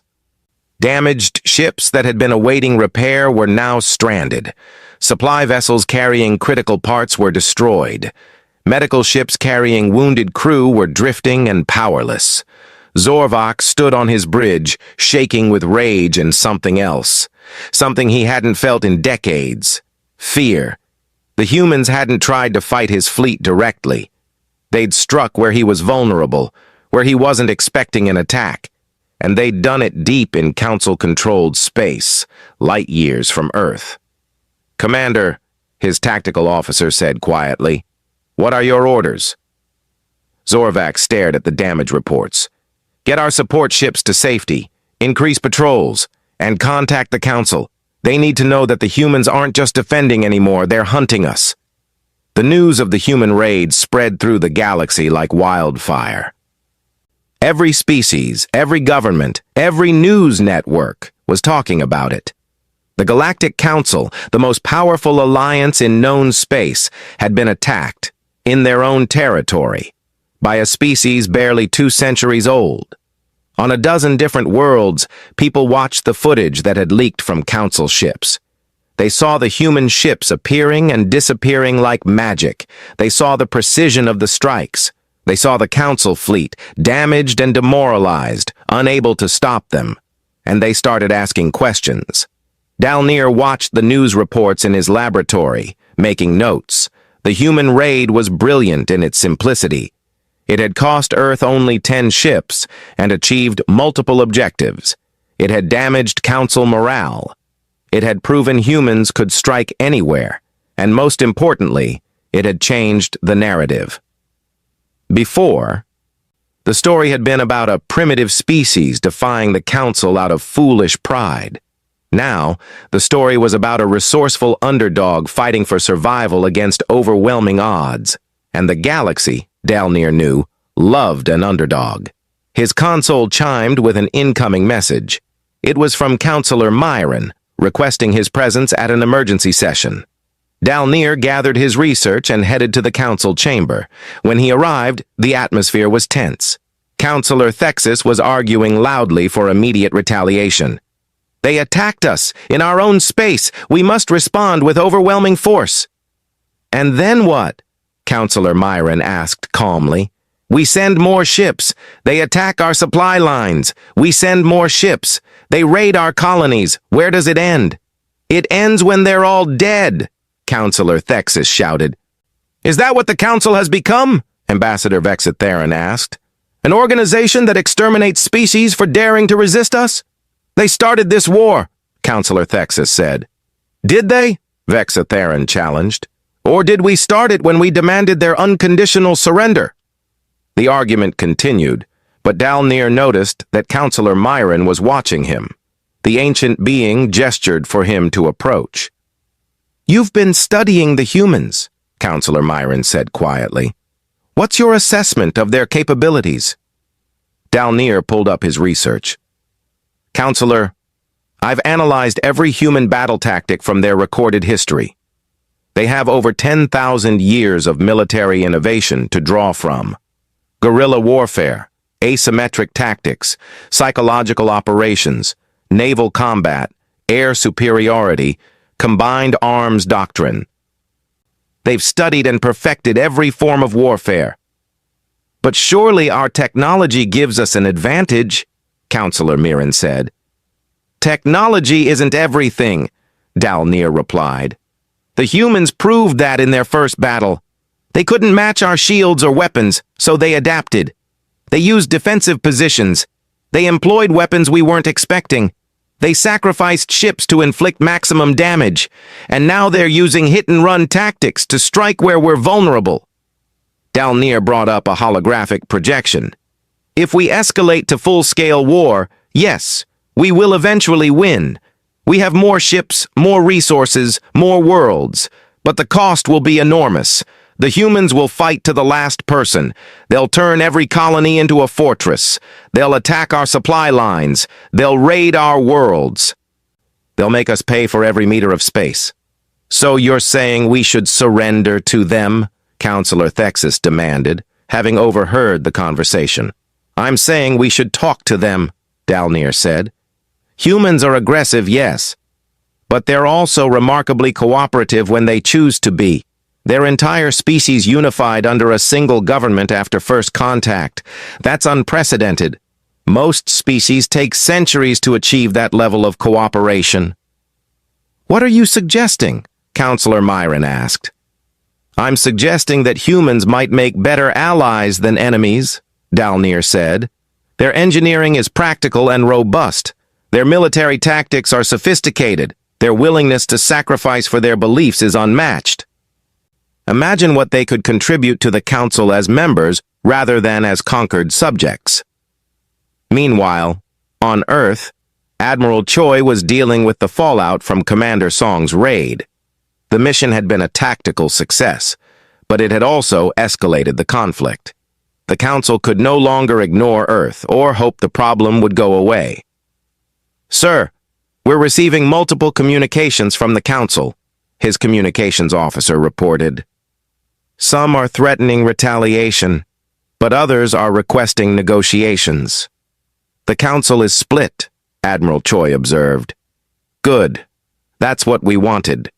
Damaged ships that had been awaiting repair were now stranded. Supply vessels carrying critical parts were destroyed. Medical ships carrying wounded crew were drifting and powerless. Zorvok stood on his bridge, shaking with rage and something else. Something he hadn't felt in decades. Fear. The humans hadn't tried to fight his fleet directly. They'd struck where he was vulnerable, where he wasn't expecting an attack. And they'd done it deep in Council-controlled space, light years from Earth. "Commander," his tactical officer said quietly, "what are your orders?" Zorvok stared at the damage reports. "Get our support ships to safety, increase patrols, and contact the Council. They need to know that the humans aren't just defending anymore, they're hunting us." The news of the human raid spread through the galaxy like wildfire. Every species, every government, every news network was talking about it. The Galactic Council, the most powerful alliance in known space, had been attacked, in their own territory, by a species barely 2 centuries old. On a dozen different worlds, people watched the footage that had leaked from Council ships. They saw the human ships appearing and disappearing like magic. They saw the precision of the strikes. They saw the Council fleet, damaged and demoralized, unable to stop them. And they started asking questions. Dalnir watched the news reports in his laboratory, making notes. The human raid was brilliant in its simplicity. It had cost Earth only 10 ships and achieved multiple objectives. It had damaged Council morale. It had proven humans could strike anywhere. And most importantly, it had changed the narrative. Before, the story had been about a primitive species defying the Council out of foolish pride. Now, the story was about a resourceful underdog fighting for survival against overwhelming odds. And the galaxy, Dalnir knew, loved an underdog. His console chimed with an incoming message. It was from Counselor Myron, requesting his presence at an emergency session. Dalnir gathered his research and headed to the Council chamber. When he arrived, the atmosphere was tense. Counselor Thexus was arguing loudly for immediate retaliation. "They attacked us, in our own space. We must respond with overwhelming force." "And then what?" Counselor Myron asked calmly. "We send more ships. They attack our supply lines. We send more ships. They raid our colonies. Where does it end?" "It ends when they're all dead," Counselor Thexus shouted. "Is that what the Council has become?" Ambassador Vexatheron asked. "An organization that exterminates species for daring to resist us?" "They started this war," Counselor Thexus said. "Did they?" Vexatheron challenged. "Or did we start it when we demanded their unconditional surrender?" The argument continued, but Dalnir noticed that Counselor Myron was watching him. The ancient being gestured for him to approach. "You've been studying the humans," Counselor Myron said quietly. "What's your assessment of their capabilities?" Dalnir pulled up his research. "Counselor, I've analyzed every human battle tactic from their recorded history. They have over 10,000 years of military innovation to draw from. Guerrilla warfare, asymmetric tactics, psychological operations, naval combat, air superiority, combined arms doctrine. They've studied and perfected every form of warfare. But surely our technology gives us an advantage," Counselor Myron said. "Technology isn't everything," Dalnir replied. "The humans proved that in their first battle. They couldn't match our shields or weapons, so they adapted. They used defensive positions. They employed weapons we weren't expecting. They sacrificed ships to inflict maximum damage, and now they're using hit-and-run tactics to strike where we're vulnerable." Dalnir brought up a holographic projection. If we escalate to full-scale war, yes, we will eventually win. We have more ships, more resources, more worlds, but the cost will be enormous. The humans will fight to the last person. They'll turn every colony into a fortress. They'll attack our supply lines. They'll raid our worlds. They'll make us pay for every meter of space. So you're saying we should surrender to them? Counselor Thexus demanded, having overheard the conversation. I'm saying we should talk to them, Dalnir said. Humans are aggressive, yes, but they're also remarkably cooperative when they choose to be. Their entire species unified under a single government after first contact. That's unprecedented. Most species take centuries to achieve that level of cooperation. What are you suggesting? Counselor Myron asked. I'm suggesting that humans might make better allies than enemies, Dalnir said. Their engineering is practical and robust. Their military tactics are sophisticated. Their willingness to sacrifice for their beliefs is unmatched. Imagine what they could contribute to the Council as members rather than as conquered subjects. Meanwhile, on Earth, Admiral Choi was dealing with the fallout from Commander Song's raid. The mission had been a tactical success, but it had also escalated the conflict. The Council could no longer ignore Earth or hope the problem would go away. Sir, we're receiving multiple communications from the Council, his communications officer reported. Some are threatening retaliation, but others are requesting negotiations. The Council is split, Admiral Choi observed. Good. That's what we wanted.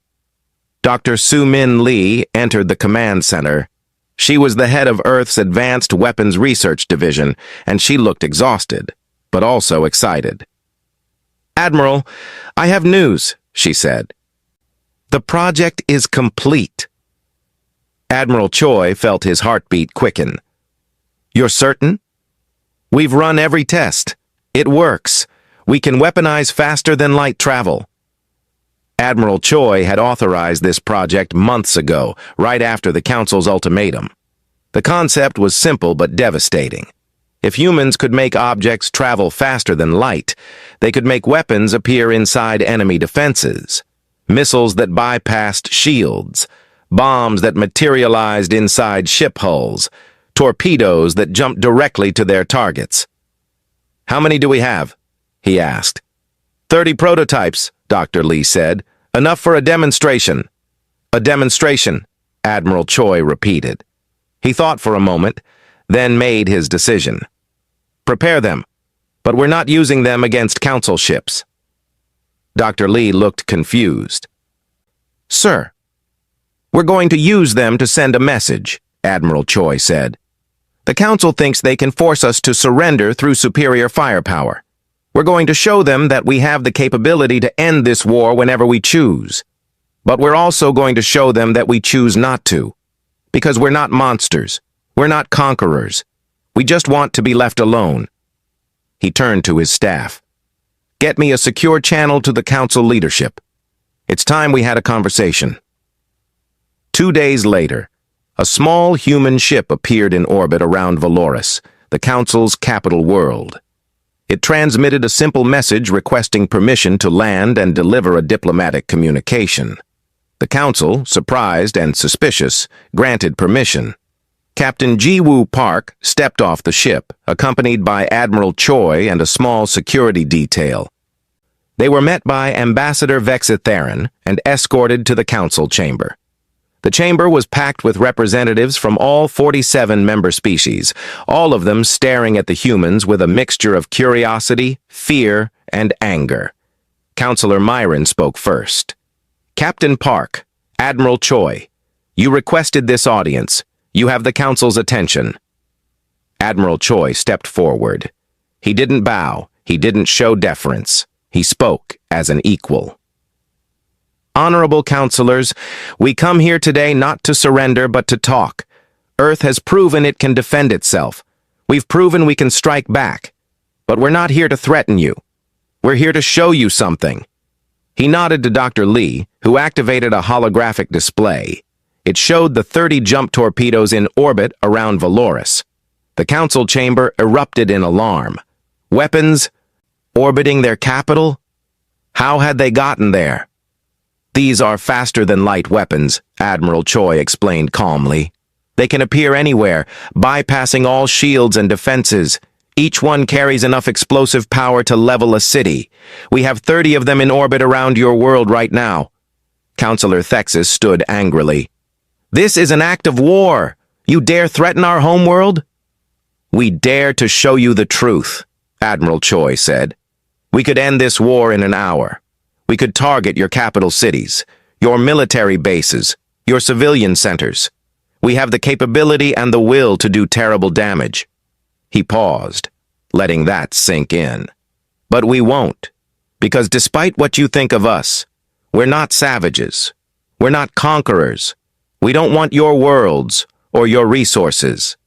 Dr. Su-Min Lee entered the command center. She was the head of Earth's Advanced Weapons Research Division, and she looked exhausted, but also excited. Admiral, I have news, she said. The project is complete. Admiral Choi felt his heartbeat quicken. You're certain? We've run every test. It works. We can weaponize faster than light travel. Admiral Choi had authorized this project months ago, right after the Council's ultimatum. The concept was simple but devastating. If humans could make objects travel faster than light, they could make weapons appear inside enemy defenses. Missiles that bypassed shields, bombs that materialized inside ship hulls, torpedoes that jumped directly to their targets. How many do we have? He asked. 30 prototypes, Dr. Lee said. Enough for a demonstration. A demonstration, Admiral Choi repeated. He thought for a moment, then made his decision. Prepare them, but we're not using them against Council ships. Dr. Lee looked confused. Sir, we're going to use them to send a message, Admiral Choi said. The Council thinks they can force us to surrender through superior firepower. We're going to show them that we have the capability to end this war whenever we choose. But we're also going to show them that we choose not to. Because we're not monsters. We're not conquerors. We just want to be left alone. He turned to his staff. Get me a secure channel to the Council leadership. It's time we had a conversation. 2 days later, a small human ship appeared in orbit around Valoris, the Council's capital world. It transmitted a simple message requesting permission to land and deliver a diplomatic communication. The Council, surprised and suspicious, granted permission. Captain Ji-Woo Park stepped off the ship, accompanied by Admiral Choi and a small security detail. They were met by Ambassador Vexitharan and escorted to the Council chamber. The chamber was packed with representatives from all 47 member species, all of them staring at the humans with a mixture of curiosity, fear, and anger. Counselor Myron spoke first. Captain Park, Admiral Choi, you requested this audience. You have the Council's attention. Admiral Choi stepped forward. He didn't bow. He didn't show deference. He spoke as an equal. Honorable counselors, we come here today not to surrender but to talk. Earth has proven it can defend itself. We've proven we can strike back. But we're not here to threaten you. We're here to show you something. He nodded to Dr. Lee, who activated a holographic display. It showed the 30 jump torpedoes in orbit around Valoris. The council chamber erupted in alarm. Weapons? Orbiting their capital? How had they gotten there? These are faster-than-light weapons, Admiral Choi explained calmly. They can appear anywhere, bypassing all shields and defenses. Each one carries enough explosive power to level a city. We have 30 of them in orbit around your world right now. Counselor Thexus stood angrily. This is an act of war. You dare threaten our homeworld? We dare to show you the truth, Admiral Choi said. We could end this war in an hour. We could target your capital cities, your military bases, your civilian centers. We have the capability and the will to do terrible damage. He paused, letting that sink in. But we won't, because despite what you think of us, we're not savages. We're not conquerors. We don't want your worlds or your resources.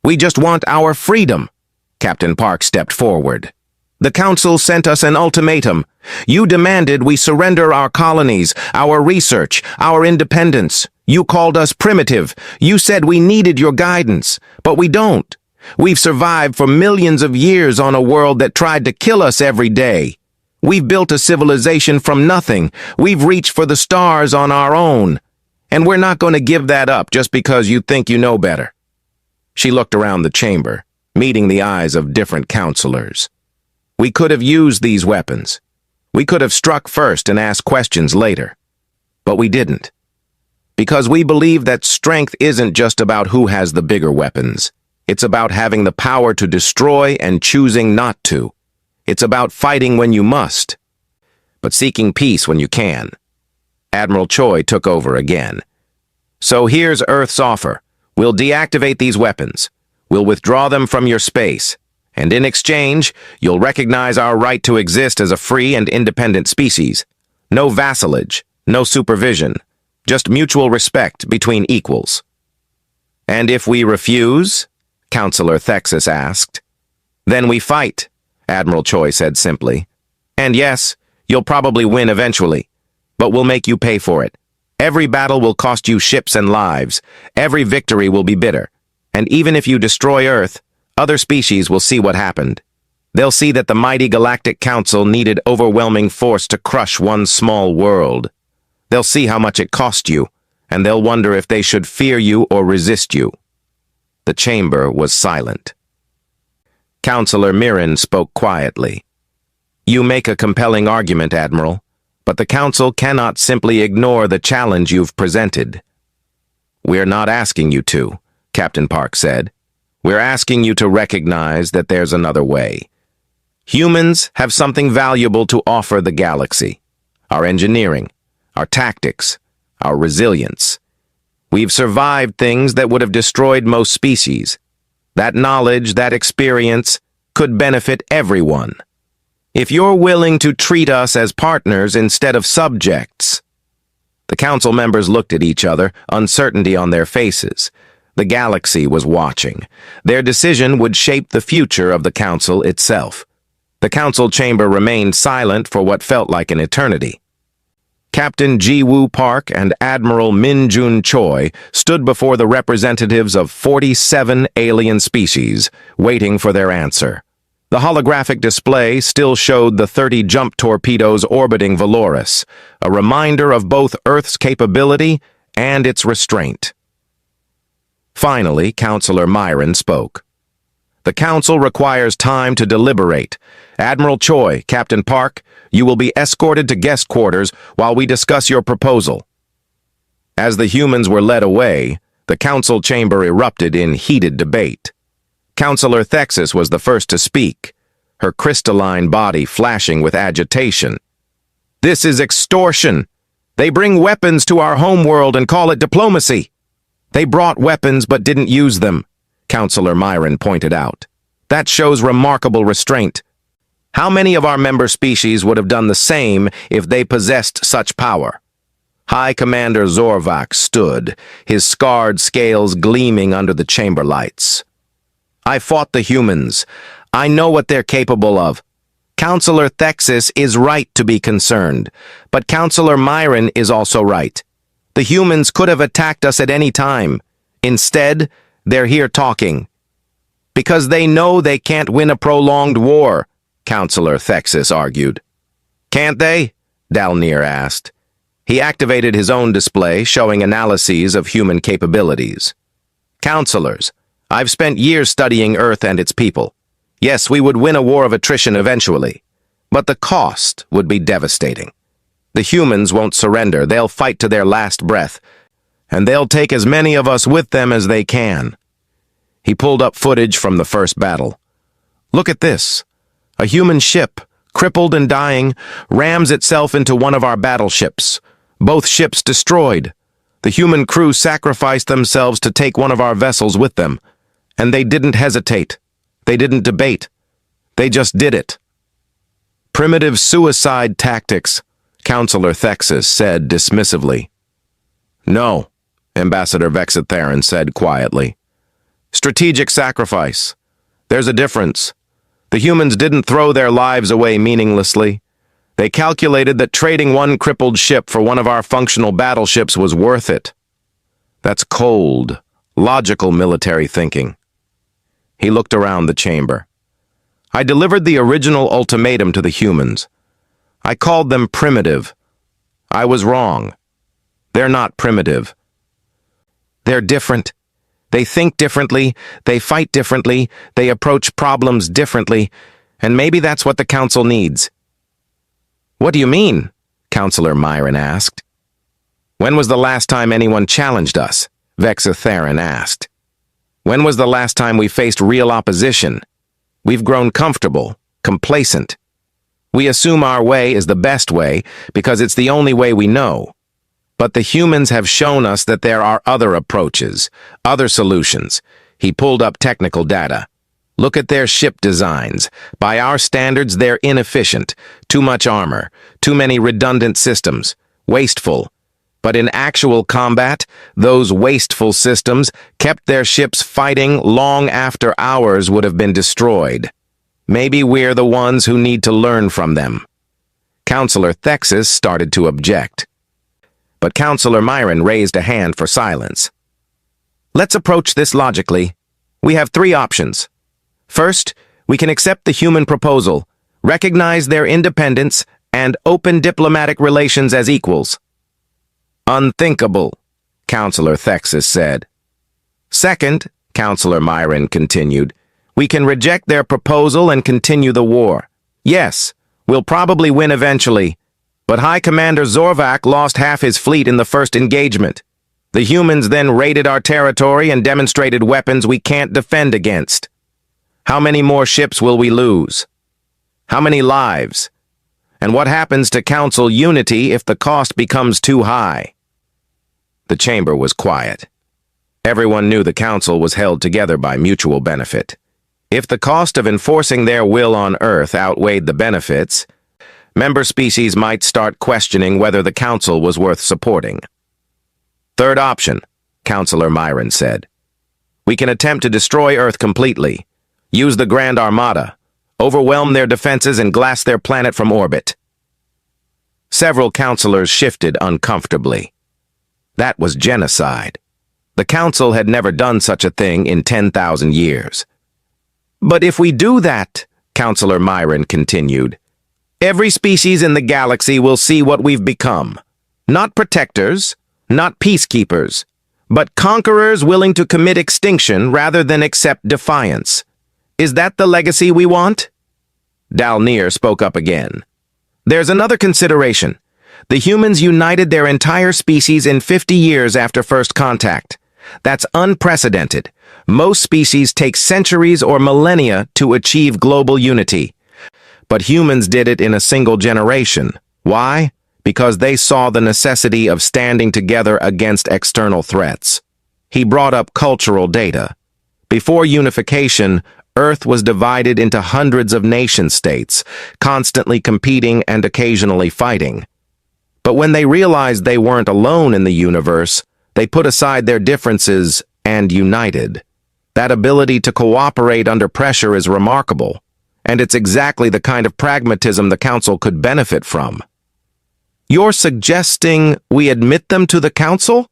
We just want our freedom. Captain Park stepped forward. The Council sent us an ultimatum. You demanded we surrender our colonies, our research, our independence. You called us primitive. You said we needed your guidance, but we don't. We've survived for millions of years on a world that tried to kill us every day. We've built a civilization from nothing. We've reached for the stars on our own. And we're not going to give that up just because you think you know better. She looked around the chamber, meeting the eyes of different counselors. We could have used these weapons. We could have struck first and asked questions later. But we didn't. Because we believe that strength isn't just about who has the bigger weapons. It's about having the power to destroy and choosing not to. It's about fighting when you must, but seeking peace when you can. Admiral Choi took over again. So here's Earth's offer. We'll deactivate these weapons. We'll withdraw them from your space. And in exchange, you'll recognize our right to exist as a free and independent species. No vassalage, no supervision, just mutual respect between equals. And if we refuse? Counselor Thexus asked. Then we fight, Admiral Choi said simply. And yes, you'll probably win eventually, but we'll make you pay for it. Every battle will cost you ships and lives. Every victory will be bitter. And even if you destroy Earth, other species will see what happened. They'll see that the mighty Galactic Council needed overwhelming force to crush one small world. They'll see how much it cost you, and they'll wonder if they should fear you or resist you. The chamber was silent. Counselor Mirren spoke quietly. You make a compelling argument, Admiral, but the Council cannot simply ignore the challenge you've presented. We're not asking you to, Captain Park said. We're asking you to recognize that there's another way. Humans have something valuable to offer the galaxy. Our engineering, our tactics, our resilience. We've survived things that would have destroyed most species. That knowledge, that experience, could benefit everyone. If you're willing to treat us as partners instead of subjects. The council members looked at each other, uncertainty on their faces. The galaxy was watching. Their decision would shape the future of the council itself. The council chamber remained silent for what felt like an eternity. Captain Ji-Woo Park and Admiral Min-Jun Choi stood before the representatives of 47 alien species, waiting for their answer. The holographic display still showed the 30 jump torpedoes orbiting Valoris, a reminder of both Earth's capability and its restraint. Finally, Counselor Myron spoke. The Council requires time to deliberate. Admiral Choi, Captain Park, you will be escorted to guest quarters while we discuss your proposal. As the humans were led away, the council chamber erupted in heated debate. Counselor Thexus was the first to speak, her crystalline body flashing with agitation. This is extortion. They bring weapons to our homeworld and call it diplomacy. They brought weapons but didn't use them, Counselor Myron pointed out. That shows remarkable restraint. How many of our member species would have done the same if they possessed such power? High Commander Zorvak stood, his scarred scales gleaming under the chamber lights. I fought the humans. I know what they're capable of. Counselor Thexus is right to be concerned, but Counselor Myron is also right. The The humans could have attacked us at any time. Instead, they're here talking. Because they know they can't win a prolonged war, Counselor Thexus argued. Can't they? Dalnir asked. He activated his own display, showing analyses of human capabilities. Counselors, I've spent years studying Earth and its people. Yes, we would win a war of attrition eventually, but the cost would be devastating. The humans won't surrender, they'll fight to their last breath, and they'll take as many of us with them as they can. He pulled up footage from the first battle. Look at this. A human ship, crippled and dying, rams itself into one of our battleships. Both ships destroyed. The human crew sacrificed themselves to take one of our vessels with them, and they didn't hesitate. They didn't debate. They just did it. Primitive suicide tactics, Counselor Thexus said dismissively. No, Ambassador Vexitharan said quietly. Strategic sacrifice. There's a difference. The humans didn't throw their lives away meaninglessly. They calculated that trading one crippled ship for one of our functional battleships was worth it. That's cold, logical military thinking. He looked around the chamber. I delivered the original ultimatum to the humans. I called them primitive. I was wrong. They're not primitive. They're different. They think differently, they fight differently, they approach problems differently, and maybe that's what the Council needs. What do you mean? Counselor Myron asked. When was the last time anyone challenged us? Vexitharan asked. When was the last time we faced real opposition? We've grown comfortable, complacent. We assume our way is the best way because it's the only way we know. But the humans have shown us that there are other approaches, other solutions. He pulled up technical data. Look at their ship designs. By our standards, they're inefficient. Too much armor, too many redundant systems, wasteful. But in actual combat, those wasteful systems kept their ships fighting long after ours would have been destroyed. Maybe we're the ones who need to learn from them. Counselor Thexus started to object. But Counselor Myron raised a hand for silence. Let's approach this logically. We have three options. First, we can accept the human proposal, recognize their independence, and open diplomatic relations as equals. Unthinkable, Counselor Thexus said. Second, Counselor Myron continued, we can reject their proposal and continue the war. Yes, we'll probably win eventually, but High Commander Zorvak lost half his fleet in the first engagement. The humans then raided our territory and demonstrated weapons we can't defend against. How many more ships will we lose? How many lives? And what happens to Council unity if the cost becomes too high? The chamber was quiet. Everyone knew the Council was held together by mutual benefit. If the cost of enforcing their will on Earth outweighed the benefits, member species might start questioning whether the Council was worth supporting. Third option, Counselor Myron said. We can attempt to destroy Earth completely, use the Grand Armada, overwhelm their defenses and glass their planet from orbit. Several counselors shifted uncomfortably. That was genocide. The Council had never done such a thing in 10,000 years. But if we do that, Counselor Myron continued, every species in the galaxy will see what we've become. Not protectors, not peacekeepers, but conquerors willing to commit extinction rather than accept defiance. Is that the legacy we want? Dalnir spoke up again. There's another consideration. The humans united their entire species in 50 years after first contact. That's unprecedented. Most species take centuries or millennia to achieve global unity. But humans did it in a single generation. Why? Because they saw the necessity of standing together against external threats. He brought up cultural data. Before unification, Earth was divided into hundreds of nation-states, constantly competing and occasionally fighting. But when they realized they weren't alone in the universe, they put aside their differences and united. That ability to cooperate under pressure is remarkable, and it's exactly the kind of pragmatism the Council could benefit from. You're suggesting we admit them to the council?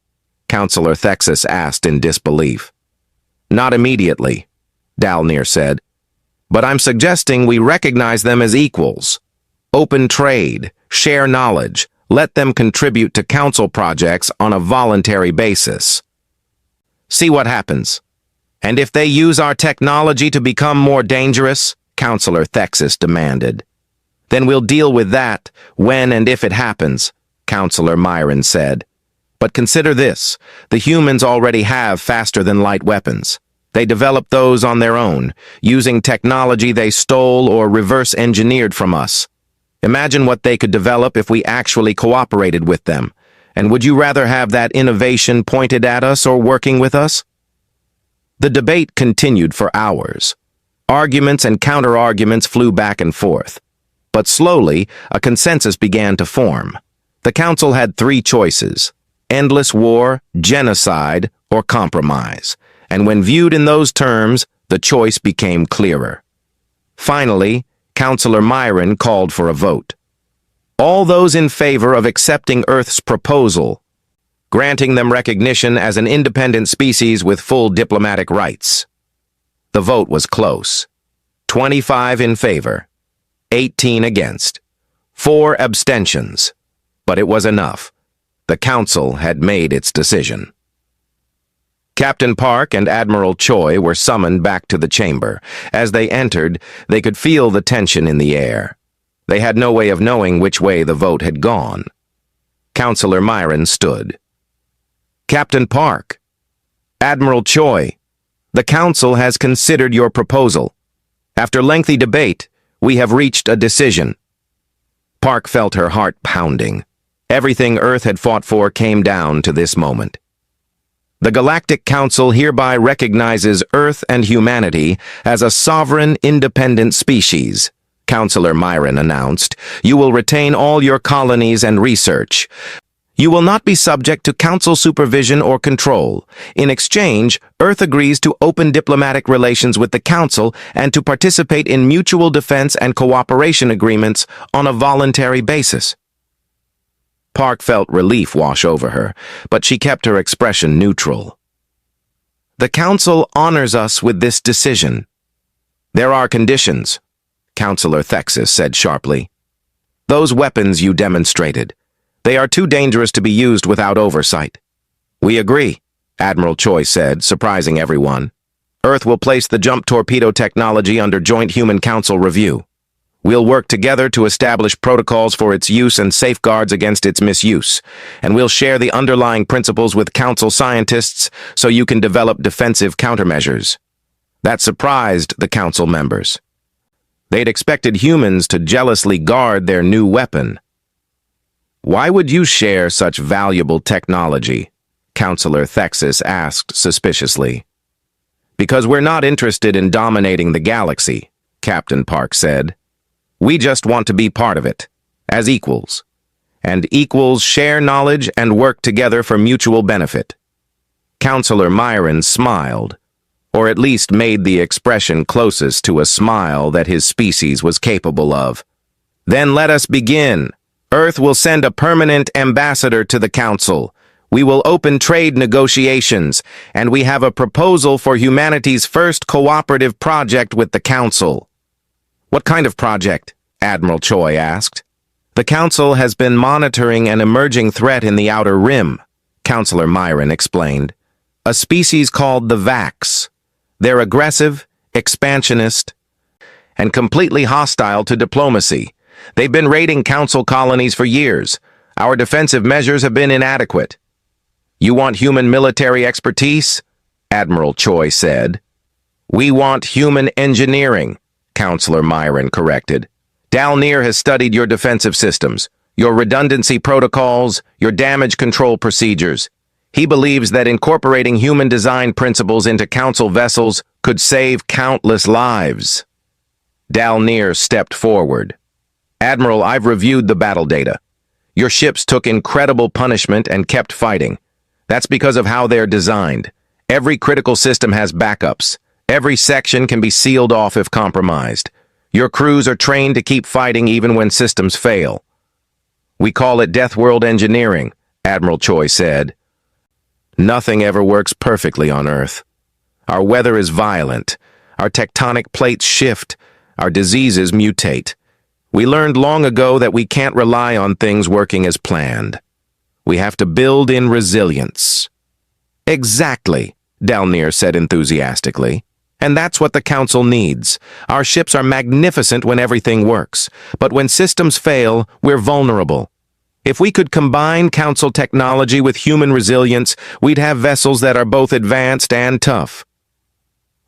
Counselor Thexus asked in disbelief. Not immediately, Dalnir said. But I'm suggesting we recognize them as equals. Open trade, share knowledge, let them contribute to council projects on a voluntary basis. See what happens. And if they use our technology to become more dangerous, Counselor Thexus demanded. Then we'll deal with that when and if it happens, Counselor Myron said. But consider this, the humans already have faster-than-light weapons. They developed those on their own, using technology they stole or reverse-engineered from us. Imagine what they could develop if we actually cooperated with them. And would you rather have that innovation pointed at us or working with us? The debate continued for hours. Arguments and counter-arguments flew back and forth. But slowly, a consensus began to form. The council had three choices: endless war, genocide, or compromise. And when viewed in those terms, the choice became clearer. Finally, Counselor Myron called for a vote. All those in favor of accepting Earth's proposal, granting them recognition as an independent species with full diplomatic rights. The vote was close. 25 in favor, 18 against, 4 abstentions. But it was enough. The council had made its decision. Captain Park and Admiral Choi were summoned back to the chamber. As they entered, they could feel the tension in the air. They had no way of knowing which way the vote had gone. Counselor Myron stood. Captain Park, Admiral Choi, the council has considered your proposal. After lengthy debate, we have reached a decision. Park felt her heart pounding. Everything Earth had fought for came down to this moment. The Galactic Council hereby recognizes Earth and humanity as a sovereign, independent species, Counselor Myron announced. You will retain all your colonies and research. You will not be subject to council supervision or control. In exchange, Earth agrees to open diplomatic relations with the council and to participate in mutual defense and cooperation agreements on a voluntary basis. Park felt relief wash over her, but she kept her expression neutral. The council honors us with this decision. There are conditions, Counselor Thexus said sharply. Those weapons you demonstrated. They are too dangerous to be used without oversight. We agree, Admiral Choi said, surprising everyone. Earth will place the jump torpedo technology under Joint Human Council review. We'll work together to establish protocols for its use and safeguards against its misuse, and we'll share the underlying principles with Council scientists so you can develop defensive countermeasures. That surprised the Council members. They'd expected humans to jealously guard their new weapon. Why would you share such valuable technology? Counselor Thexus asked suspiciously. Because we're not interested in dominating the galaxy, Captain Park said. We just want to be part of it, as equals. And equals share knowledge and work together for mutual benefit. Counselor Myron smiled, or at least made the expression closest to a smile that his species was capable of. Then let us begin. Earth will send a permanent ambassador to the Council. We will open trade negotiations, and we have a proposal for humanity's first cooperative project with the Council. What kind of project? Admiral Choi asked. The Council has been monitoring an emerging threat in the Outer Rim, Counselor Myron explained. A species called the Vax. They're aggressive, expansionist, and completely hostile to diplomacy. They've been raiding Council colonies for years. Our defensive measures have been inadequate. You want human military expertise? Admiral Choi said. We want human engineering, Counselor Myron corrected. Dalnir has studied your defensive systems, your redundancy protocols, your damage control procedures. He believes that incorporating human design principles into Council vessels could save countless lives. Dalnir stepped forward. Admiral, I've reviewed the battle data. Your ships took incredible punishment and kept fighting. That's because of how they're designed. Every critical system has backups. Every section can be sealed off if compromised. Your crews are trained to keep fighting even when systems fail. We call it Death World Engineering, Admiral Choi said. Nothing ever works perfectly on Earth. Our weather is violent. Our tectonic plates shift. Our diseases mutate. We learned long ago that we can't rely on things working as planned. We have to build in resilience. Exactly, Dalnir said enthusiastically. And that's what the Council needs. Our ships are magnificent when everything works, but when systems fail, we're vulnerable. If we could combine Council technology with human resilience, we'd have vessels that are both advanced and tough.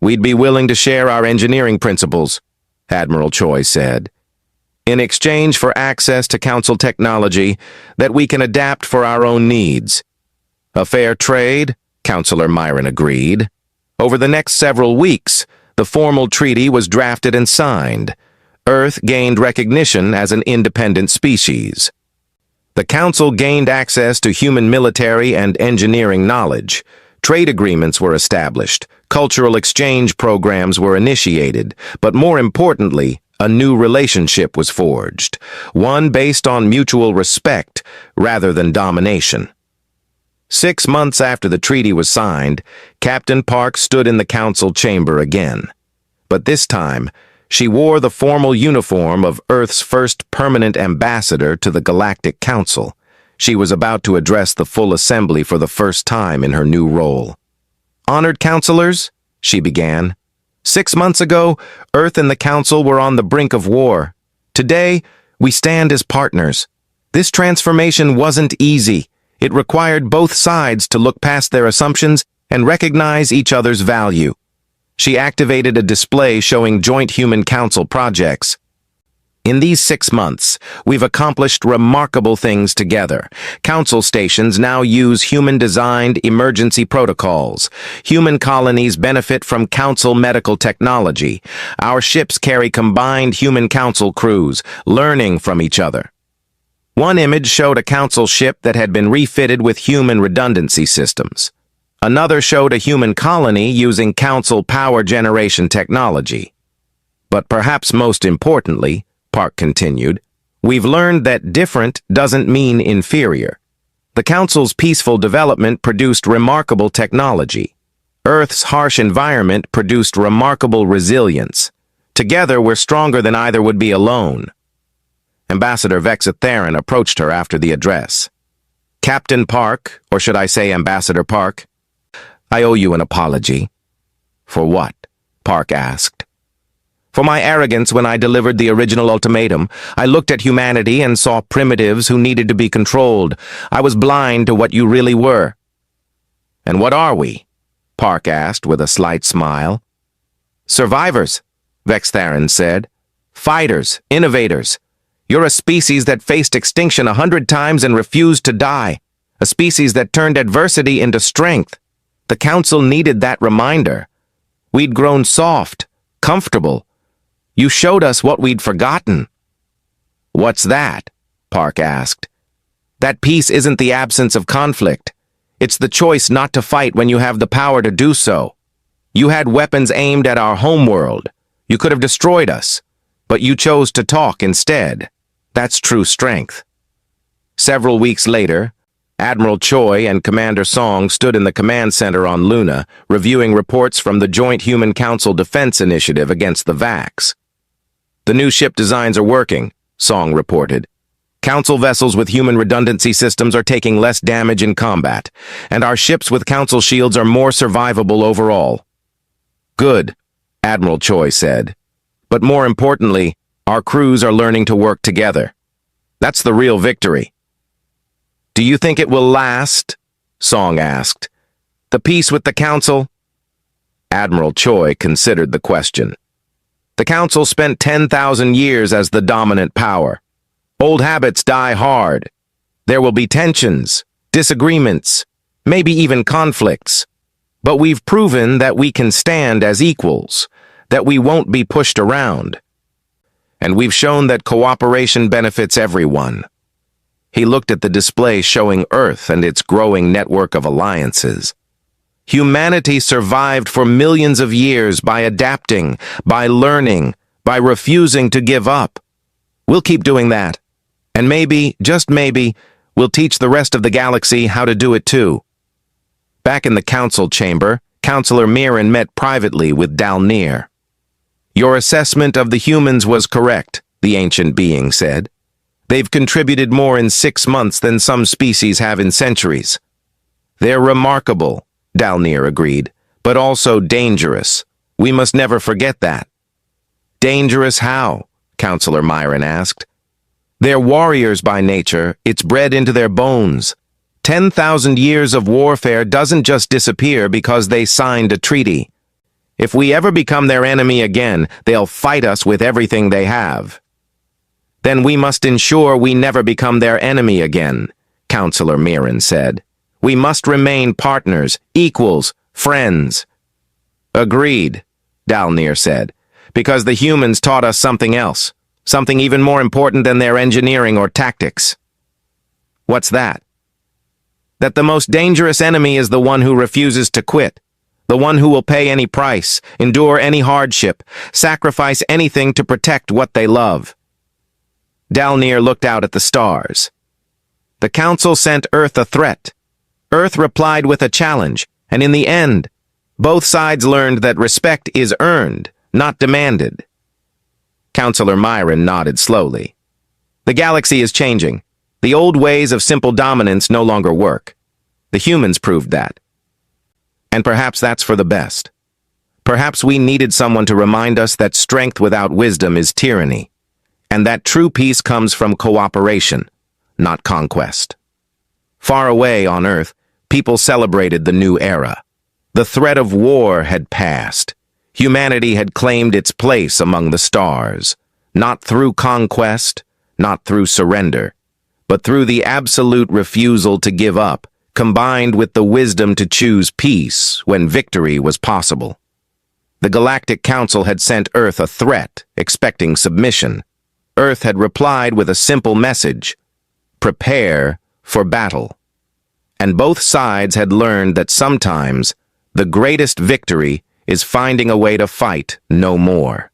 We'd be willing to share our engineering principles, Admiral Choi said, in exchange for access to Council technology that we can adapt for our own needs. A fair trade, Councilor Myron agreed. Over the next several weeks, the formal treaty was drafted and signed. Earth gained recognition as an independent species. The Council gained access to human military and engineering knowledge. Trade agreements were established. Cultural exchange programs were initiated. But more importantly, a new relationship was forged. One based on mutual respect rather than domination. 6 months after the treaty was signed, Captain Park stood in the Council chamber again. But this time, she wore the formal uniform of Earth's first permanent ambassador to the Galactic Council. She was about to address the full assembly for the first time in her new role. "Honored counselors," she began. "6 months ago, Earth and the Council were on the brink of war. Today, we stand as partners. This transformation wasn't easy. It required both sides to look past their assumptions and recognize each other's value." She activated a display showing joint Human Council projects. "In these 6 months, we've accomplished remarkable things together. Council stations now use human-designed emergency protocols. Human colonies benefit from Council medical technology. Our ships carry combined Human Council crews, learning from each other." One image showed a Council ship that had been refitted with human redundancy systems. Another showed a human colony using Council power generation technology. "But perhaps most importantly," Park continued, "we've learned that different doesn't mean inferior. The Council's peaceful development produced remarkable technology. Earth's harsh environment produced remarkable resilience. Together, we're stronger than either would be alone." Ambassador Vexa Theron approached her after the address. "Captain Park, or should I say Ambassador Park, I owe you an apology." "For what?" Park asked. "For my arrogance when I delivered the original ultimatum. I looked at humanity and saw primitives who needed to be controlled. I was blind to what you really were." "And what are we?" Park asked with a slight smile. "Survivors," Vex Theron said. "Fighters, innovators. You're a species that faced extinction 100 times and refused to die. A species that turned adversity into strength. The Council needed that reminder. We'd grown soft, comfortable. You showed us what we'd forgotten." "What's that?" Park asked. "That peace isn't the absence of conflict. It's the choice not to fight when you have the power to do so. You had weapons aimed at our homeworld. You could have destroyed us, but you chose to talk instead. That's true strength." Several weeks later, Admiral Choi and Commander Song stood in the command center on Luna, reviewing reports from the Joint Human Council Defense Initiative against the Vax. "The new ship designs are working," Song reported. "Council vessels with human redundancy systems are taking less damage in combat, and our ships with Council shields are more survivable overall." "Good," Admiral Choi said. "But more importantly, our crews are learning to work together. That's the real victory." "Do you think it will last?" Song asked. "The peace with the Council?" Admiral Choi considered the question. "The Council spent 10,000 years as the dominant power. Old habits die hard. There will be tensions, disagreements, maybe even conflicts. But we've proven that we can stand as equals, that we won't be pushed around. And we've shown that cooperation benefits everyone." He looked at the display showing Earth and its growing network of alliances. "Humanity survived for millions of years by adapting, by learning, by refusing to give up. We'll keep doing that. And maybe, just maybe, we'll teach the rest of the galaxy how to do it too. Back in the council chamber, Counselor Mirren met privately with Dalnir. Your assessment of the humans was correct, the ancient being said. They've contributed more in 6 months than some species have in centuries. They're remarkable, Dalnir agreed, but also dangerous. We must never forget that. Dangerous how? Counselor Myron asked. They're warriors by nature. It's bred into their bones. 10,000 years of warfare doesn't just disappear because they signed a treaty. If we ever become their enemy again, they'll fight us with everything they have. Then we must ensure we never become their enemy again, Counselor Mirren said. We must remain partners, equals, friends. Agreed, Dalnir said, because the humans taught us something else, something even more important than their engineering or tactics. What's that? That the most dangerous enemy is the one who refuses to quit, the one who will pay any price, endure any hardship, sacrifice anything to protect what they love. Dalnir looked out at the stars. The Council sent Earth a threat. Earth replied with a challenge, and in the end, both sides learned that respect is earned, not demanded. Counselor Myron nodded slowly. The galaxy is changing. The old ways of simple dominance no longer work. The humans proved that. And perhaps that's for the best. Perhaps we needed someone to remind us that strength without wisdom is tyranny, and that true peace comes from cooperation, not conquest. Far away on Earth, people celebrated the new era. The threat of war had passed. Humanity had claimed its place among the stars, not through conquest, not through surrender, but through the absolute refusal to give up, combined with the wisdom to choose peace when victory was possible. The Galactic Council had sent Earth a threat, expecting submission. Earth had replied with a simple message: prepare for battle. And both sides had learned that sometimes the greatest victory is finding a way to fight no more.